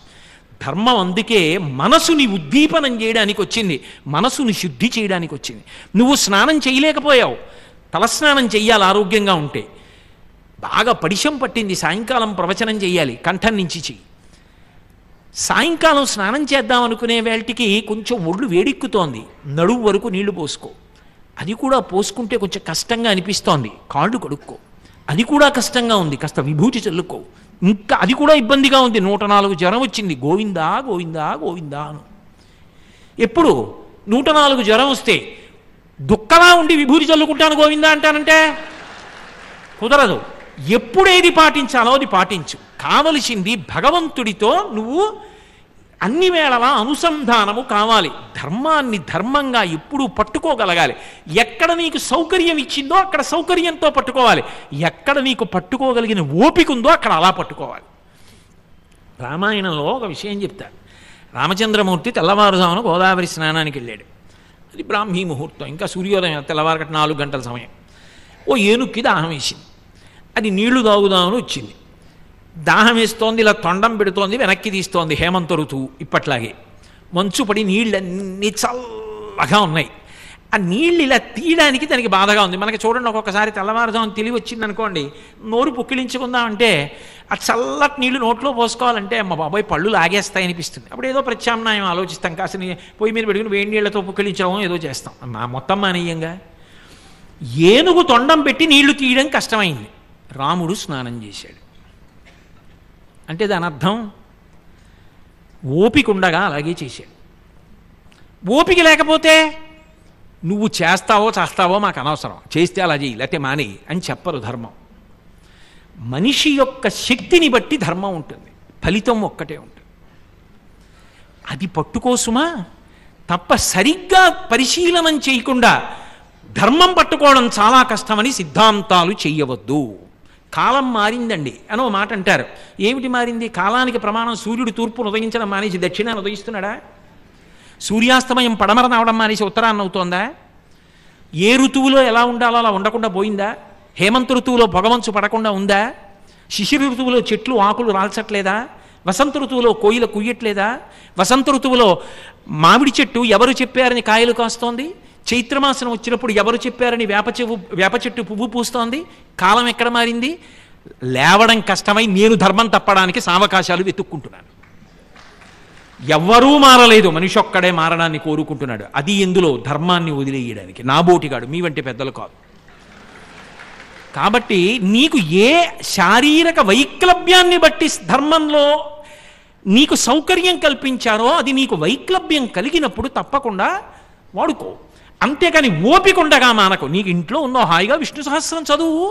ధర్మం అందుకే మనసుని ఉద్దీపనం చేయడానికి వచ్చింది, మనసుని శుద్ధి చేయడానికి వచ్చింది. నువ్వు స్నానం చేయలేకపోయావు, తలస్నానం చెయ్యాలి ఆరోగ్యంగా ఉంటే. బాగా పడిశం పట్టింది, సాయంకాలం ప్రవచనం చెయ్యాలి, కంఠం నుంచి చెయ్యి. సాయంకాలం స్నానం చేద్దాం అనుకునే వేళటికి కొంచెం ఒళ్ళు వేడెక్కుతోంది, నడువు వరకు నీళ్లు పోసుకో. అది కూడా పోసుకుంటే కొంచెం కష్టంగా అనిపిస్తోంది, కాళ్ళు కడుక్కో. అది కూడా కష్టంగా ఉంది, కాస్త విభూతి చల్లుకో. ఇంకా అది కూడా ఇబ్బందిగా ఉంది, 104 జ్వరం వచ్చింది, గోవిందా గోవిందా గోవిందా అను. ఎప్పుడు 104 జ్వరం వస్తే దుఃఖలా ఉండి విభూతి చల్లుకుంటాను గోవిందా అంటానంటే కుదరదు. ఎప్పుడేది పాటించాలో అది పాటించు. కావలసింది భగవంతుడితో నువ్వు అన్ని వేళలా అనుసంధానము కావాలి. ధర్మాన్ని ధర్మంగా ఎప్పుడూ పట్టుకోగలగాలి. ఎక్కడ నీకు సౌకర్యం ఇచ్చిందో అక్కడ సౌకర్యంతో పట్టుకోవాలి, ఎక్కడ నీకు పట్టుకోగలిగిన ఓపిక ఉందో అక్కడ అలా పట్టుకోవాలి. రామాయణంలో ఒక విషయం చెప్తారు. రామచంద్రమూర్తి తెల్లవారుజామున గోదావరి స్నానానికి వెళ్ళాడు. అది బ్రాహ్మీ ముహూర్తం, ఇంకా సూర్యోదయం, తెల్లవారకట 4 గంటల సమయం. ఓ ఏనుక్కి దాహం వేసింది, అది నీళ్లు తాగుదామని వచ్చింది. దాహం వేస్తోంది, ఇలా తొండం పెడుతోంది, వెనక్కి తీస్తోంది. హేమంత ఋతువు ఇప్పట్లాగే మంచు పడి నీళ్ళన్నీ చల్లగా ఉన్నాయి. ఆ నీళ్ళు ఇలా తీయడానికి దానికి బాధగా ఉంది. మనకి చూడండి, ఒక్కొక్కసారి తెల్లవారుజామున తెలివి వచ్చింది అనుకోండి, నోరు పుక్కిలించుకుందామంటే ఆ చల్లటి నీళ్లు నోట్లో పోసుకోవాలంటే మా బాబాయ్ పళ్ళు లాగేస్తాయి అనిపిస్తుంది. అప్పుడు ఏదో ప్రత్యామ్నాయం ఆలోచిస్తాం, కాసిన పొయ్యి మీద పెట్టుకుని వేడి నీళ్లతో పుక్కిలించడం ఏదో చేస్తాం. నా మొత్తం మానేయంగా ఏనుగు తొండం పెట్టి నీళ్లు తీయడం కష్టమైంది. రాముడు స్నానం చేశాడు అంటే దాని అర్థం ఓపిక ఉండగా అలాగే చేశాడు. ఓపిక లేకపోతే నువ్వు చేస్తావో చేస్తావో మాకు అనవసరం, చేస్తే అలా చేయి లేకపోతే మానేయి అని చెప్పరు ధర్మం. మనిషి యొక్క శక్తిని బట్టి ధర్మం ఉంటుంది, ఫలితం ఒక్కటే ఉంటుంది. అది పట్టుకోసుమా. తప్ప సరిగ్గా పరిశీలనం చేయకుండా ధర్మం పట్టుకోవడం చాలా కష్టమని సిద్ధాంతాలు చెయ్యవద్దు. కాలం మారిందండి అని ఒక మాట అంటారు. ఏమిటి మారింది? కాలానికి ప్రమాణం సూర్యుడు తూర్పును ఉదయించడం మానేసి దక్షిణాన్ని ఉదయిస్తున్నాడా? సూర్యాస్తమయం పడమర అవడం మానేసి ఉత్తరాన్ని అవుతోందా? ఏ ఋతువులో ఎలా ఉండాలో అలా ఉండకుండా పోయిందా? హేమంత ఋతువులో పొగమంచు పడకుండా ఉందా? శిశిర ఋతువులో చెట్లు ఆకులు రాల్చట్లేదా? వసంత ఋతువులో కోయిల కుయ్యట్లేదా? వసంత ఋతువులో మామిడి చెట్టు ఎవరు చెప్పారని కాయలు కాస్తోంది? చైత్రమాసం వచ్చినప్పుడు ఎవరు చెప్పారని వేప చెట్టు పువ్వు పూస్తోంది? కాలం ఎక్కడ మారింది? లేవడం కష్టమై నేను ధర్మం తప్పడానికి సావకాశాలు వెతుక్కుంటున్నాను. ఎవ్వరూ మారలేదు, మనిషి ఒక్కడే మారడాన్ని కోరుకుంటున్నాడు. అది ఎందులో? ధర్మాన్ని వదిలేయడానికి. నాబోటిగాడు, మీ వంటి పెద్దలు కాదు. కాబట్టి నీకు ఏ శారీరక వైక్లభ్యాన్ని బట్టి ధర్మంలో నీకు సౌకర్యం కల్పించారో అది నీకు వైక్లభ్యం కలిగినప్పుడు తప్పకుండా వాడుకో. అంతేకాని ఓపికండగా మానకు. నీకు ఇంట్లో ఉన్నో హాయిగా విష్ణు సహస్రం చదువు.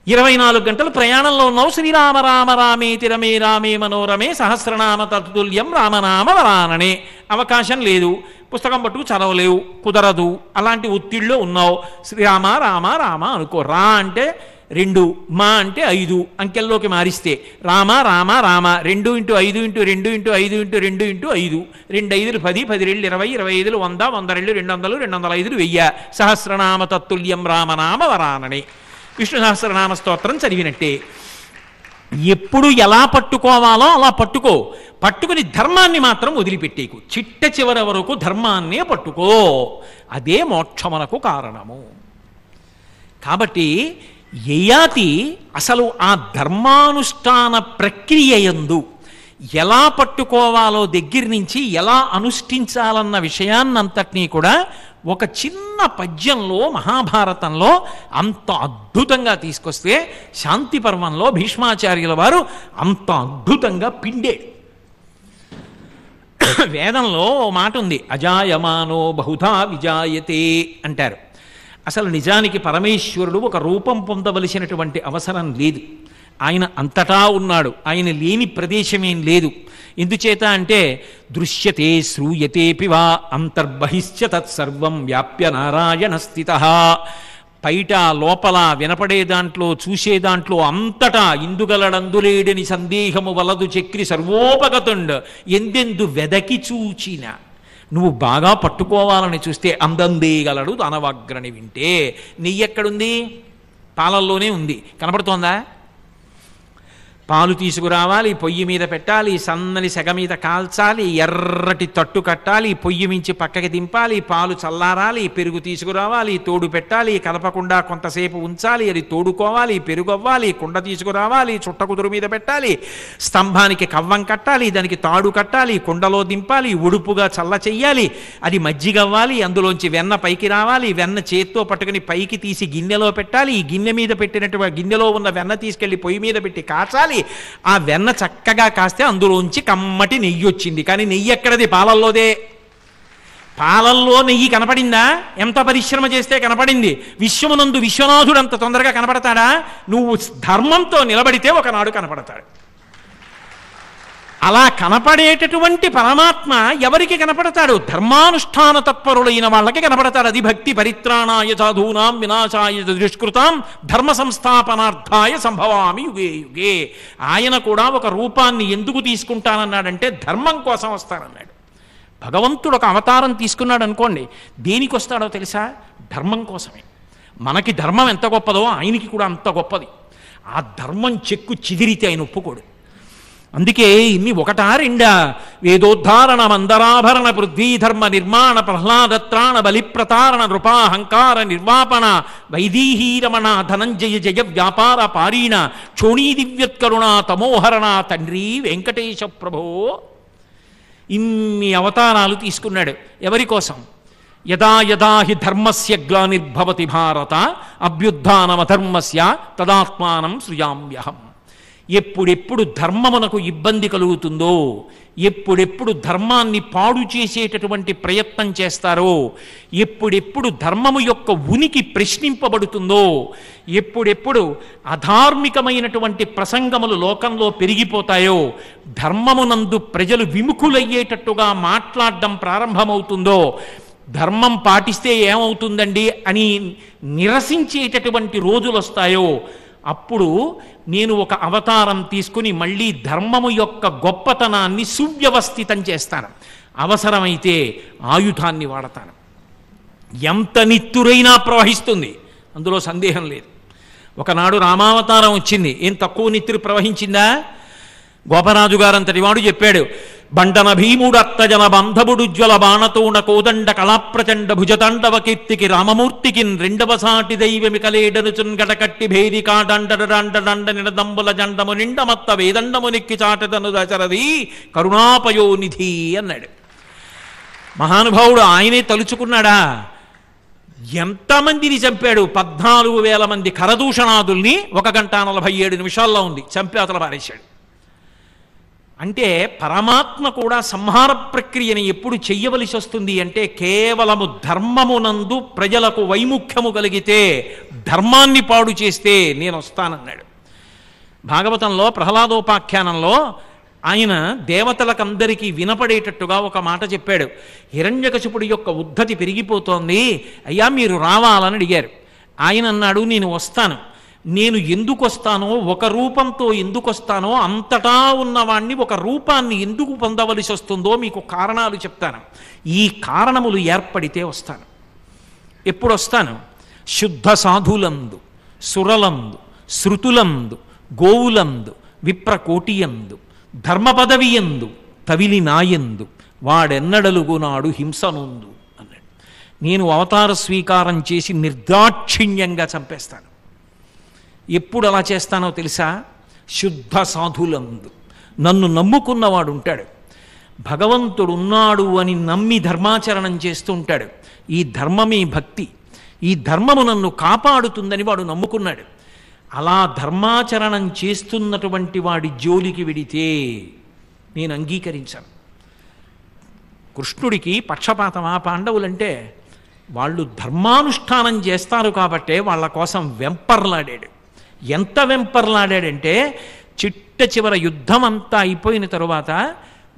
24 గంటలు ప్రయాణంలో ఉన్నావు, శ్రీరామ రామ రామేతి రమే రామే మనోరమే సహస్రనామ తత్తుల్యం రామనామ వరాననే. అవకాశం లేదు, పుస్తకం పట్టుకు చదవలేవు, కుదరదు, అలాంటి ఒత్తిడిలో ఉన్నావు. శ్రీరామ రామ రామ అనుకో. రా అంటే 2, మా అంటే 5 అంకెల్లోకి మారిస్తే రామ రామ రామ 2 × 5 × 2 × 5 × 2 × 5 2 5 10 10 2 20 25 100 100 2 200 205 1000 సహస్రనామ తత్తుల్యం రామనామ వరాననే. విష్ణు సహస్రనామ స్తోత్రం చదివినట్టే. ఎప్పుడు ఎలా పట్టుకోవాలో అలా పట్టుకో. పట్టుకుని ధర్మాన్ని మాత్రం వదిలిపెట్టేకు. చిట్ట చివరి వరకు ధర్మాన్నే పట్టుకో. అదే మోక్షమునకు కారణము. కాబట్టి యయాతి అసలు ఆ ధర్మానుష్ఠాన ప్రక్రియ యందు ఎలా పట్టుకోవాలో దగ్గర నుంచి ఎలా అనుష్ఠించాలన్న విషయాన్నంతటినీ కూడా ఒక చిన్న పద్యంలో మహాభారతంలో అంత అద్భుతంగా తీసుకొస్తే శాంతి పర్వంలో భీష్మాచార్యుల వారు అంత అద్భుతంగా పిండేడు. వేదంలో ఓ మాట ఉంది, అజాయమానో బహుధా విజాయతే అంటారు. అసలు నిజానికి పరమేశ్వరుడు ఒక రూపం పొందవలసినటువంటి అవసరం లేదు. ఆయన అంతటా ఉన్నాడు, ఆయన లేని ప్రదేశమేం లేదు. ఎందుచేత అంటే దృశ్యతే శ్రూయతేపి వా అంతర్బహిశ్చ తత్సర్వం వ్యాప్య నారాయణ స్థితః. బయట లోపల వినపడే దాంట్లో చూసే దాంట్లో అంతటా ఇందుగలడందులేడని సందేహము వలదు చక్రి సర్వోపగతుండ్ ఎందెందు వెదకి చూచిన. నువ్వు బాగా పట్టుకోవాలని చూస్తే అందందేయగలడు దానవాగ్రని వింటే. నెయ్యి ఎక్కడుంది? పాలల్లోనే ఉంది. కనపడుతోందా? పాలు తీసుకురావాలి, పొయ్యి మీద పెట్టాలి, సన్నని సెగ మీద కాల్చాలి, ఎర్రటి తట్టు కట్టాలి, పొయ్యి మించి పక్కకి దింపాలి, పాలు చల్లారాలి, పెరుగు తీసుకురావాలి, తోడు పెట్టాలి, కలపకుండా కొంతసేపు ఉంచాలి, అది తోడుకోవాలి, పెరుగు అవ్వాలి, కుండ తీసుకురావాలి, చుట్టకుదురు మీద పెట్టాలి, స్తంభానికి కవ్వం కట్టాలి, దానికి తాడు కట్టాలి, కుండలో దింపాలి, ఉడుపుగా చల్ల చెయ్యాలి, అది మజ్జిగవ్వాలి, అందులోంచి వెన్న పైకి రావాలి, వెన్న చేత్తో పట్టుకుని పైకి తీసి గిన్నెలో పెట్టాలి, ఈ గిన్నె మీద పెట్టినటువంటి గిన్నెలో ఉన్న వెన్న తీసుకెళ్లి పొయ్యి మీద పెట్టి కాచాలి. ఆ వెన్న చక్కగా కాస్తే అందులోంచి కమ్మటి నెయ్యి వచ్చింది. కానీ నెయ్యి ఎక్కడది? పాలల్లోదే. పాలల్లో నెయ్యి కనపడిందా? ఎంత పరిశ్రమ చేస్తే కనపడింది. విశ్వమునందు విశ్వనాథుడు అంత తొందరగా కనపడతాడా? నువ్వు ధర్మంతో నిలబడితే ఒకనాడు కనపడతాడు. అలా కనపడేటటువంటి పరమాత్మ ఎవరికి కనపడతాడు? ధర్మానుష్ఠాన తత్పరులైన వాళ్ళకి కనపడతాడు. అది భక్తి పరిత్రాణాయ సాధూనాం వినాశాయ దుష్కృతాం ధర్మ సంస్థాపనార్థాయ సంభవామి యుగే యుగే. ఆయన కూడా ఒక రూపాన్ని ఎందుకు తీసుకుంటానన్నాడంటే ధర్మం కోసం వస్తానన్నాడు. భగవంతుడు ఒక అవతారం తీసుకున్నాడు అనుకోండి, దేనికి వస్తాడో తెలుసా? ధర్మం కోసమే. మనకి ధర్మం ఎంత గొప్పదో ఆయనకి కూడా అంత గొప్పది. ఆ ధర్మం చెక్కు చిదిరితే ఆయన ఒప్పుకోడు. అందుకే ఇన్ని ఒకటా రెండా? వేదోద్ధారణ మందరాభరణ పృథ్వీధర్మ నిర్మాణ ప్రహ్లాదత్రాణ బలిప్రతారణ నృపాహంకార నిర్వాపణ వైదీహీరమణ ధనంజయ జయ వ్యాపార పారీణ క్షోణీ దివ్యత్కరుణ తమోహరణ తండ్రి వెంకటేశ ప్రభో. ఇన్ని అవతారాలు తీసుకున్నాడు. ఎవరి కోసం? యదా యదా హి ధర్మస్య గ్లానిర్భవతి భారత అభ్యుత్థానమధర్మస్య తదాత్మానం సృజామ్యహం. ఎప్పుడెప్పుడు ధర్మమునకు ఇబ్బంది కలుగుతుందో, ఎప్పుడెప్పుడు ధర్మాన్ని పాడు చేసేటటువంటి ప్రయత్నం చేస్తారో, ఎప్పుడెప్పుడు ధర్మము యొక్క ఉనికి ప్రశ్నింపబడుతుందో, ఎప్పుడెప్పుడు అధార్మికమైనటువంటి ప్రసంగములు లోకంలో పెరిగిపోతాయో, ధర్మమునందు ప్రజలు విముఖులయ్యేటట్టుగా మాట్లాడడం ప్రారంభమవుతుందో, ధర్మం పాటిస్తే ఏమవుతుందండి అని నిరసించేటటువంటి రోజులు వస్తాయో, అప్పుడు నేను ఒక అవతారం తీసుకుని మళ్ళీ ధర్మము యొక్క గొప్పతనాన్ని సువ్యవస్థితం చేస్తాను. అవసరమైతే ఆయుధాన్ని వాడతాను. ఎంత నిత్తురైనా ప్రవహిస్తుంది, అందులో సందేహం లేదు. ఒకనాడు రామావతారం వచ్చింది, ఏం తక్కువ నిత్తురు ప్రవహించిందా? గోపరాజు గారంతటి వాడు చెప్పాడు, బండన భీముడు అత్తజన బంధముడు జ్వల బాణతోణ కోదండ కళాప్రచండ భుజతాండవ కీర్తికి రామమూర్తికి రెండవ సాటి దైవమి కలేడనుచున్ గడకట్టి భేది కాడండ నిడదంబుల జండము నిండమత్త వేదండము నిక్కి చాటదను దశరథి కరుణాపయోనిధి అన్నాడు. మహానుభావుడు ఆయనే తలుచుకున్నాడా? ఎంతమందిని చంపాడు? 14,000 మంది కరదూషణాదుల్ని 1 గంట 47 నిమిషాల్లో ఉంది చంపి అతల పారేశాడు. అంటే పరమాత్మ కూడా సంహార ప్రక్రియని ఎప్పుడు చెయ్యవలసి వస్తుంది అంటే, కేవలము ధర్మమునందు ప్రజలకు వైముఖ్యము కలిగితే, ధర్మాన్ని పాడు చేస్తే నేను వస్తానన్నాడు. భాగవతంలో ప్రహ్లాదోపాఖ్యానంలో ఆయన దేవతలకందరికీ వినపడేటట్టుగా ఒక మాట చెప్పాడు. హిరణ్యకశిపుడి యొక్క ఉద్ధతి పెరిగిపోతోంది, అయ్యా మీరు రావాలని అడిగారు. ఆయన అన్నాడు, నేను వస్తాను. నేను ఎందుకు వస్తానో, ఒక రూపంతో ఎందుకు వస్తానో, అంతటా ఉన్నవాణ్ణి ఒక రూపాన్ని ఎందుకు పొందవలసి వస్తుందో మీకు కారణాలు చెప్తాను. ఈ కారణములు ఏర్పడితే వస్తాను. ఎప్పుడు వస్తాను? శుద్ధ సాధులందు, సురలందు, శృతులందు, గోవులందు, విప్రకోటియందు, ధర్మపదవియందు, తవిలి నాయందు, వాడెన్నడలుగునాడు హింసనుందు అన్నాడు. నేను అవతార స్వీకారం చేసి నిర్దాక్షిణ్యంగా చంపేస్తాను. ఎప్పుడు అలా చేస్తానో తెలుసా? శుద్ధ సాధులందు, నన్ను నమ్ముకున్నవాడు ఉంటాడు, భగవంతుడున్నాడు అని నమ్మి ధర్మాచరణం చేస్తూ ఉంటాడు. ఈ ధర్మమే భక్తి, ఈ ధర్మము నన్ను కాపాడుతుందని వాడు నమ్ముకున్నాడు. అలా ధర్మాచరణం చేస్తున్నటువంటి వాడి జోలికి వెడితే నేను అంగీకరించాను. కృష్ణుడికి పక్షపాతమా? పాండవులంటే వాళ్ళు ధర్మానుష్ఠానం చేస్తారు కాబట్టే వాళ్ళ కోసం వెంపర్లాడాడు. ఎంత వెంపర్లాడాడంటే, చిట్ట చివర యుద్ధం అంతా అయిపోయిన తరువాత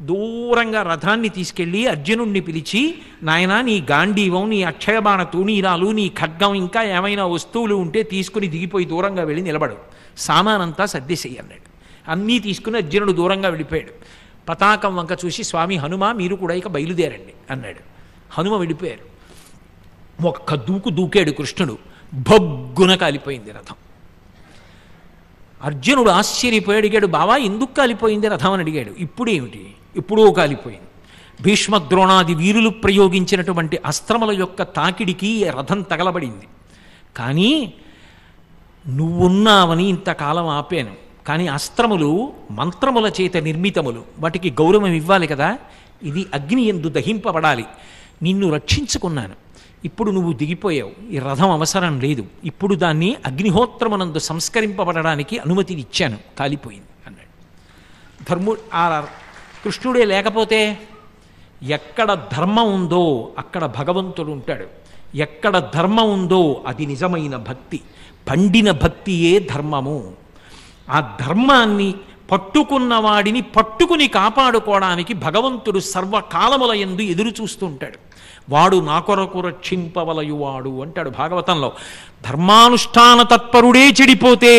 దూరంగా రథాన్ని తీసుకెళ్ళి అర్జునుణ్ణి పిలిచి, నాయనా నీ గాంధీవం, నీ అక్షయబాణ తూణీరాలు, నీ ఖడ్గం, ఇంకా ఏమైనా వస్తువులు ఉంటే తీసుకుని దిగిపోయి దూరంగా వెళ్ళి నిలబడు, సామానంతా సర్దేసేయి అన్నాడు. అన్నీ తీసుకుని అర్జునుడు దూరంగా వెళ్ళిపోయాడు. పతాకం వంక చూసి, స్వామి హనుమ మీరు కూడా ఇక బయలుదేరండి అన్నాడు. హనుమ వెళ్ళిపోయారు. ఒక్క దూకు దూకాడు కృష్ణుడు, భగ్గున కాలిపోయింది రథం. అర్జునుడు ఆశ్చర్యపోయి అడిగాడు, బావా ఎందుకు కాలిపోయింది రథం అని అడిగాడు. ఇప్పుడేమిటి? ఎప్పుడో కాలిపోయింది. భీష్మద్రోణాది వీరులు ప్రయోగించినటువంటి అస్త్రముల యొక్క తాకిడికి రథం తగలబడింది. కానీ నువ్వున్నావని ఇంతకాలం ఆపాను. కానీ అస్త్రములు మంత్రముల చేత నిర్మితములు, వాటికి గౌరవం ఇవ్వాలి కదా. ఇది అగ్ని యందు దహింపబడాలి. నిన్ను రక్షించుకున్నాను, ఇప్పుడు నువ్వు దిగిపోయావు, ఈ రథం అవసరం లేదు, ఇప్పుడు దాన్ని అగ్నిహోత్రమునందు సంస్కరింపబడడానికి అనుమతిని ఇచ్చాను, కాలిపోయింది అన్నాడు. కృష్ణుడే లేకపోతే ఎక్కడ ధర్మం ఉందో అక్కడ భగవంతుడు ఉంటాడు. ఎక్కడ ధర్మం ఉందో అది నిజమైన భక్తి. పండిన భక్తియే ధర్మము. ఆ ధర్మాన్ని పట్టుకున్న వాడిని పట్టుకుని కాపాడుకోవడానికి భగవంతుడు సర్వకాలముల యందు ఎదురు చూస్తూ ఉంటాడు. వాడు నా కొరకు రక్షింపవలయువాడు అంటాడు భాగవతంలో. ధర్మానుష్ఠాన తత్పరుడే చెడిపోతే,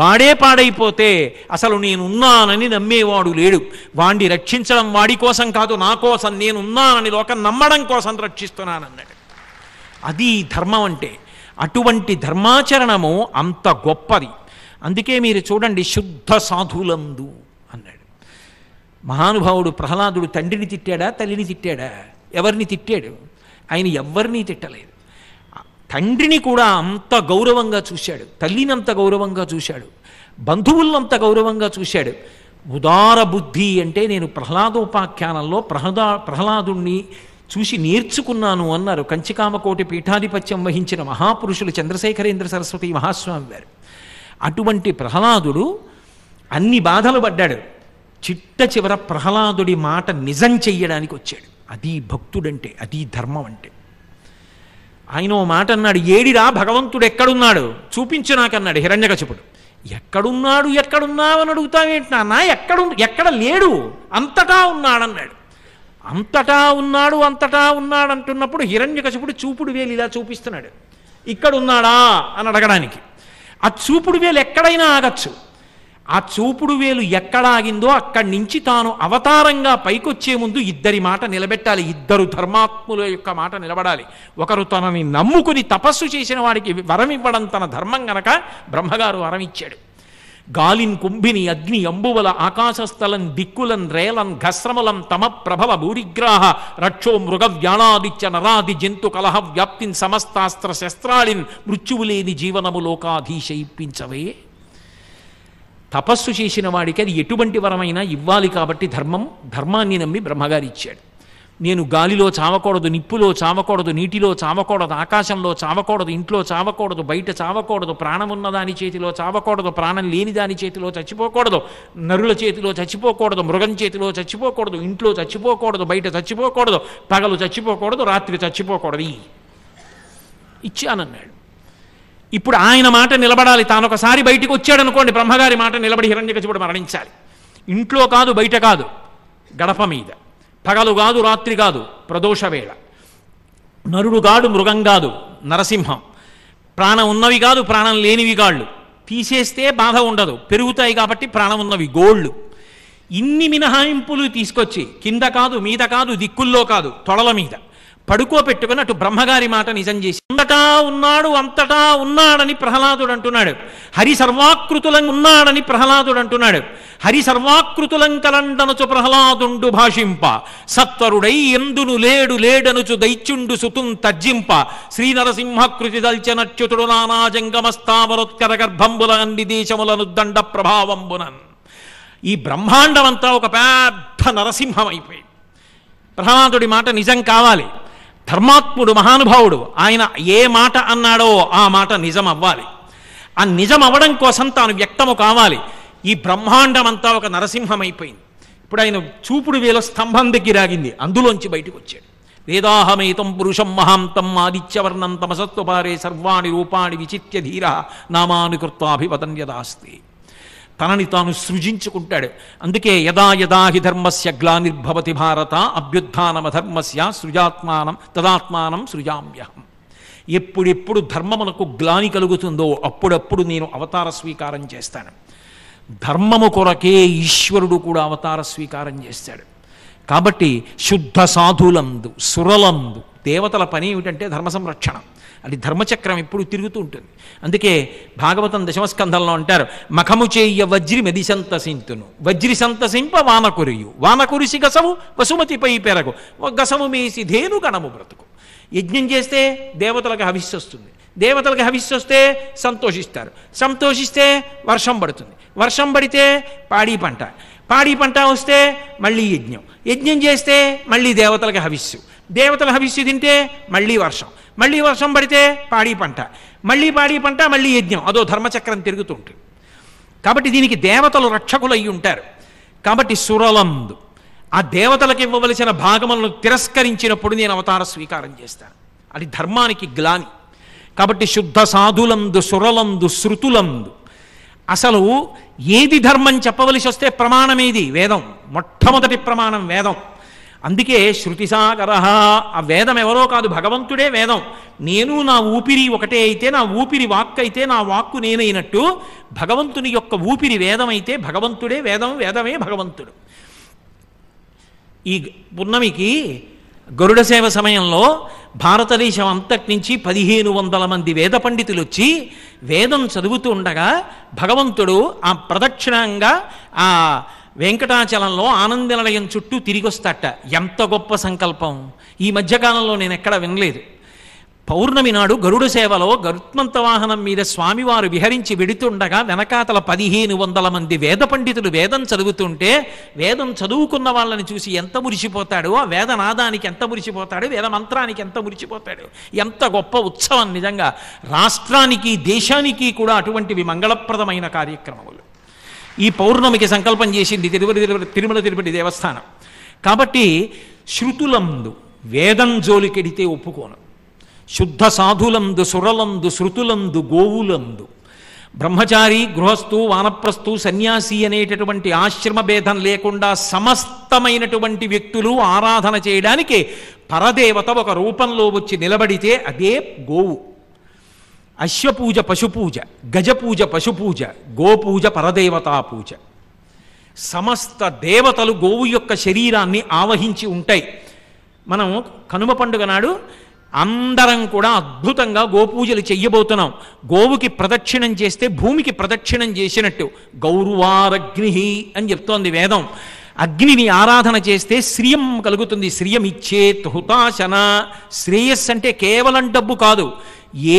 వాడే పాడైపోతే అసలు నేనున్నానని నమ్మేవాడు లేడు. వాణ్ణి రక్షించడం వాడి కోసం కాదు, నా కోసం, నేనున్నానని లోకం నమ్మడం కోసం రక్షిస్తున్నానన్నాడు. అది ధర్మం అంటే. అటువంటి ధర్మాచరణము అంత గొప్పది. అందుకే మీరు చూడండి, శుద్ధ సాధులందు అన్నాడు. మహానుభావుడు ప్రహ్లాదుడు తండ్రిని తిట్టాడా, తల్లిని తిట్టాడా? ఎవరిని తిట్టాడు? ఆయన ఎవ్వరినీ తిట్టలేదు. తండ్రిని కూడా అంత గౌరవంగా చూశాడు, తల్లిని అంత గౌరవంగా చూశాడు, బంధువులంత గౌరవంగా చూశాడు. ఉదార బుద్ధి అంటే నేను ప్రహ్లాదోపాఖ్యానంలో ప్రహ్లాదుణ్ణి చూసి నేర్చుకున్నాను అన్నారు కంచికామకోటి పీఠాధిపత్యం వహించిన మహాపురుషులు చంద్రశేఖరేంద్ర సరస్వతి మహాస్వామి వారు. అటువంటి ప్రహ్లాదుడు అన్ని బాధలు పడ్డాడు. చిట్ట చివర ప్రహ్లాదుడి మాట నిజం చెయ్యడానికి వచ్చాడు. అది భక్తుడంటే, అది ధర్మం అంటే. ఆయన ఓ మాట అన్నాడు, ఏడిరా భగవంతుడు ఎక్కడున్నాడు చూపించు నాకన్నాడు హిరణ్యకశిపుడు. ఎక్కడున్నావు అని అడుగుతావేంటి నాన్న, ఎక్కడ లేడు, అంతటా ఉన్నాడన్నాడు. అంతటా ఉన్నాడు అంటున్నప్పుడు హిరణ్యకశిపుడు చూపుడు వేలు ఇలా చూపిస్తున్నాడు, ఇక్కడున్నాడా అని అడగడానికి. ఆ చూపుడు వేలు ఎక్కడైనా ఆగచ్చు. ఆ చూపుడు వేలు ఎక్కడ ఆగిందో అక్కడి నుంచి తాను అవతారంగా పైకొచ్చే ముందు ఇద్దరి మాట నిలబెట్టాలి. ఇద్దరు ధర్మాత్ముల యొక్క మాట నిలబడాలి. ఒకరు తనని నమ్ముకుని తపస్సు చేసిన వాడికి వరం ఇవ్వడం తన ధర్మం గనక బ్రహ్మగారు వరం ఇచ్చాడు. గాలిన్ కుంభిని అగ్ని అంబువల ఆకాశస్థలం దిక్కులన్ రేలన్ ఘస్రమలం తమ ప్రభవ భూరిగ్రాహ రక్షో మృగ వ్యాళాదిత్య నరాది జంతు కలహ వ్యాప్తిన్ సమస్తాస్త్ర శస్త్రాళిన్ మృత్యువులేని జీవనము లోకాధీశ ఇప్పించవే. తపస్సు చేసిన వాడికి అది ఎటువంటి వరమైనా ఇవ్వాలి కాబట్టి ధర్మాన్ని నమ్మి బ్రహ్మగారు ఇచ్చాడు. నేను గాలిలో చావకూడదు, నిప్పులో చావకూడదు, నీటిలో చావకూడదు, ఆకాశంలో చావకూడదు, ఇంట్లో చావకూడదు, బయట చావకూడదు, ప్రాణం ఉన్నదాని చేతిలో చావకూడదు, ప్రాణం లేని దాని చేతిలో చచ్చిపోకూడదు, నరుల చేతిలో చచ్చిపోకూడదు, మృగం చేతిలో చచ్చిపోకూడదు, ఇంట్లో చచ్చిపోకూడదు, బయట చచ్చిపోకూడదు, పగలు చచ్చిపోకూడదు, రాత్రి చచ్చిపోకూడదు. ఇచ్చానన్నాడు. ఇప్పుడు ఆయన మాట నిలబడాలి. తాను ఒకసారి బయటికి వచ్చాడనుకోండి, బ్రహ్మగారి మాట నిలబడి హిరణ్యకశిపుడు మరణించాలి. ఇంట్లో కాదు, బయట కాదు, గడప మీద, పగలు కాదు, రాత్రి కాదు, ప్రదోష వేళ, నరుడు కాదు, మృగం కాదు, నరసింహం, ప్రాణం ఉన్నవి కాదు, ప్రాణం లేనివి గాళ్ళు, తీసేస్తే బాధ ఉండదు, పెరుగుతాయి కాబట్టి ప్రాణం ఉన్నవి గోళ్ళు. ఇన్ని మినహాయింపులు తీసుకొచ్చి కింద కాదు, మీద కాదు, దిక్కుల్లో కాదు, తొడల మీద పడుకోపెట్టుకుని అటు బ్రహ్మగారి మాట నిజం చేసి అంతటా ఉన్నాడని ప్రహ్లాదుడు అంటున్నాడు. హరి సర్వాకృతులం ఉన్నాడని ప్రహ్లాదుడు అంటున్నాడు. హరి సర్వాకృతులం కలండనుచు ప్రహ్లాదుండు భాషింప సత్వరుడై ఎందును లేడనుచు దైత్యుండు సుతుం తర్జింప శ్రీనరసింహకృతి దల్చనచ్యుతుడు నానాజంగమస్థావరోత్కర గర్భంబుల అన్ని దేశములను దండ ప్రభావంబునన్. ఈ బ్రహ్మాండమంతా ఒక పెద్ద నరసింహం అయిపోయింది. ప్రహ్లాదుడి మాట నిజం కావాలి. ధర్మాత్ముడు, మహానుభావుడు, ఆయన ఏ మాట అన్నాడో ఆ మాట నిజం అవ్వాలి. ఆ నిజం అవ్వడం కోసం తాను వ్యక్తము కావాలి. ఈ బ్రహ్మాండం అంతా ఒక నరసింహం అయిపోయింది. ఇప్పుడు ఆయన చూపుడు వేల స్తంభం దగ్గర ఆగింది, అందులోంచి బయటకు వచ్చాడు. వేదాహమేతం పురుషం మహాంతం ఆదిత్యవర్ణం తమసత్వపారే సర్వాణి రూపాణి విచిత్య ధీర నామానుకృత్వాభివదన్యదాస్తి. తనని తాను సృజించుకుంటాడు. అందుకే యదా యదా హి ధర్మస్య గ్లానిర్భవతి భారత అభ్యుత్థానమధర్మస్య తదాత్మానం సృజామ్యహం. ఎప్పుడెప్పుడు ధర్మమునకు గ్లాని కలుగుతుందో అప్పుడప్పుడు నేను అవతార స్వీకారం చేస్తాను. ధర్మము కొరకే ఈశ్వరుడు కూడా అవతార స్వీకారం చేస్తాడు. కాబట్టి శుద్ధ సాధులందు సురలందు దేవతల పని ఏమిటంటే ధర్మ సంరక్షణ. అది ధర్మచక్రం ఎప్పుడు తిరుగుతూ ఉంటుంది. అందుకే భాగవతం దశమస్కంధంలో అంటారు, మఖము చేయ వజ్రి మెదిసంతసింతును వజ్రి సంతసింప వానకురియు వానకురిసి గసము వసుమతిపై పెరగు గసము మేసి ధేను గణము బ్రతుకు. యజ్ఞం చేస్తే దేవతలకు హవిస్సు వస్తుంది, దేవతలకు హవిస్సు వస్తే సంతోషిస్తారు, సంతోషిస్తే వర్షం పడుతుంది, వర్షం పడితే పాడి పంట వస్తే మళ్ళీ యజ్ఞం చేస్తే మళ్ళీ దేవతలకు హవిస్సు, దేవతల హవిస్సు తింటే మళ్ళీ వర్షం పడితే పాడి పంట, మళ్ళీ యజ్ఞం. అదో ధర్మచక్రం తిరుగుతుంటుంది. కాబట్టి దీనికి దేవతలు రక్షకులు అయి ఉంటారు. కాబట్టి సురలందు ఆ దేవతలకు ఇవ్వవలసిన భాగములను తిరస్కరించినప్పుడు నేను అవతార స్వీకారం చేస్తాను. అది ధర్మానికి గ్లాని. కాబట్టి శుద్ధ సాధులందు సురలందు శృతులందు అసలు ఏది ధర్మం చెప్పవలసి వస్తే ప్రమాణమేది? వేదం. మొట్టమొదటి ప్రమాణం వేదం. అందుకే శృతిసాగర, ఆ వేదం ఎవరో కాదు, భగవంతుడే వేదం. నేను నా ఊపిరి ఒకటే అయితే, నా ఊపిరి వాక్కు అయితే నా వాక్కు నేనైనట్టు భగవంతుని యొక్క ఊపిరి వేదం అయితే భగవంతుడే వేదం, వేదమే భగవంతుడు. ఈ పున్నమికి గరుడ సేవ సమయంలో భారతదేశం అంతటి నుంచి 1500 మంది వేద పండితులు వచ్చి వేదం చదువుతూ ఉండగా భగవంతుడు ఆ ప్రదక్షిణంగా ఆ వెంకటాచలంలో ఆనంద నిలయం చుట్టూ తిరిగి వస్తాట. ఎంత గొప్ప సంకల్పం! ఈ మధ్యకాలంలో నేను ఎక్కడ వినలేదు. పౌర్ణమి నాడు గరుడ సేవలో గరుత్మంత వాహనం మీద స్వామివారు విహరించి వెడుతుండగా వెనకాతల 1500 మంది వేద పండితులు వేదం చదువుతుంటే వేదం చదువుకున్న వాళ్ళని చూసి ఎంత మురిసిపోతాడు, ఆ వేదనాదానికి ఎంత మురిసిపోతాడు, వేద మంత్రానికి ఎంత మురిసిపోతాడు. ఎంత గొప్ప ఉత్సవం! నిజంగా రాష్ట్రానికి దేశానికి కూడా అటువంటివి మంగళప్రదమైన కార్యక్రమములు. ఈ పౌర్ణమికి సంకల్పం చేసింది తిరుమల తిరుపతి దేవస్థానం. కాబట్టి శృతులందు వేదం జోలికెడితే ఒప్పుకోను. శుద్ధ సాధులందు సురలందు శృతులందు గోవులందు బ్రహ్మచారి గృహస్థు వానప్రస్థు సన్యాసి అనేటటువంటి ఆశ్రమ భేదం లేకుండా సమస్తమైనటువంటి వ్యక్తులు ఆరాధన చేయడానికి పరదేవత ఒక రూపంలో వచ్చి నిలబడితే అదే గోవు. అశ్వపూజ పశుపూజ, గజపూజ పశుపూజ, గోపూజ పరదేవతా పూజ. సమస్త దేవతలు గోవు యొక్క శరీరాన్ని ఆవహించి ఉంటాయి. మనం కనుమ పండుగ నాడు అందరం కూడా అద్భుతంగా గోపూజలు చెయ్యబోతున్నాం. గోవుకి ప్రదక్షిణం చేస్తే భూమికి ప్రదక్షిణం చేసినట్టు. గౌరవారగ్ని అని చెప్తోంది వేదం. అగ్నిని ఆరాధన చేస్తే శ్రియం కలుగుతుంది. శ్రియం ఇచ్చేత్ హుతాశన. శ్రేయస్సు అంటే కేవలం డబ్బు కాదు.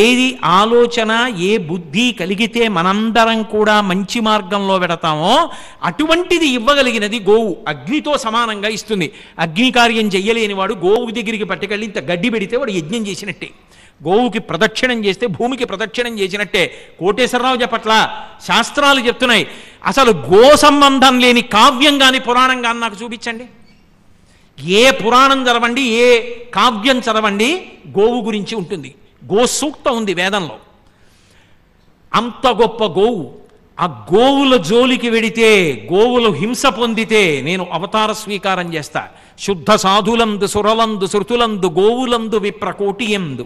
ఏది ఆలోచన ఏ బుద్ధి కలిగితే మనందరం కూడా మంచి మార్గంలో పెడతామో అటువంటిది ఇవ్వగలిగినది గోవు. అగ్నితో సమానంగా ఇస్తుంది. అగ్ని కార్యం చెయ్యలేని వాడు గోవు దగ్గరికి పట్టుకెళ్ళి ఇంత గడ్డి పెడితే వాడు యజ్ఞం చేసినట్టే. గోవుకి ప్రదక్షిణం చేస్తే భూమికి ప్రదక్షిణం చేసినట్టే. కోటేశ్వరరావు చెప్పట్ల, శాస్త్రాలు చెప్తున్నాయి. అసలు గో సంబంధం లేని కావ్యం కానీ పురాణం కానీ నాకు చూపించండి. ఏ పురాణం చదవండి, ఏ కావ్యం చదవండి, గోవు గురించి ఉంటుంది. గోసూక్తం ఉంది వేదంలో. అంత గొప్ప గోవు. ఆ గోవుల జోలికి వెడితే, గోవులు హింస పొందితే నేను అవతార స్వీకారం చేస్తా. శుద్ధ సాధులందు సురలందు శృతులందు గోవులందు విప్రకోటియందు.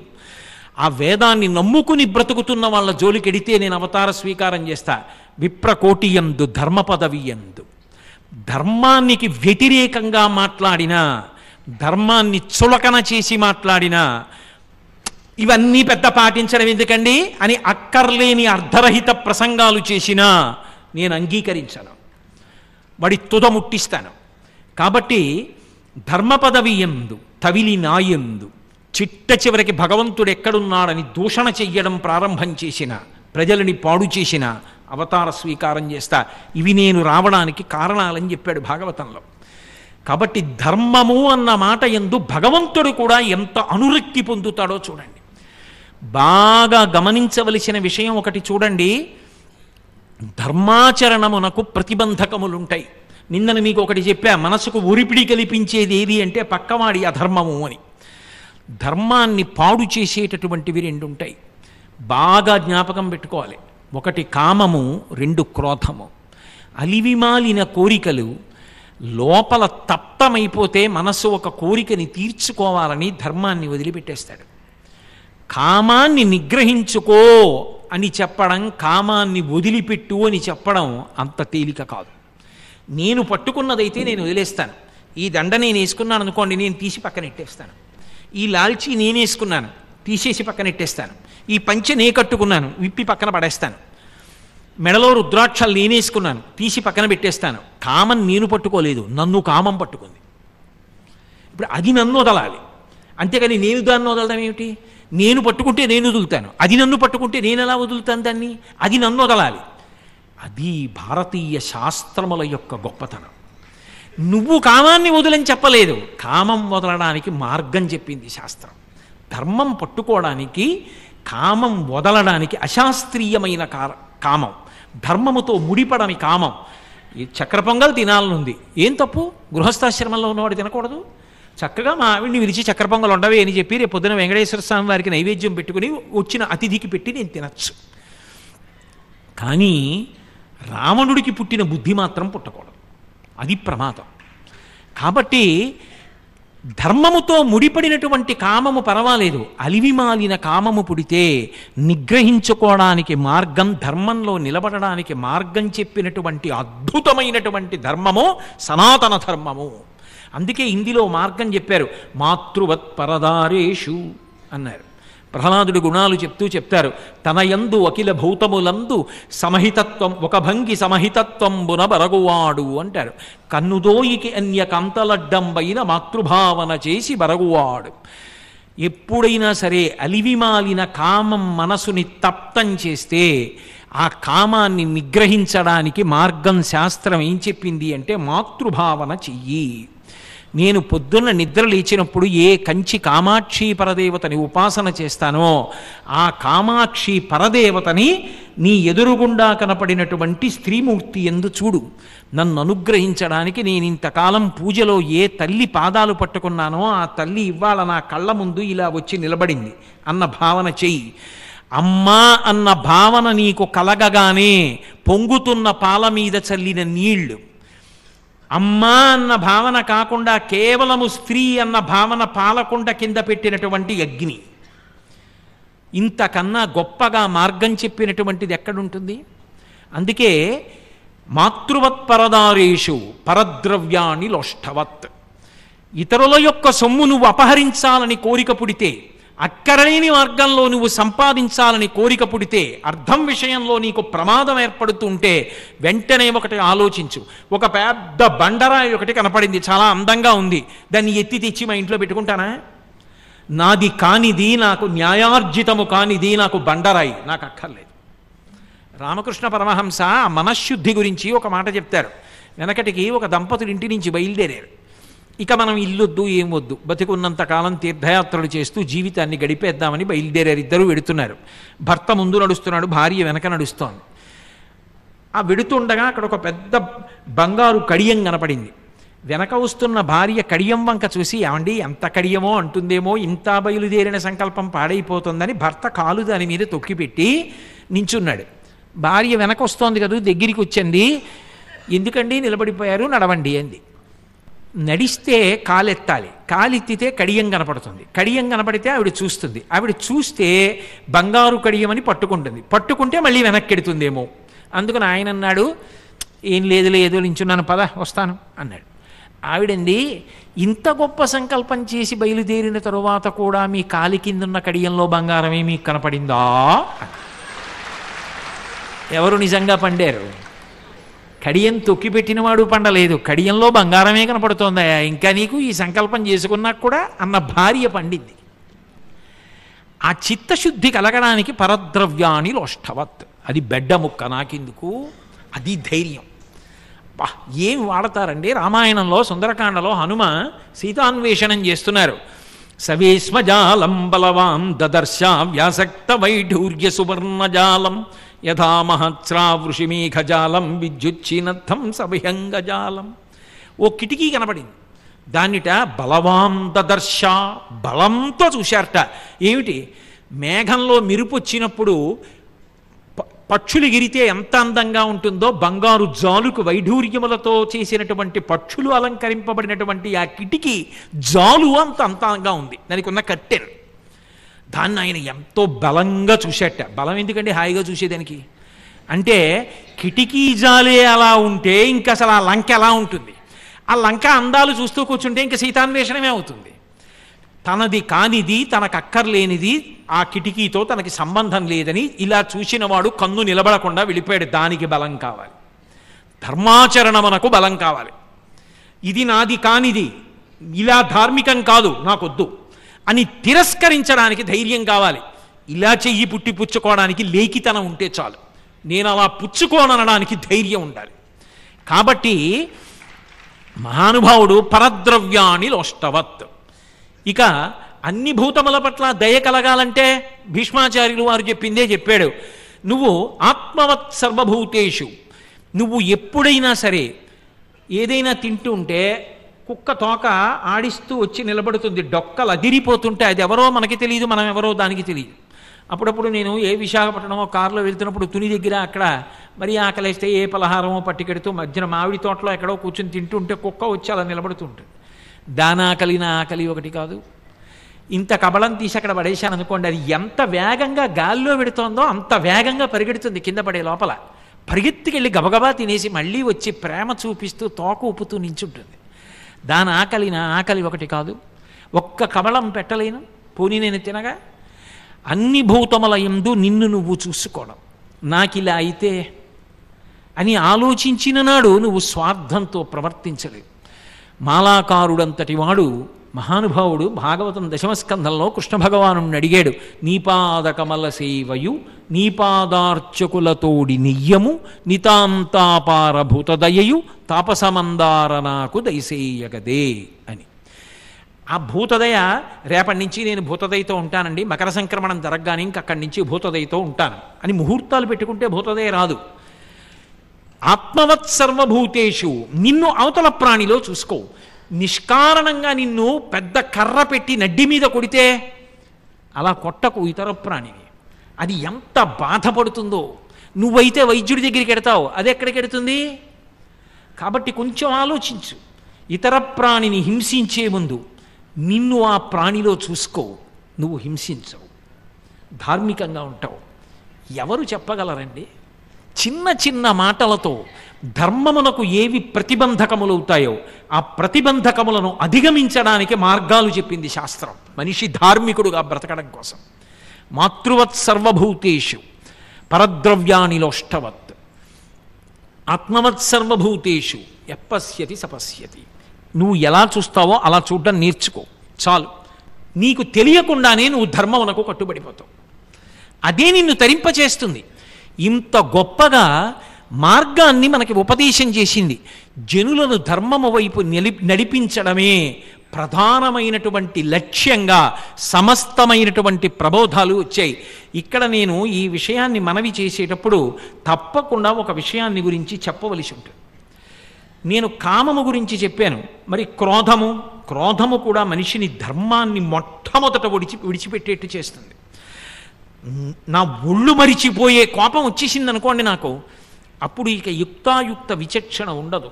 ఆ వేదాన్ని నమ్ముకుని బ్రతుకుతున్న వాళ్ళ జోలికెడితే నేను అవతార స్వీకారం చేస్తా. విప్రకోటియందు ధర్మ పదవియందు. ధర్మానికి వ్యతిరేకంగా మాట్లాడినా, ధర్మాన్ని చులకన చేసి మాట్లాడినా, ఇవన్నీ పెద్ద పాటించడం ఎందుకండి అని అక్కర్లేని అర్ధరహిత ప్రసంగాలు చేసినా నేను అంగీకరించను. వాడి తుద ముట్టిస్తాను. కాబట్టి ధర్మ పదవి ఎందు తవిలి నాయందు చిట్ట చివరికి భగవంతుడు ఎక్కడున్నాడని దూషణ చెయ్యడం ప్రారంభం చేసిన, ప్రజలని పాడు చేసిన అవతార స్వీకారం చేస్తా. ఇవి నేను రావడానికి కారణాలని చెప్పాడు భాగవతంలో. కాబట్టి ధర్మము అన్న మాట యందు భగవంతుడు కూడా ఎంత అనురక్తి పొందుతాడో చూడండి. బాగా గమనించవలసిన విషయం ఒకటి చూడండి. ధర్మాచరణమునకు ప్రతిబంధకములుంటాయి. నిన్నను మీకు ఒకటి చెప్పా, మనసుకు ఒరిపిడి కల్పించేది ఏది అంటే పక్కవాడి అధర్మము అని. ధర్మాన్ని పాడు చేసేటటువంటివి రెండు ఉంటాయి. బాగా జ్ఞాపకం పెట్టుకోవాలి. ఒకటి కామము, రెండు క్రోధము. అలివిమాలిన కోరికలు లోపల తప్తమైపోతే మనస్సు ఒక కోరికని తీర్చుకోవాలని ధర్మాన్ని వదిలిపెట్టేస్తాడు. కామాన్ని నిగ్రహించుకో అని చెప్పడం, కామాన్ని వదిలిపెట్టు అని చెప్పడం అంత తేలిక కాదు. నేను పట్టుకున్నదైతే నేను వదిలేస్తాను. ఈ దండ నేను వేసుకున్నాను అనుకోండి, నేను తీసి పక్కనెట్టేస్తాను. ఈ లాల్చీ నేను వేసుకున్నాను, తీసేసి పక్కనెట్టేస్తాను. ఈ పంచె నే కట్టుకున్నాను, విప్పి పక్కన పడేస్తాను. మెడలో రుద్రాక్షలు నేనేసుకున్నాను, తీసి పక్కన పెట్టేస్తాను. కామం నేను పట్టుకోలేదు, నన్ను కామం పట్టుకుంది. ఇప్పుడు అది నన్ను వదలాలి. అంతేకాని నేను దాన్ని వదలడం ఏమిటి? నేను పట్టుకుంటే నేను వదులుతాను, అది నన్ను పట్టుకుంటే నేను ఎలా వదులుతాను దాన్ని? అది నన్ను వదలాలి. అది భారతీయ శాస్త్రముల యొక్క గొప్పతనం. నువ్వు కామాన్ని వదులని చెప్పలేదు, కామం వదలడానికి మార్గం చెప్పింది శాస్త్రం. ధర్మం పట్టుకోవడానికి, కామం వదలడానికి అశాస్త్రీయమైన కామం, ధర్మముతో ముడిపడని కామం. ఈ చక్కెర పొంగల్ తినాలనుంది, ఏం తప్పు? గృహస్థాశ్రమంలో ఉన్నవాడు తినకూడదు? చక్కగా మా ఆవిడ్ని విరిచి చక్కెర పొంగల్ ఉండవే అని చెప్పి రేపు పొద్దున వెంకటేశ్వర స్వామి వారికి నైవేద్యం పెట్టుకుని వచ్చిన అతిథికి పెట్టి నేను తినచ్చు. కానీ రావణుడికి పుట్టిన బుద్ధి మాత్రం పుట్టకూడదు, అది ప్రమాదం. కాబట్టి ధర్మముతో ముడిపడినటువంటి కామము పర్వాలేదు, అలివిమాలిన కామము పుడితే నిగ్రహించుకోవడానికి మార్గం, ధర్మంలో నిలబడడానికి మార్గం చెప్పినటువంటి అద్భుతమైనటువంటి ధర్మము సనాతన ధర్మము. అందుకే హిందీలో మార్గం చెప్పారు, మాతృవత్ పరదారేషు అన్నారు. ప్రహ్లాదుడి గుణాలు చెప్తారు, తన యందు అఖిల భూతములందు సమహితత్వం, ఒక భంగి సమహితత్వంబున బరగువాడు అంటారు. కన్నుదోయికి అన్య కంతలడ్డంబైన మాతృభావన చేసి బరగువాడు. ఎప్పుడైనా సరే అలివిమాలిన కామం మనసుని తప్తం చేస్తే ఆ కామాన్ని నిగ్రహించడానికి మార్గం శాస్త్రం ఏం చెప్పింది అంటే మాతృభావన చెయ్యి. నేను పొద్దున్న నిద్ర లేచినప్పుడు ఏ కంచి కామాక్షి పరదేవతని ఉపాసన చేస్తానో ఆ కామాక్షి పరదేవతని నీ ఎదురుగుండా కనపడినటువంటి స్త్రీమూర్తి యందు చూడు. నన్ను అనుగ్రహించడానికి నేను ఇంతకాలం పూజలో ఏ తల్లి పాదాలు పట్టుకున్నానో ఆ తల్లి ఇవాళ నా కళ్ళ ముందు ఇలా వచ్చి నిలబడింది అన్న భావన చెయ్యి. అమ్మా అన్న భావన నీకు కలగగానే పొంగుతున్న పాల మీద చల్లిన నీళ్లు, అమ్మా అన్న భావన కాకుండా కేవలము స్త్రీ అన్న భావన పాలకుండ కింద పెట్టినటువంటి అగ్ని, ఇంతకన్నా గొప్పగా మార్గం చెప్పినటువంటిది ఎక్కడుంటుంది? అందుకే మాతృవత్ పరదారేషు పరద్రవ్యాన్ని లోష్టవత్. ఇతరుల యొక్క సొమ్ము నువ్వు అపహరించాలని కోరిక పుడితే, అక్కరలేని మార్గంలో నువ్వు సంపాదించాలని కోరిక పుడితే, అర్థం విషయంలో నీకు ప్రమాదం ఏర్పడుతుంటే వెంటనే ఒకటి ఆలోచించు. ఒక పెద్ద బండరాయి ఒకటి కనపడింది, చాలా అందంగా ఉంది, దాన్ని ఎత్తి తెచ్చి మా ఇంట్లో పెట్టుకుంటానా? నాది కానిది, నాకు న్యాయార్జితము కానిది నాకు బండరాయి నాకు అక్కర్లేదు. రామకృష్ణ పరమహంస మనశ్శుద్ధి గురించి ఒక మాట చెప్తారు. వెనకటికి ఒక దంపతులు ఇంటి నుంచి బయలుదేరారు. ఇక మనం ఇల్లొద్దు ఏం వద్దు, బతికున్నంతకాలం తీర్థయాత్రలు చేస్తూ జీవితాన్ని గడిపేద్దామని బయలుదేరారు. ఇద్దరూ వెడుతున్నారు. భర్త ముందు నడుస్తున్నాడు, భార్య వెనక నడుస్తోంది. ఆ వెడుతుండగా అక్కడ ఒక పెద్ద బంగారు కడియం కనపడింది. వెనక వస్తున్న భార్య కడియం వంక చూసి, ఏమండి ఎంత కడియమో అంటుందేమో, ఇంత బయలుదేరిన సంకల్పం పాడైపోతుందని భర్త కాలు దాని మీద తొక్కిపెట్టి నించున్నాడు. భార్య వెనక వస్తోంది కదా, దగ్గరికి వచ్చింది. ఎందుకండి నిలబడిపోయారు, నడవండి అంది. నడిస్తే కాలెత్తాలి, కాలెత్తితే కడియం కనపడుతుంది, కడియం కనపడితే ఆవిడ చూస్తుంది, ఆవిడ చూస్తే బంగారు కడియం అని పట్టుకుంటుంది, పట్టుకుంటే మళ్ళీ వెనక్కి ఎడుతుందేమో. అందుకని ఆయన అన్నాడు, ఏం లేదు ఏదో నించున్నాను, పద వస్తాను అన్నాడు. ఆవిడంది, ఇంత గొప్ప సంకల్పం చేసి బయలుదేరిన తరువాత కూడా మీ కాలి కిందున్న కడియంలో బంగారమే మీకు కనపడిందా? ఎవరు నిజంగా పండారు? కడియం తొక్కిపెట్టినవాడు పండలేదు, కడియంలో బంగారమే కనపడుతోందా, ఇంకా నీకు ఈ సంకల్పం చేసుకున్నా కూడా అన్న భార్య పండింది. ఆ చిత్తశుద్ధి కలగడానికి పరద్రవ్యాన్ని లోష్టవత్, అది బెడ్డ ముక్క నాకెందుకు, అది ధైర్యం. ఏం వాడతారండి? రామాయణంలో సుందరకాండలో హనుమ సీతాన్వేషణం చేస్తున్నారు. సవేశ్మజాలం బలవాం దదర్శ వ్యాసక్త వైఢూర్య సువర్ణజాలం యథా మహత్స్రావృషిమేఘజాలం విద్యుచ్చినర్థం సభయంగజాలం. ఓ కిటికీ కనపడింది, దాన్నిట బలవాం దదర్శ, బలంతో చూశారట. ఏమిటి? మేఘంలో మెరుపు వచ్చినప్పుడు పక్షులు ఎగిరితే ఎంత అందంగా ఉంటుందో, బంగారు జాలుకు వైఢూర్యములతో చేసినటువంటి పక్షులు అలంకరింపబడినటువంటి ఆ కిటికీ జాలు అంత అందంగా ఉంది, దానికి ఉన్న కట్టెన్. దాన్ని ఆయన ఎంతో బలంగా చూసేట. బలం ఎందుకంటే హాయిగా చూసేదానికి. అంటే కిటికీ జాలే అలా ఉంటే ఇంకా అసలు ఆ లంక ఎలా ఉంటుంది? ఆ లంక అందాలు చూస్తూ కూర్చుంటే ఇంకా సీతాన్వేషణమే అవుతుంది. తనది కానిది, తనకు అక్కర్లేనిది ఆ కిటికీతో తనకి సంబంధం లేదని ఇలా చూసినవాడు కన్ను నిలబడకుండా వెళ్ళిపోయాడు. దానికి బలం కావాలి, ధర్మాచరణమునకు బలం కావాలి. ఇది నాది కానిది, ఇలా ధార్మికం కాదు, నాకొద్దు అని తిరస్కరించడానికి ధైర్యం కావాలి. ఇలా చెయ్యి పుట్టి పుచ్చుకోవడానికి లేఖితనం ఉంటే చాలు, నేను అలా పుచ్చుకోనడానికి ధైర్యం ఉండాలి. కాబట్టి మహానుభావుడు పరద్రవ్యాన్ని లోష్టవత్. ఇక అన్ని భూతముల పట్ల దయ కలగాలంటే భీష్మాచార్యులు వారు చెప్పిందే చెప్పాడు. నువ్వు ఆత్మవత్ సర్వభూతేషు, నువ్వు ఎప్పుడైనా సరే ఏదైనా తింటూ ఉంటే కుక్క తోక ఆడిస్తూ వచ్చి నిలబడుతుంది, డొక్కలు అదిరిపోతుంటే అది ఎవరో మనకి తెలియదు, మనం ఎవరో దానికి తెలియదు. అప్పుడప్పుడు నేను ఏ విశాఖపట్నమో కారులో వెళ్తున్నప్పుడు తుని దగ్గర అక్కడ మరి ఆకలిస్తే ఏ పలహారమో పట్టుకెడుతూ మధ్యన మామిడి తోటలో ఎక్కడో కూర్చొని తింటుంటే కుక్క వచ్చి అలా నిలబడుతుంటుంది. దాని ఆకలి నా ఆకలి ఒకటి కాదు. ఇంత కబళం తీసి అక్కడ పడేశాను అనుకోండి, అది ఎంత వేగంగా గాల్లో పెడుతోందో అంత వేగంగా పరిగెడుతుంది కింద పడే లోపల. పరిగెత్తుకెళ్ళి గబగబా తినేసి మళ్ళీ వచ్చి ప్రేమ చూపిస్తూ తోక ఊపుతూ నించుంటుంది. దాని ఆకలి నా ఆకలి ఒకటి కాదు. ఒక్క కబళం పెట్టలేను, పోనీ నేను తినగా. అన్ని భూతముల యందు నిన్ను నువ్వు చూసుకోవడం, నాకిలా అయితే అని ఆలోచించిన నాడు నువ్వు స్వార్థంతో ప్రవర్తించలేవు. మాలాకారుడంతటి వాడు మహానుభావుడు భాగవతం దశమస్కంధంలో కృష్ణ భగవాను అడిగాడు, నీపాదకమల సేవయు నీపాదార్చకులతోడి నియ్యము నితాంతాపారభూతదయయు తాపసమందార నాకు దయసేయగదే అని. ఆ భూతదయ, రేపటి నుంచి నేను భూతదయతో ఉంటానండి, మకర సంక్రమణం జరగగానే ఇంకక్కడి నుంచి భూతదయతో ఉంటాను అని ముహూర్తాలు పెట్టుకుంటే భూతదయ రాదు. ఆత్మవత్ సర్వభూతేషు, నిన్ను అవతల ప్రాణిలో చూసుకో. నిష్కారణంగా నిన్ను పెద్ద కర్ర పెట్టి నడ్డి మీద కొడితే అలా కొట్టకు ఇతర ప్రాణిని. అది ఎంత బాధపడుతుందో. నువ్వైతే వైద్యుడి దగ్గరికి ఎడతావు, అది ఎక్కడికి ఎడుతుంది? కాబట్టి కొంచెం ఆలోచించు. ఇతర ప్రాణిని హింసించే ముందు నిన్ను ఆ ప్రాణిలో చూసుకో, నువ్వు హింసించవు, ధార్మికంగా ఉంటావు. ఎవరు చెప్పగలరండి? చిన్న చిన్న మాటలతో ధర్మమునకు ఏవి ప్రతిబంధకములవుతాయో ఆ ప్రతిబంధకములను అధిగమించడానికి మార్గాలు చెప్పింది శాస్త్రం, మనిషి ధార్మికుడుగా బ్రతకడం కోసం. మాతృవత్ సర్వభూతేషు పరద్రవ్యానిలోష్టవత్ ఆత్మవత్ సర్వభూతేషు ఎప్పశ్యతి సపశ్యతి. నువ్వు ఎలా చూస్తావో అలా చూడడం నేర్చుకో చాలు. నీకు తెలియకుండానే నువ్వు ధర్మమునకు కట్టుబడిపోతావు. అదే నిన్ను తరింపచేస్తుంది. ఇంత గొప్పగా మార్గాన్ని మనకి ఉపదేశం చేసింది. జనులను ధర్మము వైపు నడిపించడమే ప్రధానమైనటువంటి లక్ష్యంగా సమస్తమైనటువంటి ప్రబోధాలు వచ్చాయి. ఇక్కడ నేను ఈ విషయాన్ని మనవి చేసేటప్పుడు తప్పకుండా ఒక విషయాన్ని గురించి చెప్పవలసి ఉంటుంది. నేను కామము గురించి చెప్పాను, మరి క్రోధము కూడా మనిషిని ధర్మాన్ని మొట్టమొదట విడిచిపెట్టేట్టు చేస్తుంది. నా ఒళ్ళు మరిచిపోయే కోపం వచ్చేసింది అనుకోండి నాకు, అప్పుడు ఇక యుక్తాయుక్త విచక్షణ ఉండదు.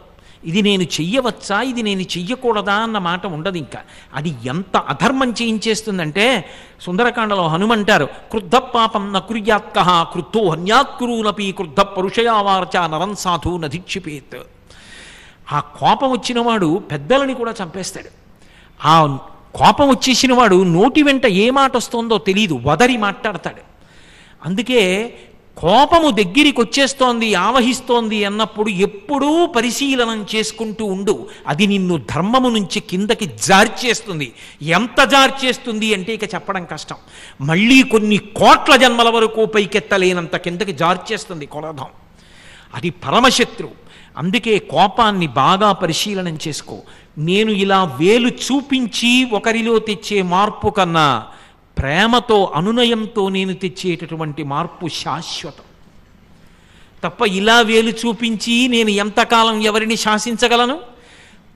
ఇది నేను చెయ్యవచ్చా, ఇది నేను చెయ్యకూడదా అన్న మాట ఉండదు. ఇంకా అది ఎంత అధర్మం చేయించేస్తుందంటే, సుందరకాండలో హనుమంటారు, క్రుద్ధ పాపం న కుర్యాత్క క్రుద్ధో హన్యాత్కురూనపి క్రుద్ధ పరుషయావార్చ నరం సాధు నధిక్షిపేత్. ఆ కోపం వచ్చినవాడు పెద్దలని కూడా చంపేస్తాడు. ఆ కోపం వచ్చేసిన వాడు నోటి వెంట ఏ మాట వస్తుందో తెలియదు, వదరి మాట్లాడతాడు. అందుకే కోపము దగ్గరికి వచ్చేస్తోంది, ఆవహిస్తోంది అన్నప్పుడు ఎప్పుడూ పరిశీలనం చేసుకుంటూ ఉండు. అది నిన్ను ధర్మము నుంచి కిందకి జార్చేస్తుంది. ఎంత జార్చేస్తుంది అంటే ఇక చెప్పడం కష్టం. మళ్ళీ కొన్ని కోట్ల జన్మల వరకు పైకెత్తలేనంత కిందకి జార్చేస్తుంది క్రోధం. అది పరమశత్రు. అందుకే కోపాన్ని బాగా పరిశీలనం చేసుకో. నేను ఇలా వేలు చూపించి ఒకరిలో తెచ్చే మార్పు కన్నా ప్రేమతో అనునయంతో నేను తెచ్చేటటువంటి మార్పు శాశ్వతం. తప్ప ఇలా వేలు చూపించి నేను ఎంతకాలం ఎవరిని శాసించగలను?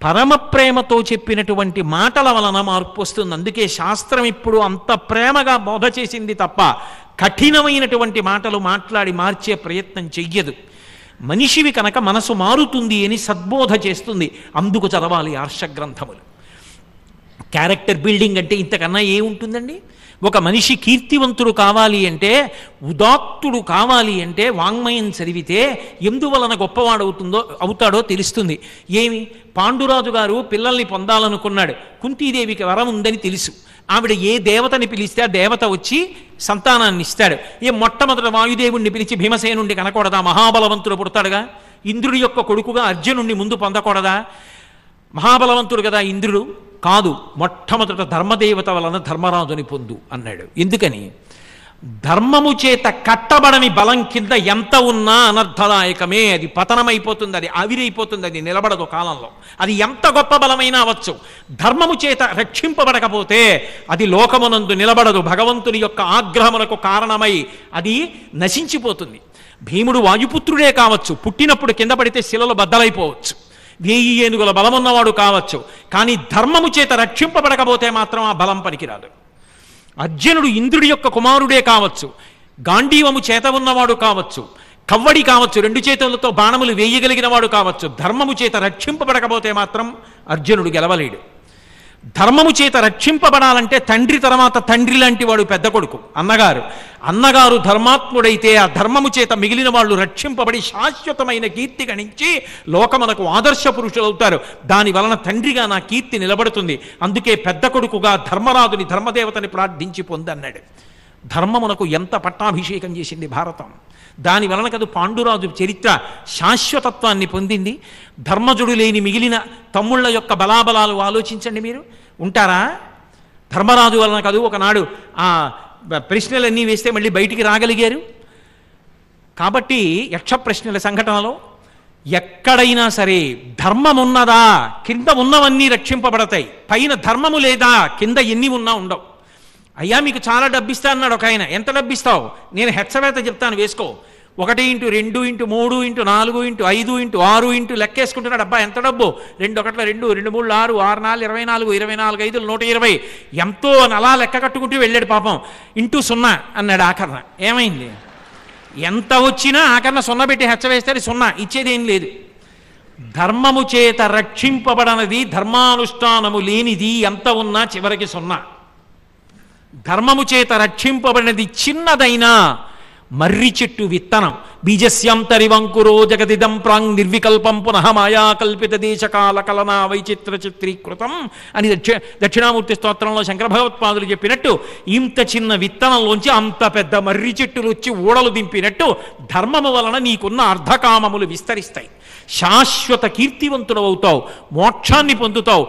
పరమ ప్రేమతో చెప్పినటువంటి మాటల వలన మార్పు వస్తుంది. అందుకే శాస్త్రం ఇప్పుడు అంత ప్రేమగా బోధ చేసింది తప్ప కఠినమైనటువంటి మాటలు మాట్లాడి మార్చే ప్రయత్నం చెయ్యదు. మనిషివి కనుక మనసు మారుతుంది అని సద్బోధ చేస్తుంది. అందుకు చదవాలి ఆర్షగ్రంథములు. క్యారెక్టర్ బిల్డింగ్ అంటే ఇంతకన్నా ఏముంటుందండి? ఒక మనిషి కీర్తివంతుడు కావాలి అంటే, ఉదాత్తుడు కావాలి అంటే వాంగ్మయం చదివితే ఎందువలన గొప్పవాడు అవుతాడో తెలుస్తుంది. ఏమి, పాండురాజు గారు పిల్లల్ని పొందాలనుకున్నాడు. కుంతీదేవికి వరం ఉందని తెలుసు. ఆవిడ ఏ దేవతని పిలిస్తే ఆ దేవత వచ్చి సంతానాన్ని ఇస్తాడు. మొట్టమొదట వాయుదేవుణ్ణి పిలిచి భీమసేనుండి కనకూడదా? మహాబలవంతుడు పుడతాడుగా. ఇంద్రుడి యొక్క కొడుకుగా అర్జునుణ్ణి ముందు పొందకూడదా? మహాబలవంతుడు కదా ఇంద్రుడు. కాదు, మొట్టమొదట ధర్మదేవత వలన ధర్మరాజుని పొందు అన్నాడు. ఎందుకని? ధర్మము చేత కట్టబడని బలం కింద ఎంత ఉన్నా అనర్థదాయకమే. అది పతనమైపోతుంది, అది ఆవిరైపోతుంది, అది నిలబడదు కాలంలో. అది ఎంత గొప్ప బలమైనా అవచ్చు. ధర్మము చేత రక్షింపబడకపోతే అది లోకమునందు నిలబడదు. భగవంతుని యొక్క ఆగ్రహమునకు కారణమై అది నశించిపోతుంది. భీముడు వాయుపుత్రుడే కావచ్చు, పుట్టినప్పుడు కింద పడితే శిలలు బద్దలైపోవచ్చు. 1000 ఏనుగుల బలమున్నవాడు కావచ్చు, కానీ ధర్మము చేత రక్షింపబడకపోతే మాత్రం ఆ బలం పనికిరాదు. అర్జునుడు ఇంద్రుడి యొక్క కుమారుడే కావచ్చు, గాంధీవము చేత ఉన్నవాడు కావచ్చు, కవ్వడి కావచ్చు, 2 చేతులతో బాణములు వేయగలిగిన వాడు కావచ్చు. ధర్మము చేత రక్షింపబడకపోతే మాత్రం అర్జునుడు గెలవలేడు. ధర్మము చేత రక్షింపబడాలంటే తండ్రి తర్వాత తండ్రి లాంటి వాడు పెద్ద కొడుకు, అన్నగారు ధర్మాత్ముడైతే ఆ ధర్మము చేత మిగిలిన వాళ్ళు రక్షింపబడి శాశ్వతమైన కీర్తి గణించి లోకమునకు ఆదర్శ పురుషులు అవుతారు. దాని వలన తండ్రిగా నా కీర్తి నిలబడుతుంది. అందుకే పెద్ద కొడుకుగా ధర్మరాజుని ధర్మదేవతని ప్రార్థించి పొందన్నాడు. ధర్మమునకు ఎంత పట్టాభిషేకం చేసింది భారతం. దాని వలన కదా పాండురాజు చరిత్ర శాశ్వతత్వాన్ని పొందింది. ధర్మజుడు లేని మిగిలిన తమ్ముళ్ళ యొక్క బలాబలాలు ఆలోచించండి మీరు. ఉంటారా? ధర్మరాజు వలన కాదు ఒకనాడు ఆ ప్రశ్నలన్నీ వేస్తే మళ్ళీ బయటికి రాగలిగారు. కాబట్టి యక్ష ప్రశ్నల సంఘటనలో ఎక్కడైనా సరే ధర్మం ఉన్నదా కింద ఉన్నవన్నీ రక్షింపబడతాయి, పైన ధర్మము లేదా కింద ఎన్ని ఉన్నా ఉండవు. అయ్యా మీకు చాలా డబ్బిస్తా అన్నాడు ఒక ఆయన. ఎంత డబ్బిస్తావు? నేను హెచ్చవేత చెప్తాను వేసుకో. 1 × 2 × 3 × 4 × 5 × 6 లెక్కేసుకుంటున్నాడు. అబ్బా ఎంత డబ్బు? 2 1 2 2 3 6 6 4 24 24 5 120 ఎంతో అని అలా లెక్క కట్టుకుంటూ వెళ్ళాడు పాపం. *0 అన్నాడు ఆఖరణ. ఏమైంది? ఎంత వచ్చినా ఆఖరణ 0 పెట్టి హెచ్చవేస్తే 0 ఇచ్చేదేం లేదు. ధర్మము చేత రక్షింపబడనది, ధర్మానుష్ఠానము లేనిది ఎంత ఉన్నా చివరికి 0. ధర్మము చేత రక్షింపబడినది చిన్నదైనా మర్రి చెట్టు విత్తనం. బీజస్యాంతరివంకురో జగదిదం ప్రాంగ్ నిర్వికల్పం పునః మాయా కల్పిత దేశకాల కలనా వైచిత్ర చిత్రీకృతం అని దక్షిణామూర్తి స్తోత్రంలో శంకర భగవత్పాదులు చెప్పినట్టు, ఇంత చిన్న విత్తనంలోంచి అంత పెద్ద మర్రి చెట్టులు వచ్చి ఊడలు దింపినట్టు ధర్మము వలన నీకున్న అర్ధకామములు విస్తరిస్తాయి. శాశ్వత కీర్తివంతుడు అవుతావు, మోక్షాన్ని పొందుతావు.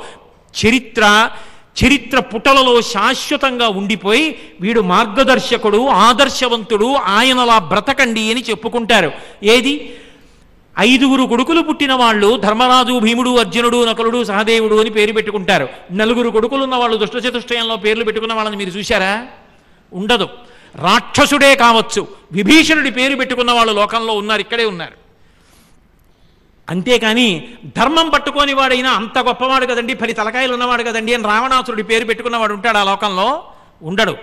చరిత్ర పుటలలో శాశ్వతంగా ఉండిపోయి వీడు మార్గదర్శకుడు, ఆదర్శవంతుడు, ఆయనలా బ్రతకండి అని చెప్పుకుంటారు. ఏది? 5 కొడుకులు పుట్టిన వాళ్ళు ధర్మరాజు, భీముడు, అర్జునుడు, నకులుడు, సహదేవుడు అని పేరు పెట్టుకుంటారు. 4 కొడుకులు ఉన్న వాళ్ళు దుష్టచతుష్టయంలో పేర్లు పెట్టుకున్న వాళ్ళని మీరు చూశారా? ఉండదు. రాక్షసుడే కావచ్చు, విభీషణుడి పేరు పెట్టుకున్న వాళ్ళు లోకంలో ఉన్నారు, ఇక్కడే ఉన్నారు. అంతేకాని ధర్మం పట్టుకొని వాడైనా అంత గొప్పవాడు కదండి, 10 తలకాయలు ఉన్నవాడు కదండి అని రావణాసురుడి పేరు పెట్టుకున్నవాడు ఉంటాడు ఆ లోకంలో? ఉండడు.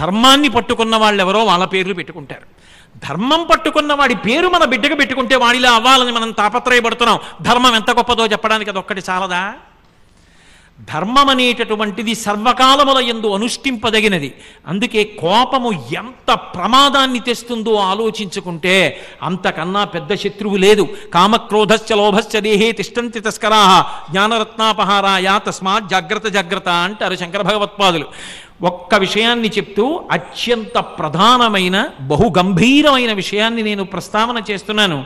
ధర్మాన్ని పట్టుకున్న వాళ్ళు ఎవరో వాళ్ళ పేర్లు పెట్టుకుంటారు. ధర్మం పట్టుకున్న వాడి పేరు మన బిడ్డకు పెట్టుకుంటే వాడిలా అవ్వాలని మనం తాపత్రయపడుతున్నాం. ధర్మం ఎంత గొప్పదో చెప్పడానికి అదొక్కటి చాలదా? ధర్మం అనేటటువంటిది సర్వకాలముల యందు అనుష్ఠింపదగినది. అందుకే కోపము ఎంత ప్రమాదాన్ని తెస్తుందో ఆలోచించుకుంటే అంతకన్నా పెద్ద శత్రువు లేదు. కామక్రోధశ్చ లోభశ్చ దేహే తిష్టంతి తస్కరాః జ్ఞానరత్నాపహారాయ తస్మాత్ జాగ్రత్త జాగ్రత్త అంటారు శంకర భగవత్పాదులు. ఒక్క విషయాన్ని చెప్తూ అత్యంత ప్రధానమైన బహుగంభీరమైన విషయాన్ని నేను ప్రస్తావన చేస్తున్నాను.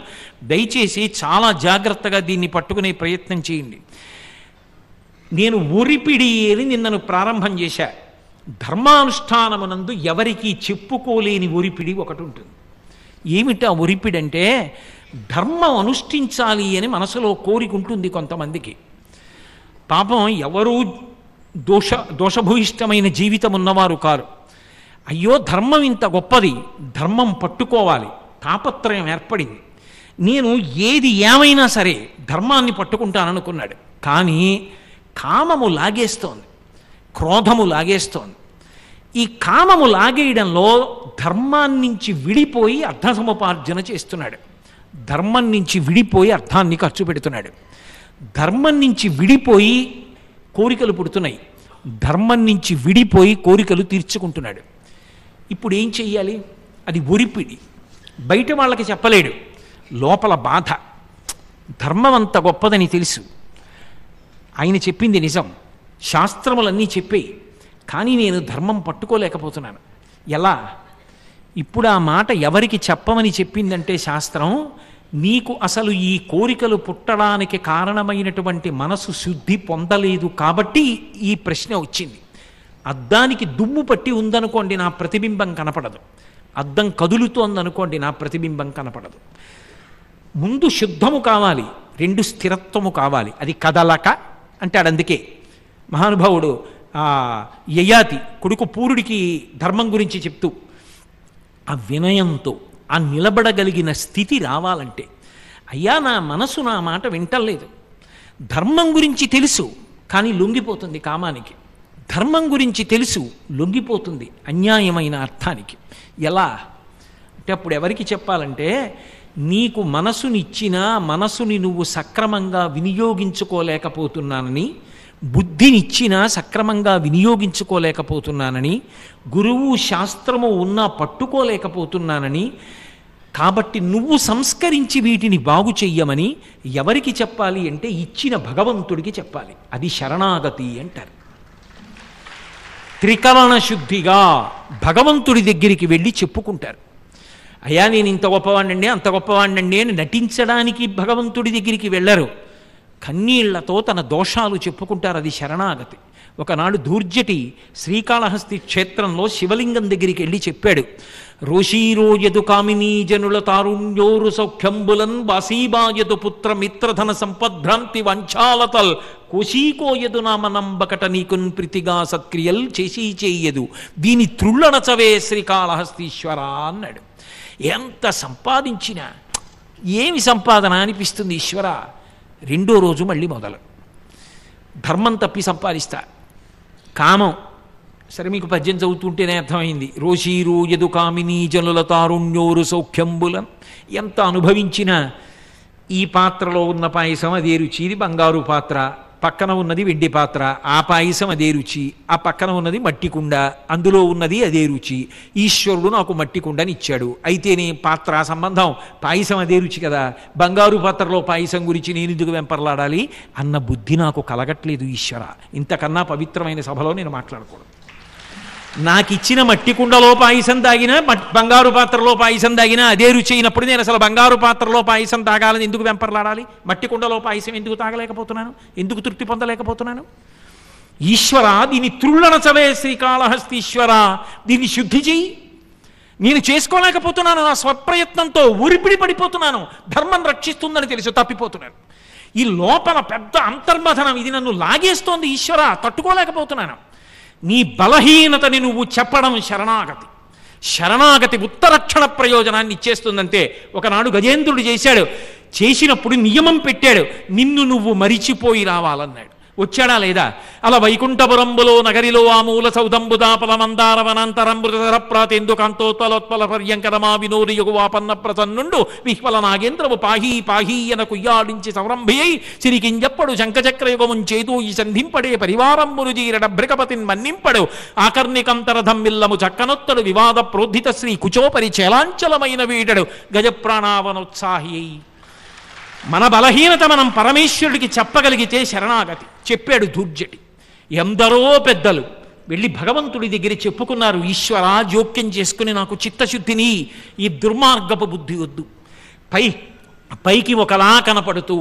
దయచేసి చాలా జాగ్రత్తగా దీన్ని పట్టుకునే ప్రయత్నం చేయండి. నేను ఒరిపిడి అని నిన్నను ప్రారంభం చేశా. ధర్మానుష్ఠానమునందు ఎవరికీ చెప్పుకోలేని ఒరిపిడి ఒకటి ఉంటుంది. ఏమిటా ఒరిపిడి అంటే, ధర్మం అనుష్ఠించాలి అని మనసులో కోరిక ఉంటుంది కొంతమందికి. పాపం ఎవరూ దోషభూయిష్టమైన జీవితం ఉన్నవారు కారు. అయ్యో ధర్మం ఇంత గొప్పది, ధర్మం పట్టుకోవాలి తాపత్రయం ఏర్పడింది, నేను ఏది ఏమైనా సరే ధర్మాన్ని పట్టుకుంటాననుకున్నాడు. కానీ కామము లాగేస్తోంది, క్రోధము లాగేస్తోంది. ఈ కామము లాగేయడంలో ధర్మాన్నించి విడిపోయి అర్థ సముపార్జన చేస్తున్నాడు. ధర్మం నుంచి విడిపోయి అర్థాన్ని ఖర్చు పెడుతున్నాడు. ధర్మం నుంచి విడిపోయి కోరికలు పుడుతున్నాయి, ధర్మం నుంచి విడిపోయి కోరికలు తీర్చుకుంటున్నాడు. ఇప్పుడు ఏం చెయ్యాలి? అది ఒరిపిడి. బయట వాళ్ళకి చెప్పలేడు, లోపల బాధ. ధర్మం అంత గొప్పదని తెలుసు, ఆయన చెప్పింది నిజం, శాస్త్రములన్నీ చెప్పేయి, కానీ నేను ధర్మం పట్టుకోలేకపోతున్నాను. ఎలా? ఇప్పుడు ఆ మాట ఎవరికి చెప్పమని చెప్పిందంటే శాస్త్రం, నీకు అసలు ఈ కోరికలు పుట్టడానికి కారణమైనటువంటి మనసు శుద్ధి పొందలేదు కాబట్టి ఈ ప్రశ్న వచ్చింది. అద్దానికి దుమ్ము పట్టి ఉందనుకోండి, నా ప్రతిబింబం కనపడదు. అద్దం కదులుతోందనుకోండి, నా ప్రతిబింబం కనపడదు. ముందు శుద్ధము కావాలి, 2 స్థిరత్వము కావాలి. అది కదలక అంటాడు. అందుకే మహానుభావుడు యయాతి కొడుకు పూరుడికి ధర్మం గురించి చెప్తూ, ఆ వినయంతో ఆ నిలబడగలిగిన స్థితి రావాలంటే, అయ్యా నా మనసు నా మాట వింటలేదు, ధర్మం గురించి తెలుసు కానీ లొంగిపోతుంది కామానికి, ధర్మం గురించి తెలుసు లొంగిపోతుంది అన్యాయమైన అర్థానికి. ఎలా అంటే, అప్పుడు ఎవరికి చెప్పాలంటే, నీకు మనసునిచ్చినా మనసుని నువ్వు సక్రమంగా వినియోగించుకోలేకపోతున్నానని, బుద్ధినిచ్చినా సక్రమంగా వినియోగించుకోలేకపోతున్నానని, గురువు శాస్త్రము ఉన్నా పట్టుకోలేకపోతున్నానని, కాబట్టి నువ్వు సంస్కరించి వీటిని బాగు చెయ్యమని ఎవరికి చెప్పాలి అంటే, ఇచ్చిన భగవంతుడికి చెప్పాలి. అది శరణాగతి అంటారు. త్రికరణ శుద్ధిగా భగవంతుడి దగ్గరికి వెళ్ళి చెప్పుకుంటారు. అయ్యా నేను ఇంత గొప్పవాణ్ణండి అంత గొప్పవాణ్ణండి అని నటించడానికి భగవంతుడి దగ్గరికి వెళ్ళరు. కన్నీళ్లతో తన దోషాలు చెప్పుకుంటారు. అది శరణాగతి. ఒకనాడు దూర్జటి శ్రీకాళహస్తి క్షేత్రంలో శివలింగం దగ్గరికి వెళ్ళి చెప్పాడు, రోషీరోయదు కామినీ జనుల తారుణ్యోరు సౌఖ్యంబులన్ బాసీబాయదు పుత్ర మిత్రధన సంపద్భ్రాంతి వంచాలతల్ కోశీకోయదు నామనంబకట నీకున్ ప్రీతిగా సత్క్రియల్ చేసి చేయదు దీని త్రుళ్ళనచవే శ్రీకాళహస్తీశ్వర అన్నాడు. ఎంత సంపాదించినా ఏమి సంపాదన అనిపిస్తుంది ఈశ్వర. రెండో రోజు మళ్ళీ మొదలు, ధర్మం తప్పి సంపాదిస్తా, కామం. సరే, మీకు పద్యం చదువుతుంటేనే అర్థమైంది. రోషీరు యదు కామినీ జనుల తారుణ్యోరు సౌఖ్యంబులం. ఎంత అనుభవించినా ఈ పాత్రలో ఉన్న పాయసం అదే రుచి, ఇది బంగారు పాత్ర, పక్కన ఉన్నది వెండి పాత్ర, ఆ పాయసం అదే రుచి, ఆ పక్కన ఉన్నది మట్టి కుండ, అందులో ఉన్నది అదే రుచి. ఈశ్వరుడు నాకు మట్టి కుండని ఇచ్చాడు, అయితేనే పాత్ర సంబంధం, పాయసం అదే రుచి కదా, బంగారు పాత్రలో పాయసం గురించి నేను ఎందుకు వెంపర్లాడాలి అన్న బుద్ధి నాకు కలగట్లేదు ఈశ్వర. ఇంతకన్నా పవిత్రమైన సభలో నేను మాట్లాడకూడదు. నాకు ఇచ్చిన మట్టి కుండలో పాయసం తాగినా, బంగారు పాత్రలో పాయసం తాగినా అదే రుచి అయినప్పుడు నేను అసలు బంగారు పాత్రలో పాయసం తాగాలని ఎందుకు వెంపర్లాడాలి? మట్టి కుండలో పాయసం ఎందుకు తాగలేకపోతున్నాను? ఎందుకు తృప్తి పొందలేకపోతున్నాను? ఈశ్వర, దీని త్రుళ్ళనచవే శ్రీకాళహస్తీశ్వర, దీన్ని శుద్ధి చెయ్యి. నేను చేసుకోలేకపోతున్నాను, నా స్వప్రయత్నంతో ఊరిపిడి పడిపోతున్నాను, ధర్మం రక్షిస్తుందని తెలిసి తప్పిపోతున్నాను. ఈ లోపల పెద్ద అంతర్మథనం ఇది నన్ను లాగేస్తోంది ఈశ్వర, తట్టుకోలేకపోతున్నాను. నీ బలహీనతని నువ్వు చెప్పడం శరణాగతి. శరణాగతి ఉత్తరక్షణ ప్రయోజనాన్ని ఇచ్చేస్తుందంతే. ఒకనాడు గజేంద్రుడు చేశాడు, చేసినప్పుడు నియమం పెట్టాడు, నిన్ను నువ్వు మరిచిపోయి రావాలన్నాడు. వచ్చాడా లేదా? అలా వైకుంఠపురంబులో నగరిలో ఆ మూల సౌదంబుదాపల మందారవనంతరంబృతర ప్రాతేందు కాంతోత్పలోత్పల పర్యంకరమా వినోది యుగువాపన్న ప్రసన్నుండు విహ్వల నాగేంద్రవు పాహీ పాహీయన కుయ్యాడించి సంరంభియై సిరికింజప్పడు శంఖచక్రయుగముం చేతూ ఈ సంధింపడే పరివారంబును జీరడ భ్రికపతిన్ మన్నింపడు ఆకర్ణికంతరధమ్మిల్లము చక్కనొత్తడు వివాద ప్రోద్ధిత శ్రీ కుచోపరి చేలాంచలమైన వీడడు గజప్రాణావనోత్సాహి. మన బలహీనత మనం పరమేశ్వరుడికి చెప్పగలిగితే శరణాగతి. చెప్పాడు దూర్జటి. ఎందరో పెద్దలు వెళ్ళి భగవంతుడి దగ్గర చెప్పుకున్నారు, ఈశ్వర జోక్యం చేసుకుని నాకు చిత్తశుద్ధిని, ఈ దుర్మార్గపు బుద్ధి వద్దు. పైకి ఒకలా కనపడుతూ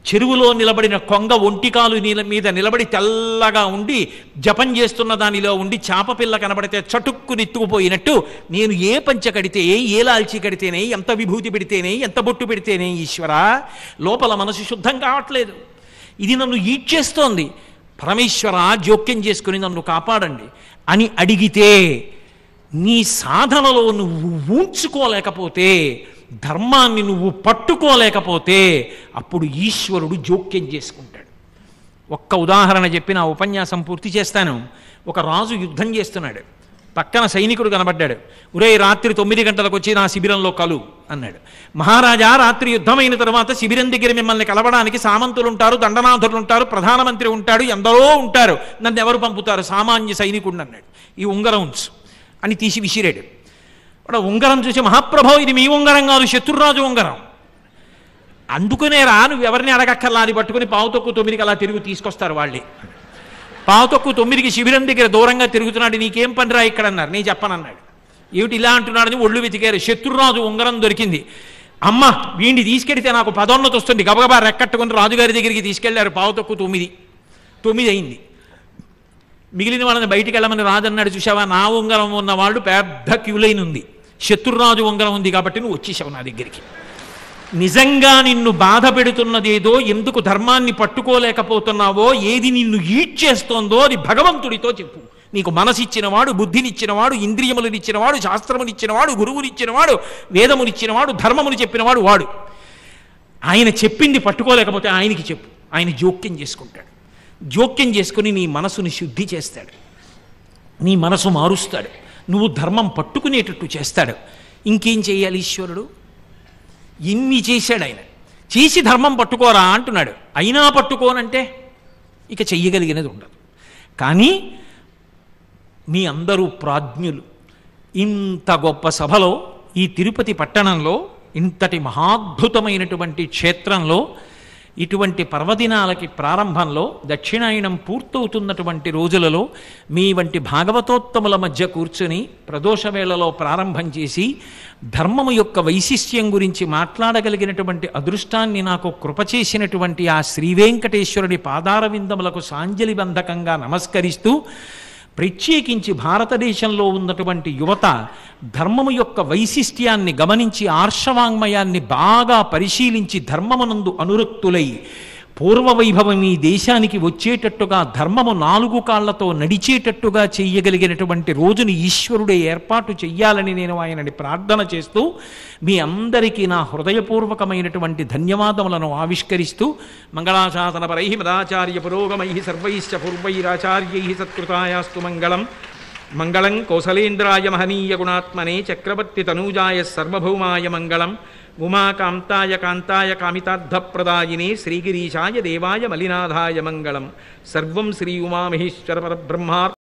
చెరువులో నిలబడిన కొంగ ఒంటికాలు మీద నిలబడి తెల్లగా ఉండి జపం చేస్తున్న దానిలో ఉండి చాప పిల్ల కనబడితే చటుక్కు నెత్తుకుపోయినట్టు నేను ఏ పంచ కడితే, ఏ లాల్చి కడితేనే, ఎంత విభూతి పెడితేనే, ఎంత బొట్టు పెడితేనే ఈశ్వర లోపల మనసు శుద్ధం కావట్లేదు, ఇది నన్ను ఈడ్చేస్తోంది, పరమేశ్వర జోక్యం చేసుకుని నన్ను కాపాడండి అని అడిగితే, నీ సాధనలో నువ్వు ఊంచుకోలేకపోతే, ధర్మాన్ని నువ్వు పట్టుకోలేకపోతే అప్పుడు ఈశ్వరుడు జోక్యం చేసుకుంటాడు. ఒక్క ఉదాహరణ చెప్పి నా ఉపన్యాసం పూర్తి చేస్తాను. ఒక రాజు యుద్ధం చేస్తున్నాడు, పక్కన సైనికుడు కనబడ్డాడు. ఒరే, రాత్రి 9 గంటలకు వచ్చి నా శిబిరంలో కలు అన్నాడు. మహారాజా, రాత్రి యుద్ధమైన తర్వాత శిబిరం దగ్గర మిమ్మల్ని కలవడానికి సామంతులు ఉంటారు, దండనాథులు ఉంటారు, ప్రధానమంత్రి ఉంటాడు, ఎందరో ఉంటారు, నన్ను ఎవరు పంపుతారు? సామాన్య సైనికుడు అన్నాడు. ఈ ఉంగరం ఉంచు అని తీసి విసిరాడు. వాడు ఉంగరం చూసి, మహాప్రభో ఇది మీ ఉంగరం కాదు, శత్రురాజు ఉంగరం. అందుకునేరా నువ్వు ఎవరిని అడగక్కర్లా, అది పట్టుకుని 9:15 అలా తిరుగు తీసుకొస్తారు వాళ్ళే. 9:15 శిబిరం దగ్గర దూరంగా తిరుగుతున్నాడు, నీకేం పనిరా ఇక్కడ అన్నారు. నేను చెప్పనన్నాడు. ఏమిటి ఇలా అంటున్నాడని ఒళ్ళు వెతికారు. శత్రురాజు ఉంగరం దొరికింది. అమ్మ, వీడిని తీసుకెడితే నాకు పదోన్నతి వస్తుంది, గబగబా రెక్కట్టుకుని రాజుగారి దగ్గరికి తీసుకెళ్లారు. 9:15 అయింది. మిగిలిన వాళ్ళని బయటికి వెళ్ళమని రాజు అన్నాడు. చూసావా, నా ఉంగరం ఉన్న వాళ్ళు పెద్ద క్యూలైన్ ఉంది, శత్రురాజు ఉంగరం ఉంది కాబట్టి నువ్వు వచ్చేసావు నా దగ్గరికి. నిజంగా నిన్ను బాధ పెడుతున్నదేదో, ఎందుకు ధర్మాన్ని పట్టుకోలేకపోతున్నావో, ఏది నిన్ను ఈడ్చేస్తోందో అది భగవంతుడితో చెప్పు. నీకు మనసిచ్చినవాడు, బుద్ధినిచ్చినవాడు, ఇంద్రియములనిచ్చినవాడు, శాస్త్రమునిచ్చినవాడు, గురువునిచ్చినవాడు, వేదమునిచ్చినవాడు, ధర్మముని చెప్పినవాడు వాడు. ఆయన చెప్పింది పట్టుకోలేకపోతే ఆయనకి చెప్పు, ఆయన జోక్యం చేసుకుంటాడు. జోక్యం చేసుకుని నీ మనసుని శుద్ధి చేస్తాడు, నీ మనసు మారుస్తాడు, నువ్వు ధర్మం పట్టుకునేటట్టు చేస్తాడు. ఇంకేం చేయాలి ఈశ్వరుడు? ఇన్ని చేశాడు ఆయన. చేసి ధర్మం పట్టుకోరా అంటున్నాడు. అయినా పట్టుకోనంటే ఇక చెయ్యగలిగినది ఉండదు. కానీ మీ అందరూ ప్రాజ్ఞులు. ఇంత గొప్ప సభలో, ఈ తిరుపతి పట్టణంలో, ఇంతటి మహాద్భుతమైనటువంటి క్షేత్రంలో ఇటువంటి పర్వదినాలకి ప్రారంభంలో దక్షిణాయనం పూర్తవుతున్నటువంటి రోజులలో మీ వంటి భాగవతోత్తముల మధ్య కూర్చుని ప్రదోష వేళలో ప్రారంభం చేసి ధర్మము యొక్క వైశిష్ట్యం గురించి మాట్లాడగలిగినటువంటి అదృష్టాన్ని నాకు కృప చేసినటువంటి ఆ శ్రీవేంకటేశ్వరుడి పాదార విందములకు సాంజలిబంధకంగా నమస్కరిస్తూ, ప్రత్యేకించి భారతదేశంలో ఉన్నటువంటి యువత ధర్మము యొక్క వైశిష్ట్యాన్ని గమనించి ఆర్షవాంగ్మయాన్ని బాగా పరిశీలించి ధర్మమునందు అనురక్తులై పూర్వవైభవం ఈ దేశానికి వచ్చేటట్టుగా ధర్మము 4 కాళ్లతో నడిచేటట్టుగా చెయ్యగలిగినటువంటి రోజుని ఈశ్వరుడే ఏర్పాటు చెయ్యాలని నేను ఆయనని ప్రార్థన చేస్తూ మీ అందరికీ నా హృదయపూర్వకమైనటువంటి ధన్యవాదములను ఆవిష్కరిస్తూ, మంగళాశాసనపరై మదాచార్య పురోగమై సర్వైశ్చ పూర్వైరాచార్యై సత్కృతాయాస్తు మంగళం. మంగళం కౌసలేంద్రాయ మహనీయ గుణాత్మనే చక్రవర్తి తనూజాయ సర్వభౌమాయ మంగళం. ఉమాకాంతాయ కాంతాయ కామితార్థప్రదాయినే శ్రీగిరీశాయ దేవాయ మలినాథాయ మంగళం. సర్వం శ్రీ ఉమామహేశ్వర పరబ్రహ్మార్పణమస్తు.